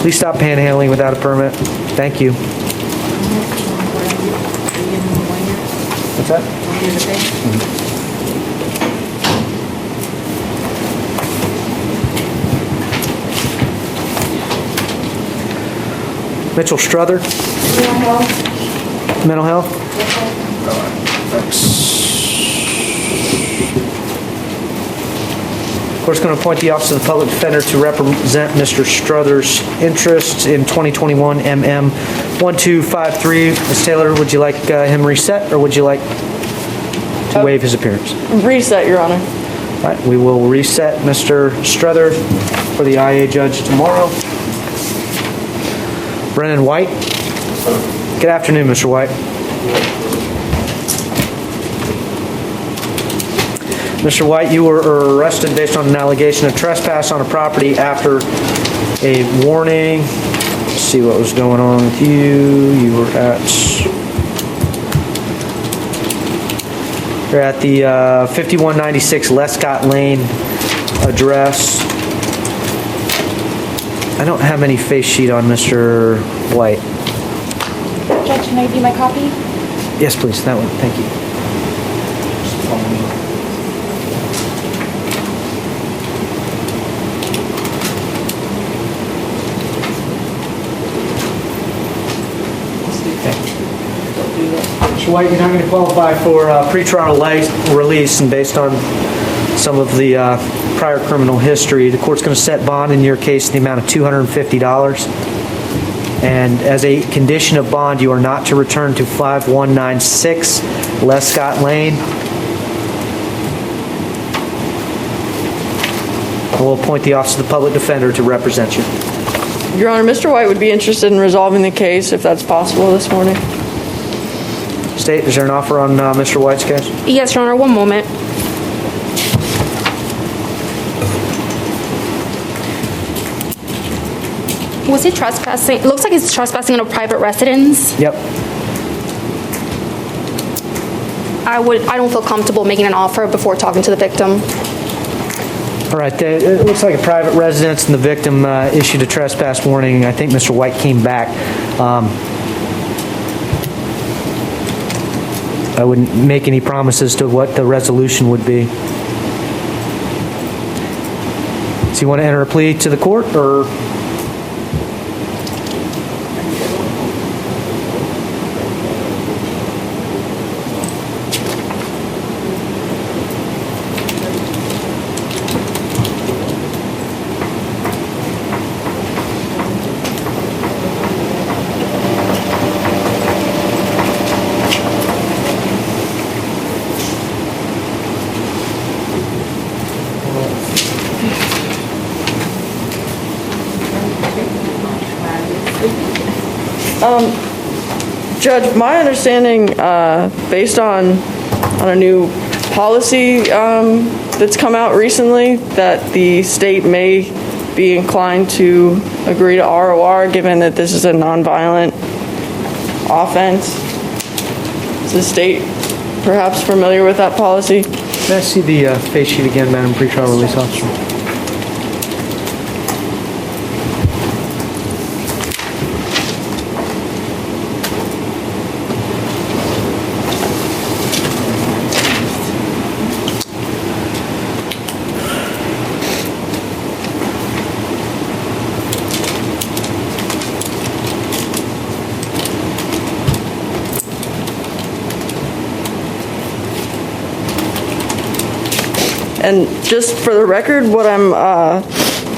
Please stop panhandling without a permit. Thank you. What's that? Mitchell Struther. Mental health. Court's going to appoint the Office of the Public Defender to represent Mr. Struther's interests in 2021 MM 1253. Ms. Taylor, would you like him reset, or would you like to waive his appearance? Reset, Your Honor. All right, we will reset Mr. Struther for the IA judge tomorrow. Brennan White. Good afternoon, Mr. White. Mr. White, you were arrested based on an allegation of trespass on a property after a warning. Let's see what was going on with you. You're at the 5196 Lescott Lane address. I don't have any face sheet on Mr. White. Judge, can I give you my copy? Yes, please. That one. Thank you. Mr. White, you're not going to qualify for pretrial release, and based on some of the prior criminal history, the court's going to set bond in your case in the amount of $250. And as a condition of bond, you are not to return to 5196 Lescott Lane. We'll appoint the Office of the Public Defender to represent you. Your Honor, Mr. White would be interested in resolving the case if that's possible this morning. State, is there an offer on Mr. White's case? Yes, Your Honor, one moment. Was he trespassing? It looks like he's trespassing in a private residence. Yep. I don't feel comfortable making an offer before talking to the victim. All right, it looks like a private residence, and the victim issued a trespass warning. I think Mr. White came back. I wouldn't make any promises to what the resolution would be. So you want to enter a plea to the court, or? Judge, my understanding, based on a new policy that's come out recently, that the state may be inclined to agree to ROR, given that this is a nonviolent offense. Is the state perhaps familiar with that policy? May I see the face sheet again, Madam Pretrial Release Officer? And just for the record, what I'm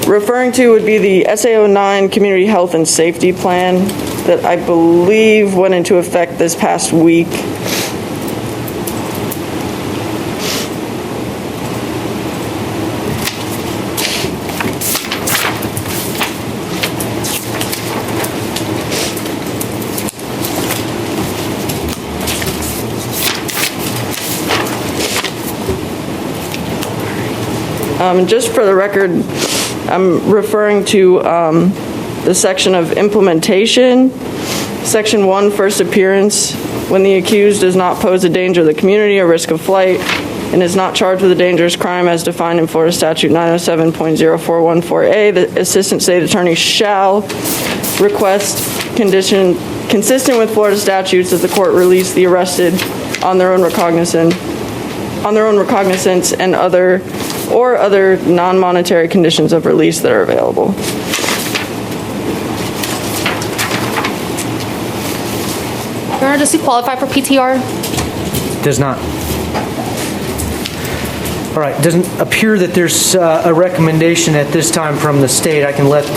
referring to would be the SA09 Community Health and Safety Plan that I believe went into effect this past week. Just for the record, I'm referring to the section of implementation. Section 1, first appearance, when the accused does not pose a danger to the community or risk of flight and is not charged with a dangerous crime as defined in Florida Statute 907.0414A, the Assistant State Attorney shall request condition consistent with Florida statutes that the court release the arrested on their own recognizance and other non-monetary conditions of release that are available. Your Honor, does he qualify for PTR? Does not. All right, doesn't appear that there's a recommendation at this time from the state. I can let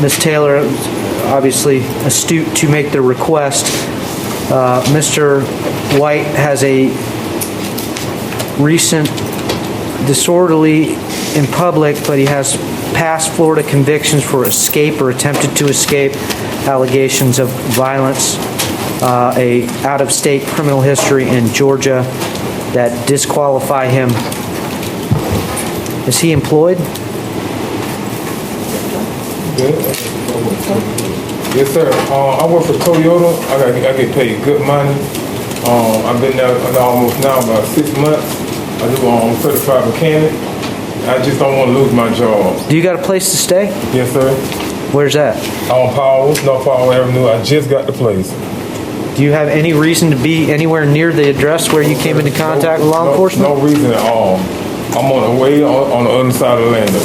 Ms. Taylor, obviously astute to make the request. Mr. White has a recent disorderly in public, but he has past Florida convictions for escape or attempted to escape, allegations of violence, a out-of-state criminal history in Georgia that disqualify him. Is he employed? Yes, sir. I work for Toyota. I get paid good money. I've been there almost now about 6 months. I do certified mechanic. I just don't want to lose my job. Do you got a place to stay? Yes, sir. Where's that? On Powell, North Powell Avenue. I just got the place. Do you have any reason to be anywhere near the address where you came into contact with law enforcement? No reason at all. I'm on the way on the other side of Orlando.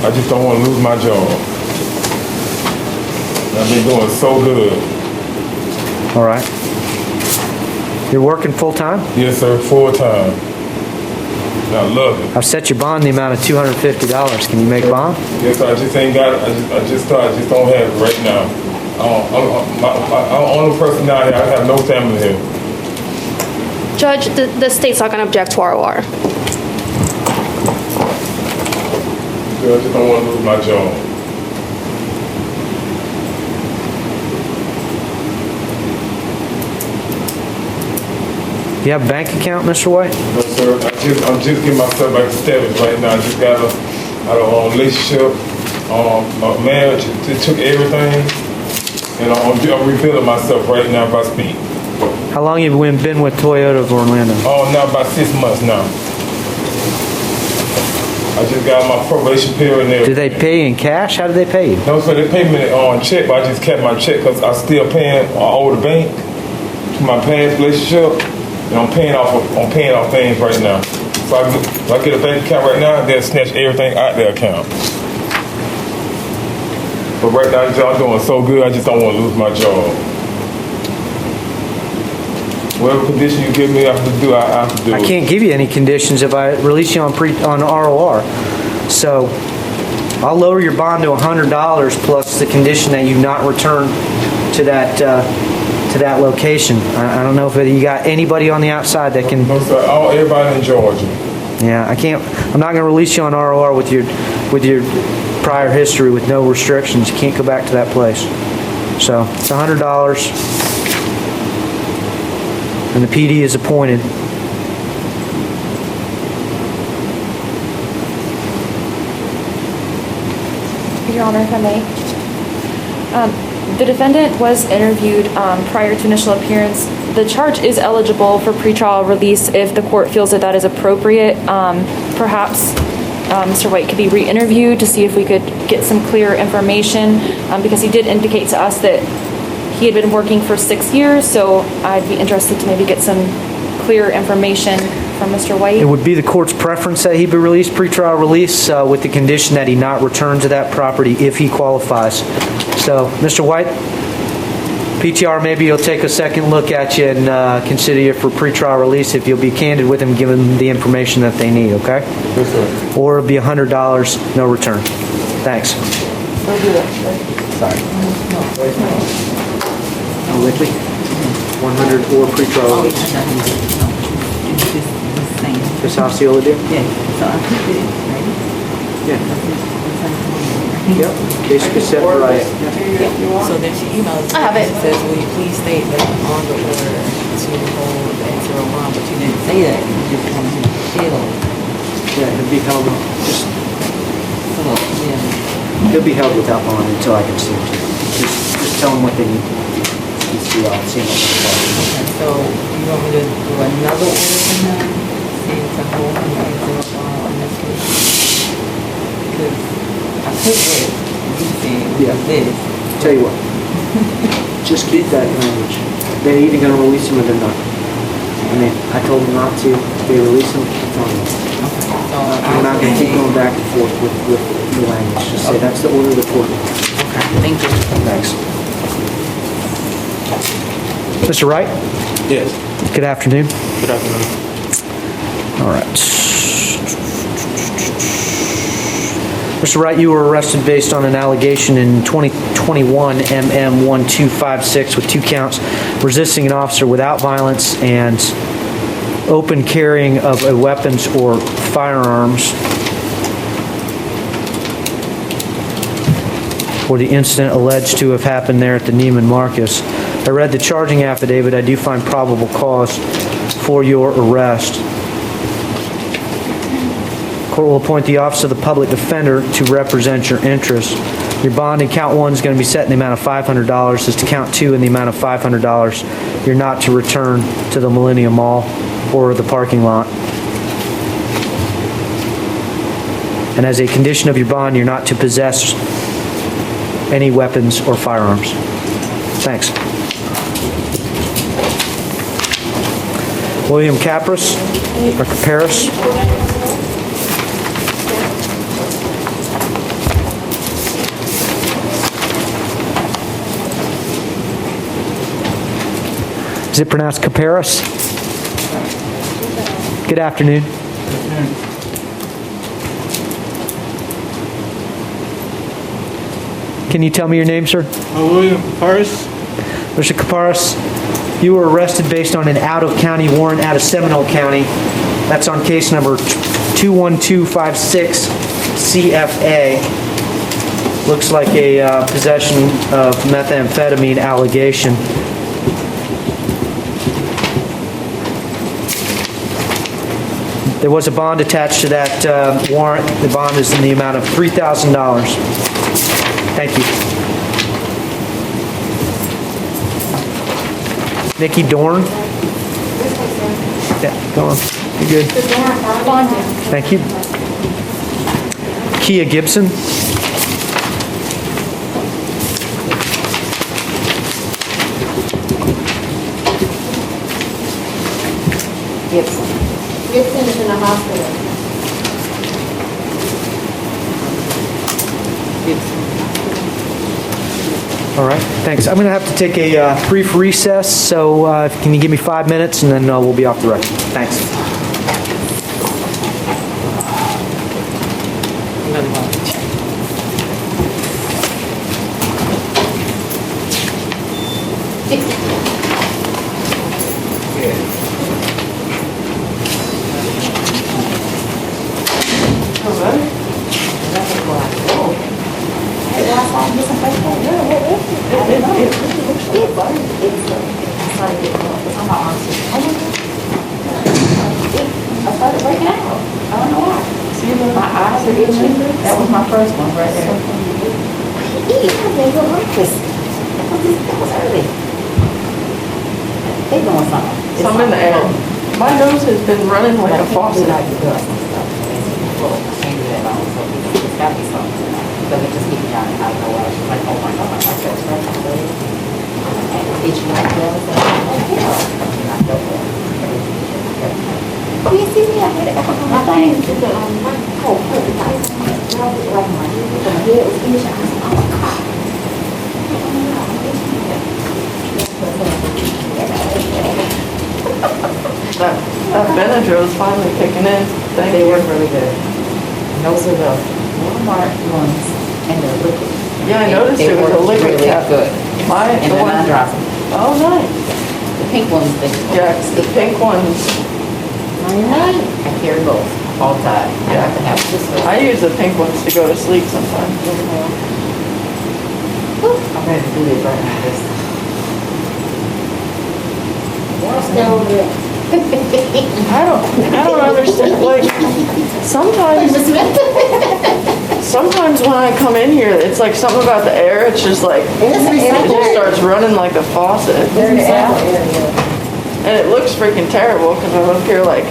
I just don't want to lose my job. I've been doing so good. All right. You're working full-time? Yes, sir, full-time. I love it. I've set your bond the amount of $250. Can you make bond? Yes, sir, I just ain't got it. I just don't have it right now. I'm the only person down here. I have no family here. Judge, the state's not going to object to ROR. I just don't want to lose my job. You have a bank account, Mr. White? No, sir. I'm just getting myself back to status right now. I just got a relationship, a marriage. It took everything, and I'm rebuilding myself right now by speed. How long have you been with Toyota of Orlando? Oh, now about 6 months now. I just got my probation period and everything. Do they pay in cash? How do they pay you? No, sir. They pay me on check, but I just kept my check because I still paying over the bank to my past relationship. And I'm paying off things right now. So if I get a bank account right now, they'll snatch everything out their account. But right now, I'm doing so good, I just don't want to lose my job. Whatever condition you give me, I have to do. I have to do. I can't give you any conditions if I release you on ROR. So I'll lower your bond to $100 plus the condition that you not return to that location. I don't know if you got anybody on the outside that can. No, sir. Everybody in Georgia. Yeah, I can't. I'm not going to release you on ROR with your prior history with no restrictions. You can't go back to that place. So it's $100, and the PD is appointed. Your Honor, if I may. The defendant was interviewed prior to initial appearance. The charge is eligible for pretrial release if the court feels that is appropriate. Perhaps Mr. White could be re-interviewed to see if we could get some clear information because he did indicate to us that he had been working for 6 years, so I'd be interested to maybe get some clear information from Mr. White. It would be the court's preference that he be released, pretrial release, with the condition that he not return to that property if he qualifies. So, Mr. White? PTR, maybe he'll take a second look at you and consider you for pretrial release if you'll be candid with him, give them the information that they need, okay? Yes, sir. Or it'll be $100, no return. Thanks. Sorry. Oh, with me? 100 or pretrial release. This Osceola deal? Yeah, so I put it, right? Yeah. Yep. Case cassette, right. So then she emails. I have it. She says, will you please state that on the order to hold answer bond, but you didn't say that. You just wanted him to fill. Yeah, he'll be held, just, Yeah. he'll be held without bond until I can see him. Just tell him what they need. See what So you want me to do another order for him? See to hold him answer bond on this case? Because I put this, you said this. Tell you what, just keep that language. They're either going to release him or they're not. I mean, I told them not to. If they release him, it's on them. I'm not going to keep going back and forth with the language. Just say that's the order of the court. Okay, thank you. Thanks. Mr. Wright? Yes. Good afternoon. Good afternoon. All right. Mr. Wright, you were arrested based on an allegation in 2021 MM1256 with 2 counts, resisting an officer without violence and open carrying of a weapons or firearms for the incident alleged to have happened there at the Neiman Marcus. I read the charging affidavit. I do find probable cause for your arrest. Court will appoint the Office of the Public Defender to represent your interests. Your bond in count 1 is going to be set in the amount of $500. As to count 2 in the amount of $500, you're not to return to the Millennium Mall or the parking lot. And as a condition of your bond, you're not to possess any weapons or firearms. Thanks. William Capris or Caparis? Is it pronounced Caparis? Good afternoon. Can you tell me your name, sir? William Paris. Mr. Caparis, you were arrested based on an out-of-county warrant out of Seminole County. That's on case number 21256 CFA. Looks like a possession of methamphetamine allegation. There was a bond attached to that warrant. The bond is in the amount of $3,000. Thank you. Nikki Dorn? Yeah, go on. You're good. Thank you. Kia Gibson? Gibson is in the hospital. All right, thanks. I'm going to have to take a brief recess, so can you give me 5 minutes, and then we'll be off the record. Thanks. I started breaking out. I don't know why. See, my eyes are itching. That was my first one right there. They go breakfast. That was early. They doing something. So I'm in the air. My nose has been running like a faucet. Can't do that long, so it's got to be something. Because it just hit me out of nowhere. She's like, oh my God, I felt straight from the itch like that. Oh, you see me? I had it back on my thing. My whole foot was like, my head was itching. I was like, oh my God. That Benadryl's finally kicking in. Thank They you. work really good. Those are the Walmart ones, and they're liquid. Yeah, I noticed They it was a work liquid really cap. good. Mine, And the they're one. not dropping. Oh, nice. The pink ones, they. Yeah, the pink ones. I carry both all the time. I have to have this. I use the pink ones to go to sleep sometimes. I'm ready to do this right now. This. I don't understand. Like, sometimes when I come in here, it's like something about the air. It's just like, it just starts running like a faucet. And it looks freaking terrible because I'm up here like,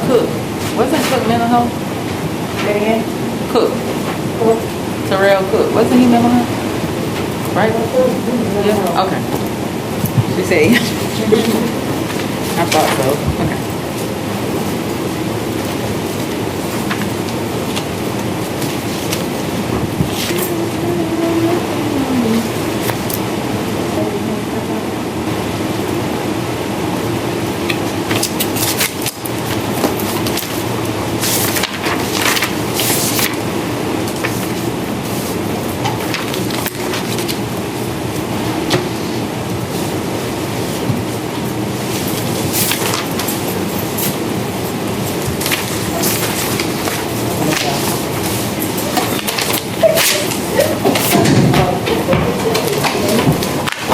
Cook. Wasn't Cook mental health? Cook. Terrell Cook. Wasn't he mental health? Right? Yeah. Okay. She said. I thought so. Okay.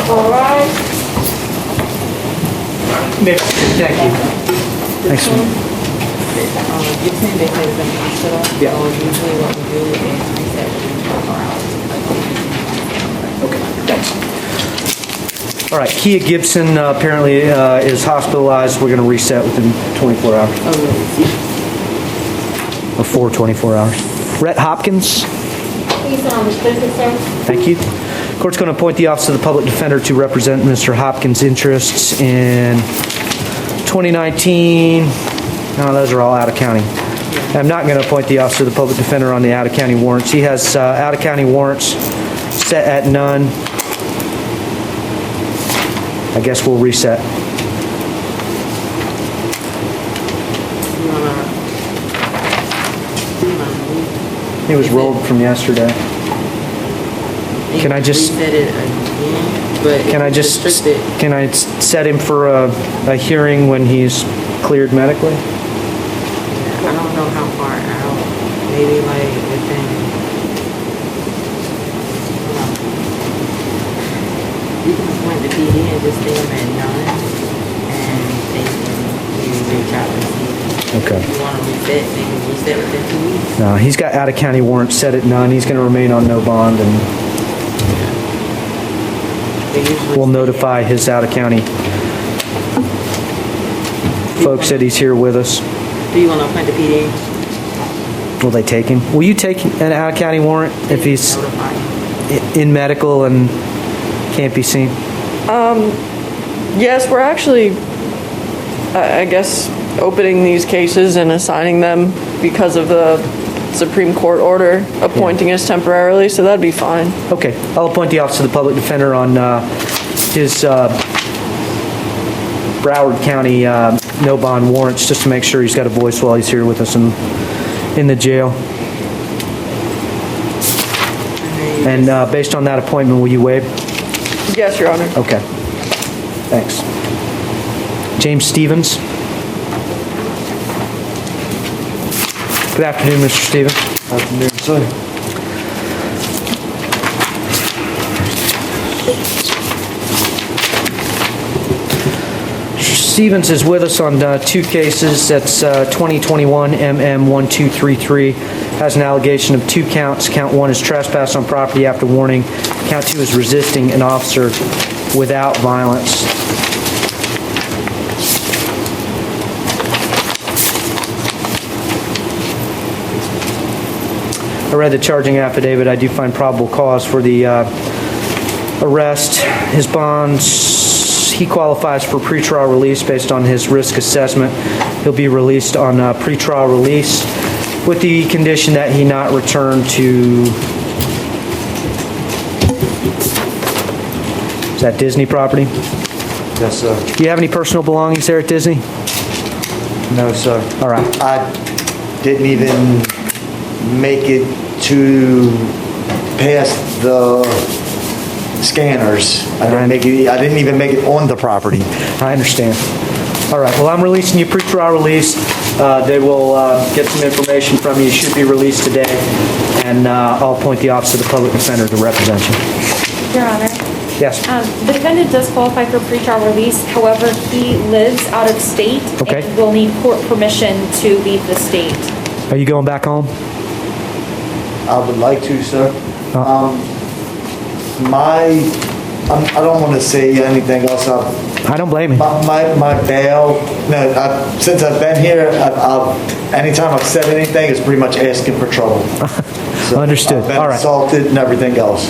all right. Thank you. Thanks. Gibson, they said it's in the hospital. Yeah. So usually what we do is reset within 24 hours. Okay, thanks. All right, Kia Gibson apparently is hospitalized. We're going to reset within 24 hours. Before 24 hours. Rhett Hopkins. He's unrestricted, sir. Thank you. Court's going to appoint the Office of the Public Defender to represent Mr. Hopkins' interests in 2019. No, those are all out of county. I'm not going to appoint the Office of the Public Defender on the out of county warrants. He has out of county warrants set at none. I guess we'll reset. It was rolled from yesterday. Can I just reset it again? But can I just can I set him for a hearing when he's cleared medically? I don't know how far out. Maybe like within. You can point the PD and just stay them at 9, and they can reach out and see. Okay. If you want to reset, they can reset within 2 weeks. No, he's got out of county warrants set at none. He's going to remain on no bond, and we'll notify his out of county folks that he's here with us. Do you want to appoint the PD? Will they take him? Will you take an out of county warrant if he's in medical and can't be seen? Yes, we're actually, I guess, opening these cases and assigning them because of the Supreme Court order appointing us temporarily, so that'd be fine. Okay, I'll appoint the Office of the Public Defender on his Broward County no bond warrants, just to make sure he's got a voice while he's here with us in the jail. And based on that appointment, will you waive? Yes, Your Honor. Okay. Thanks. James Stevens. Good afternoon, Mr. Stevens. Afternoon, sir. Stevens is with us on 2 cases. That's 2021 MM1233. Has an allegation of 2 counts. Count 1 is trespass on property after warning. Count 2 is resisting an officer without violence. I read the charging affidavit. I do find probable cause for the arrest. His bonds, he qualifies for pretrial release based on his risk assessment. He'll be released on pretrial release with the condition that he not return to, is that Disney property? Yes, sir. Do you have any personal belongings there at Disney? No, sir. All right. I didn't even make it to past the scanners. I didn't even make it on the property. I understand. All right. Well, I'm releasing you pretrial release. They will get some information from you. You should be released today, and I'll appoint the Office of the Public Defender to represent you. Your Honor. Yes. The defendant does qualify for pretrial release. However, he lives out of state Okay. and will need court permission to leave the state. Are you going back home? I would like to, sir. I don't want to say anything else. I don't blame you. My bail, since I've been here, anytime I've said anything, it's pretty much asking for trouble. So Understood. I've been All right. assaulted and everything else.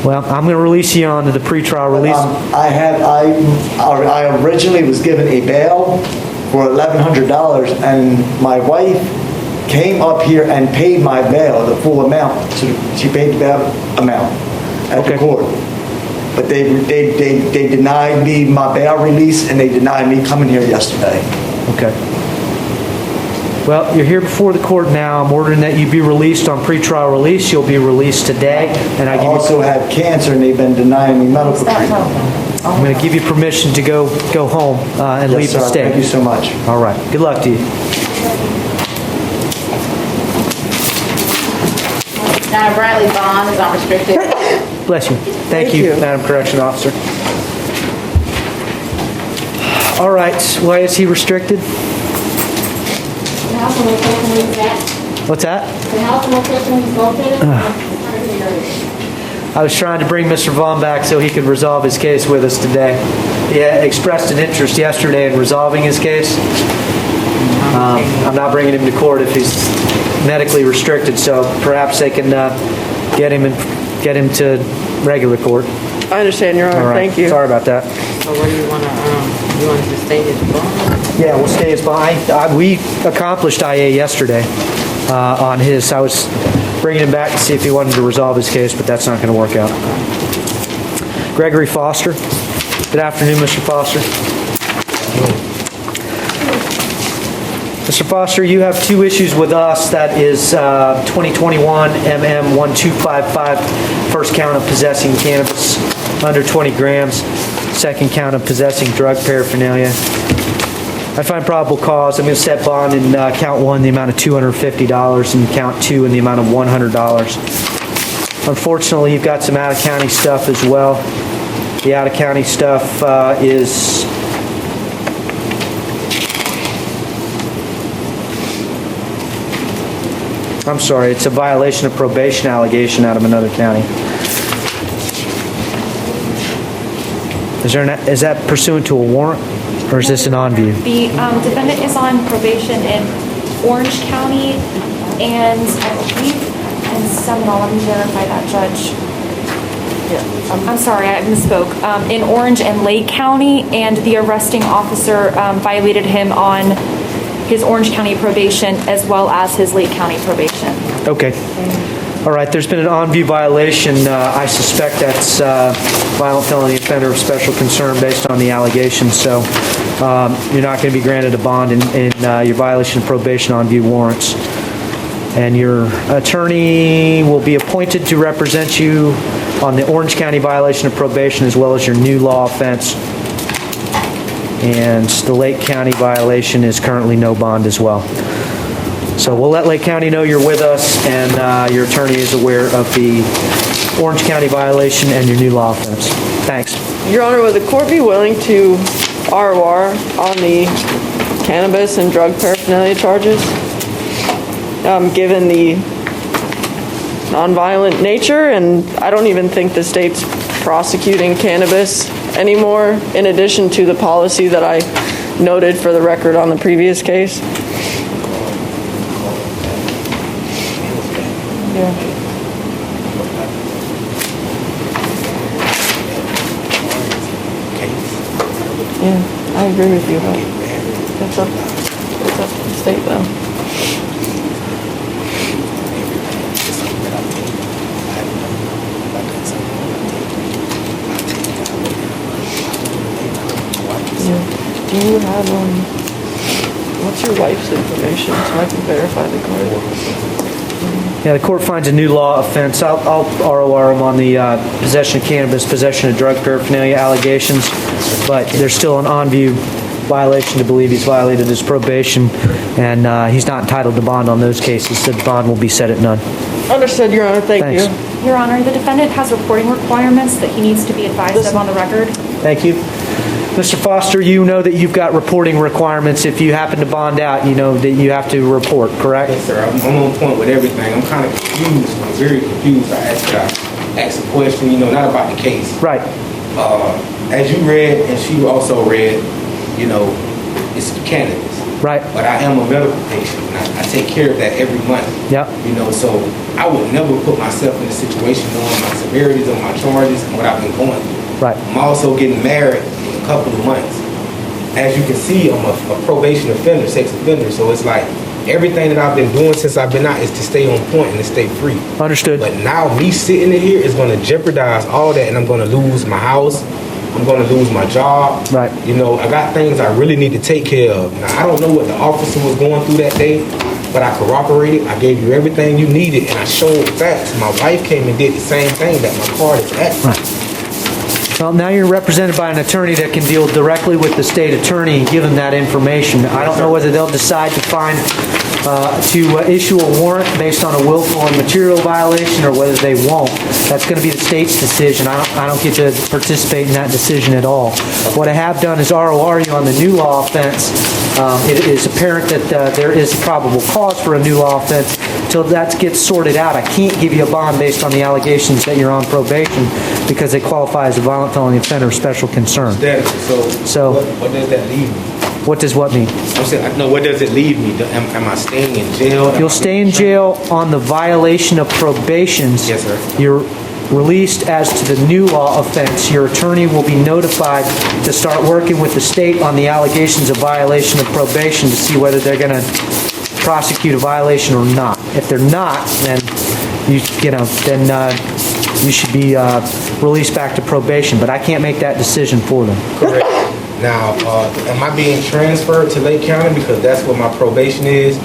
Well, I'm going to release you on to the pretrial release. I originally was given a bail for $1,100, and my wife came up here and paid my bail, the full amount. So she paid the bail amount at the court. But they denied me my bail release, and they denied me coming here yesterday. Okay. Well, you're here before the court now. I'm ordering that you be released on pretrial release. You'll be released today. And I also have cancer, and they've been denying me medical treatment. I'm going to give you permission to go home and leave the sir. state. Thank you so much. All right. Good luck to you. Now, Bradley Bond is unrestricted. Bless you. Thank you, Madam Correction Officer. All right. Why is he restricted? house and location where he's at? What's that? The house and location he's located? I was trying to bring Mr. Vaughn back so he could resolve his case with us today. He had expressed an interest yesterday in resolving his case. I'm not bringing him to court if he's medically restricted, so perhaps they can get him to regular court. I understand, Your Honor. All right. Thank you. Sorry about that. So what do you want to just stay his bond? Yeah, we'll stay his bond. We accomplished IA yesterday on his. I was bringing him back to see if he wanted to resolve his case, but that's not going to work out. Gregory Foster. Good afternoon, Mr. Foster. Mr. Foster, you have two issues with us. That is 2021 MM 1255, first count of possessing cannabis under 20 grams, second count of possessing drug paraphernalia. I find probable cause. I'm going to set bond in count one, the amount of $250, and count two in the amount of $100. Unfortunately, you've got some out-of-county stuff as well. The out-of-county stuff is... I'm sorry, it's a violation of probation allegation out of another county. Is that pursuant to a warrant, or is this an on-view? The defendant is on probation in Orange County, and I believe in Seminole. Let me verify that, Judge. I'm sorry, I misspoke. In Orange and Lake County, and the arresting officer violated him on his Orange County probation as well as his Lake County probation. Okay. All right, there's been an on-view violation. I suspect that's violent felony offender of special concern based on the allegations. So you're not going to be granted a bond in your violation of probation on-view warrants. And your attorney will be appointed to represent you on the Orange County violation of probation as well as your new law offense. And the Lake County violation is currently no bond as well. So we'll let Lake County know you're with us, and your attorney is aware of the Orange County violation and your new law offense. Thanks. Your Honor, would the court be willing to ROR on the cannabis and drug paraphernalia charges, given the nonviolent nature? And I don't even think the state's prosecuting cannabis anymore, in addition to the policy that I noted for the record on the previous case. Yeah. Yeah, I agree with you, but it's up to the state though. Do you have, what's your wife's information so I can verify the card? Yeah, the court finds a new law offense. I'll ROR him on the possession of cannabis, possession of drug paraphernalia allegations, but there's still an on-view violation to believe he's violated his probation, and he's not entitled to bond on those cases, so the bond will be set at none. Understood, Your Honor. Thank Thanks. you. Your Honor, the defendant has reporting requirements that he needs to be advised of on the record. Thank you. Mr. Foster, you know that you've got reporting requirements. If you happen to bond out, you know that you have to report, correct? Yes, sir. I'm on point with everything. I'm kind of confused. I'm very confused. I asked a question, not about the case. Right. As you read, and she also read, it's cannabis. Right. But I am a medical patient, and I take care of that every month. Yep. So I would never put myself in a situation knowing my severities of my charges and what I've been going through. Right. I'm also getting married in a couple of months. As you can see, I'm a probation offender, sex offender, so it's like everything that I've been doing since I've been out is to stay on point and to stay free. Understood. But now me sitting in here is going to jeopardize all that, and I'm going to lose my house. I'm going to lose my job. Right. I got things I really need to take care of. Now, I don't know what the officer was going through that day, but I corroborated. I gave you everything you needed, and I showed facts. My wife came and did the same thing that my card is at. Right. Well, now you're represented by an attorney that can deal directly with the state attorney and give them that information. I don't know whether they'll decide to find to issue a warrant based on a willful and material violation or whether they won't. That's going to be the state's decision. I don't get to participate in that decision at all. What I have done is ROR you on the new law offense. It is apparent that there is probable cause for a new law offense. Until that gets sorted out, I can't give you a bond based on the allegations that you're on probation because they qualify as a violent felony offender of special concern. So what does that leave me? What does what mean? I'm saying, no, what does it leave me? Am I staying in jail? You'll stay in jail on the violation of probations. Yes, sir. You're released as to the new law offense. Your attorney will be notified to start working with the state on the allegations of violation of probation to see whether they're going to prosecute a violation or not. If they're not, then you should be released back to probation. But I can't make that decision for them. Correct. Now, am I being transferred to Lake County because that's where my probation is?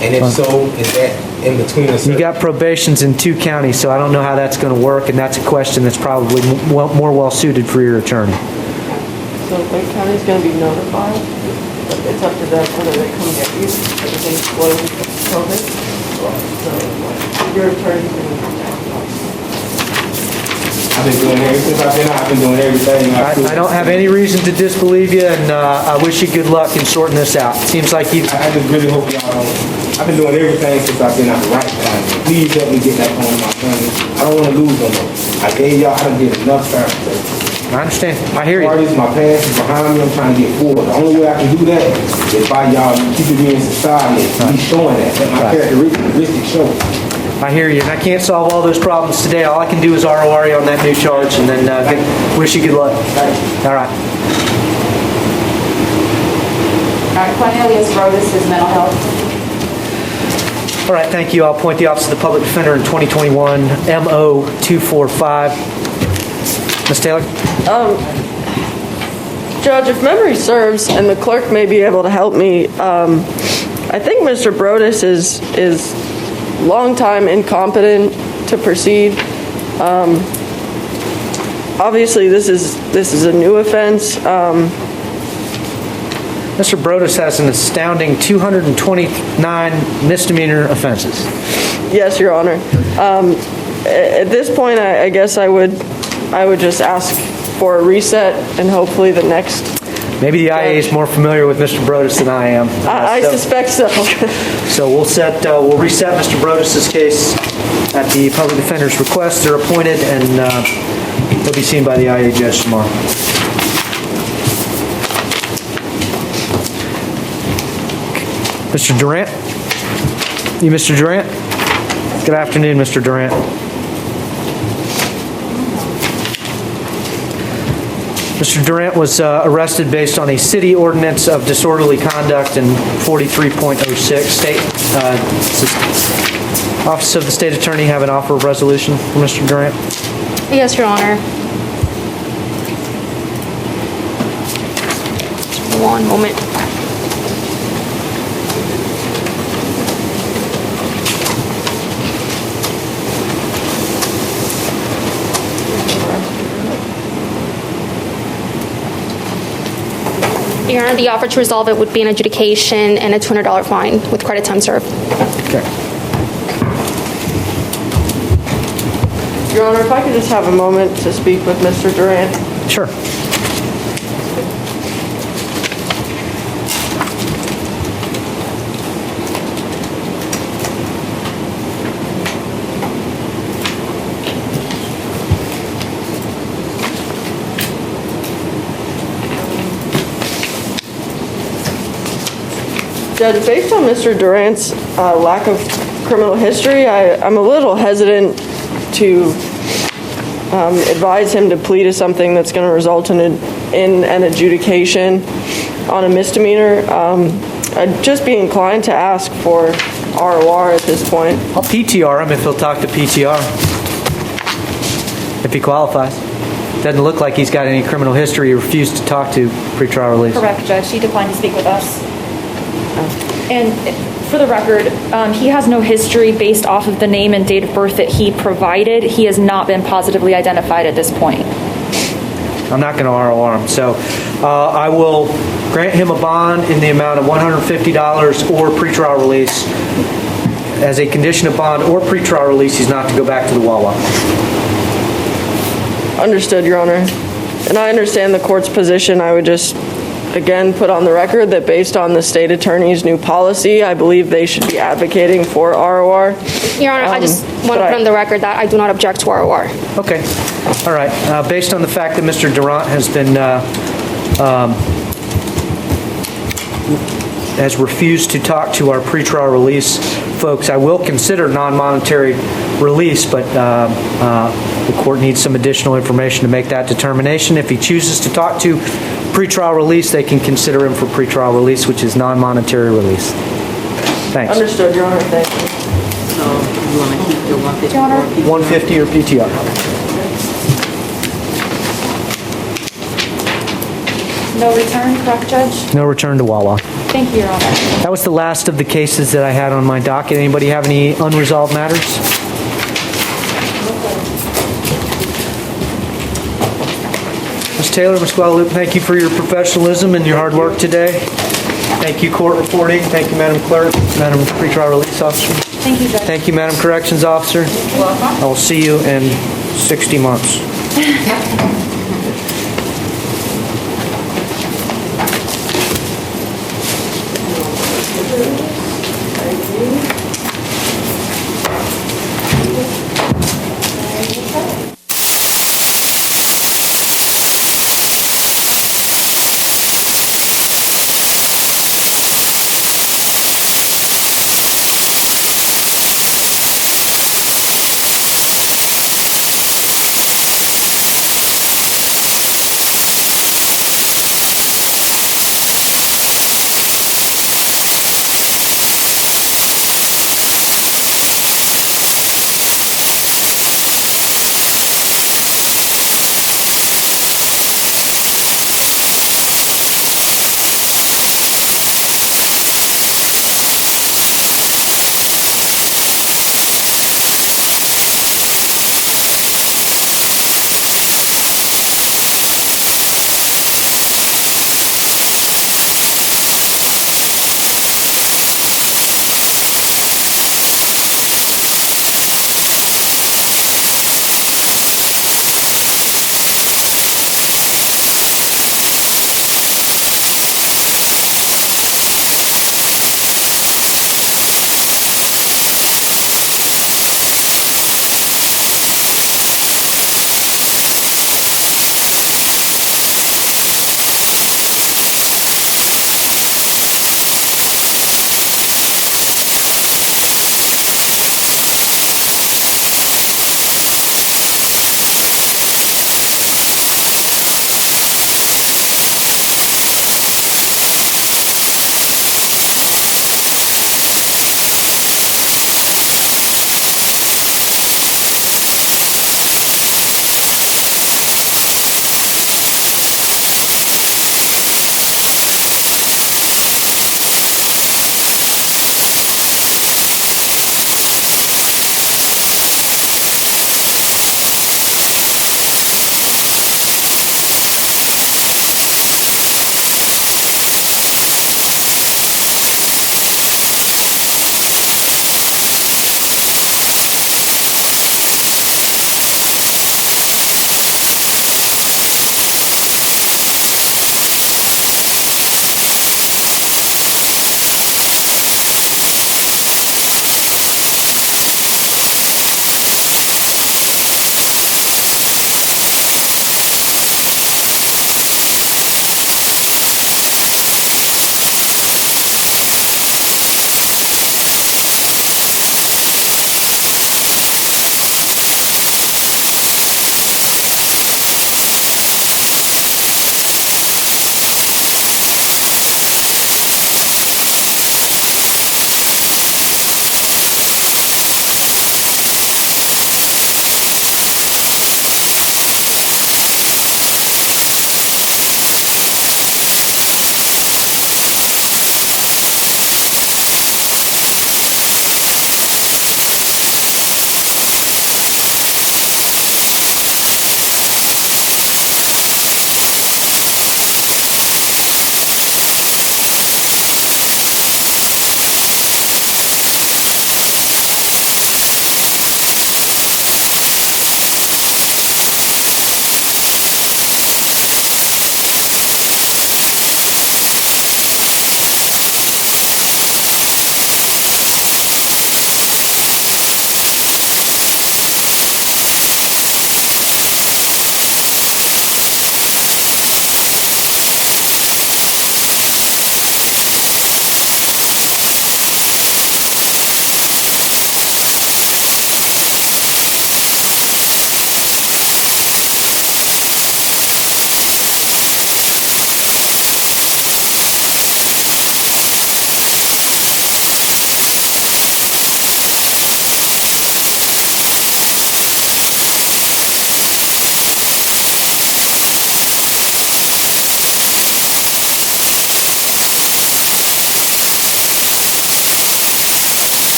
And if so, is that in between the... You got probations in 2 counties, so I don't know how that's going to work, and that's a question that's probably more well-suited for your attorney. So Lake County's going to be notified, but it's up to them whether they come get you. Everything's closed with COVID. So your attorney's going to be notified. I've been doing everything. Since I've been out, I've been doing everything. I don't have any reason to disbelieve you, and I wish you good luck in sorting this out. Seems like you... I just really hope y'all don't... I've been doing everything since I've been out the right time. Please help me get back home with my family. I don't want to lose no more. I gave y'all, I done did enough time. I understand. I hear you. My past is behind me. I'm trying to get forward. The only way I can do that is by y'all keeping me in society and me showing that my characteristics show. I hear you, and I can't solve all those problems today. All I can do is ROR you on that new charge, and then wish you good luck. All right. All right, Cornelius Rodas is mental health. All right, thank you. I'll appoint the Office of the Public Defender in 2021, MO 245. Ms. Taylor? Judge, if memory serves, and the clerk may be able to help me, I think Mr. Brodus is long time incompetent to proceed. Obviously, this is a new offense. Mr. Brodus has an astounding 229 misdemeanor offenses. Yes, Your Honor. At this point, I guess I would just ask for a reset, and hopefully the next. Maybe the IA is more familiar with Mr. Brodus than I am. I suspect so. So we'll reset Mr. Brodus's case at the public defender's request. They're appointed, and they'll be seen by the IA judge tomorrow. Mr. Durant? You Mr. Durant? Good afternoon, Mr. Durant. Mr. Durant was arrested based on a city ordinance of disorderly conduct in 43.06. State Office of the State Attorney have an offer of resolution for Mr. Durant? Yes, Your Honor. Just 1 moment. Your Honor, the offer to resolve it would be an adjudication and a $200 fine with credit time served. Okay. Your Honor, if I could just have a moment to speak with Mr. Durant. Sure. Judge, based on Mr. Durant's lack of criminal history, I'm a little hesitant to advise him to plead to something that's going to result in an adjudication on a misdemeanor. I'd just be inclined to ask for ROR at this point. I'll PTR him if he'll talk to PTR. If he qualifies. Doesn't look like he's got any criminal history. He refused to talk to pretrial release. Correct, Judge. He declined to speak with us. And for the record, he has no history based off of the name and date of birth that he provided. He has not been positively identified at this point. I'm not going to ROR him. So I will grant him a bond in the amount of $150 or pretrial release. As a condition of bond or pretrial release, he's not to go back to the Wawa. Understood, Your Honor. And I understand the court's position. I would just, again, put on the record that based on the state attorney's new policy, I believe they should be advocating for ROR. Your Honor, I just want to put on the record that I do not object to ROR. Okay. All right. Based on the fact that Mr. Durant has been has refused to talk to our pretrial release folks, I will consider non-monetary release, but the court needs some additional information to make that determination. If he chooses to talk to pretrial release, they can consider him for pretrial release, which is non-monetary release. Thanks. Understood, Your Honor. Thank you. So you want to keep the 150 Your Honor. or PTR? 150 or PTR. No return, correct, Judge? No return to Wawa. Thank you, Your Honor. That was the last of the cases that I had on my docket. Anybody have any unresolved matters? Ms. Taylor, Ms. Guadalupe, thank you for your professionalism and your hard work today. Thank you, court reporting. Thank you, Madam Clerk, Madam Pretrial Release Officer. Thank you, Judge. Thank you, Madam Corrections Officer. You're welcome. I will see you in 60 months.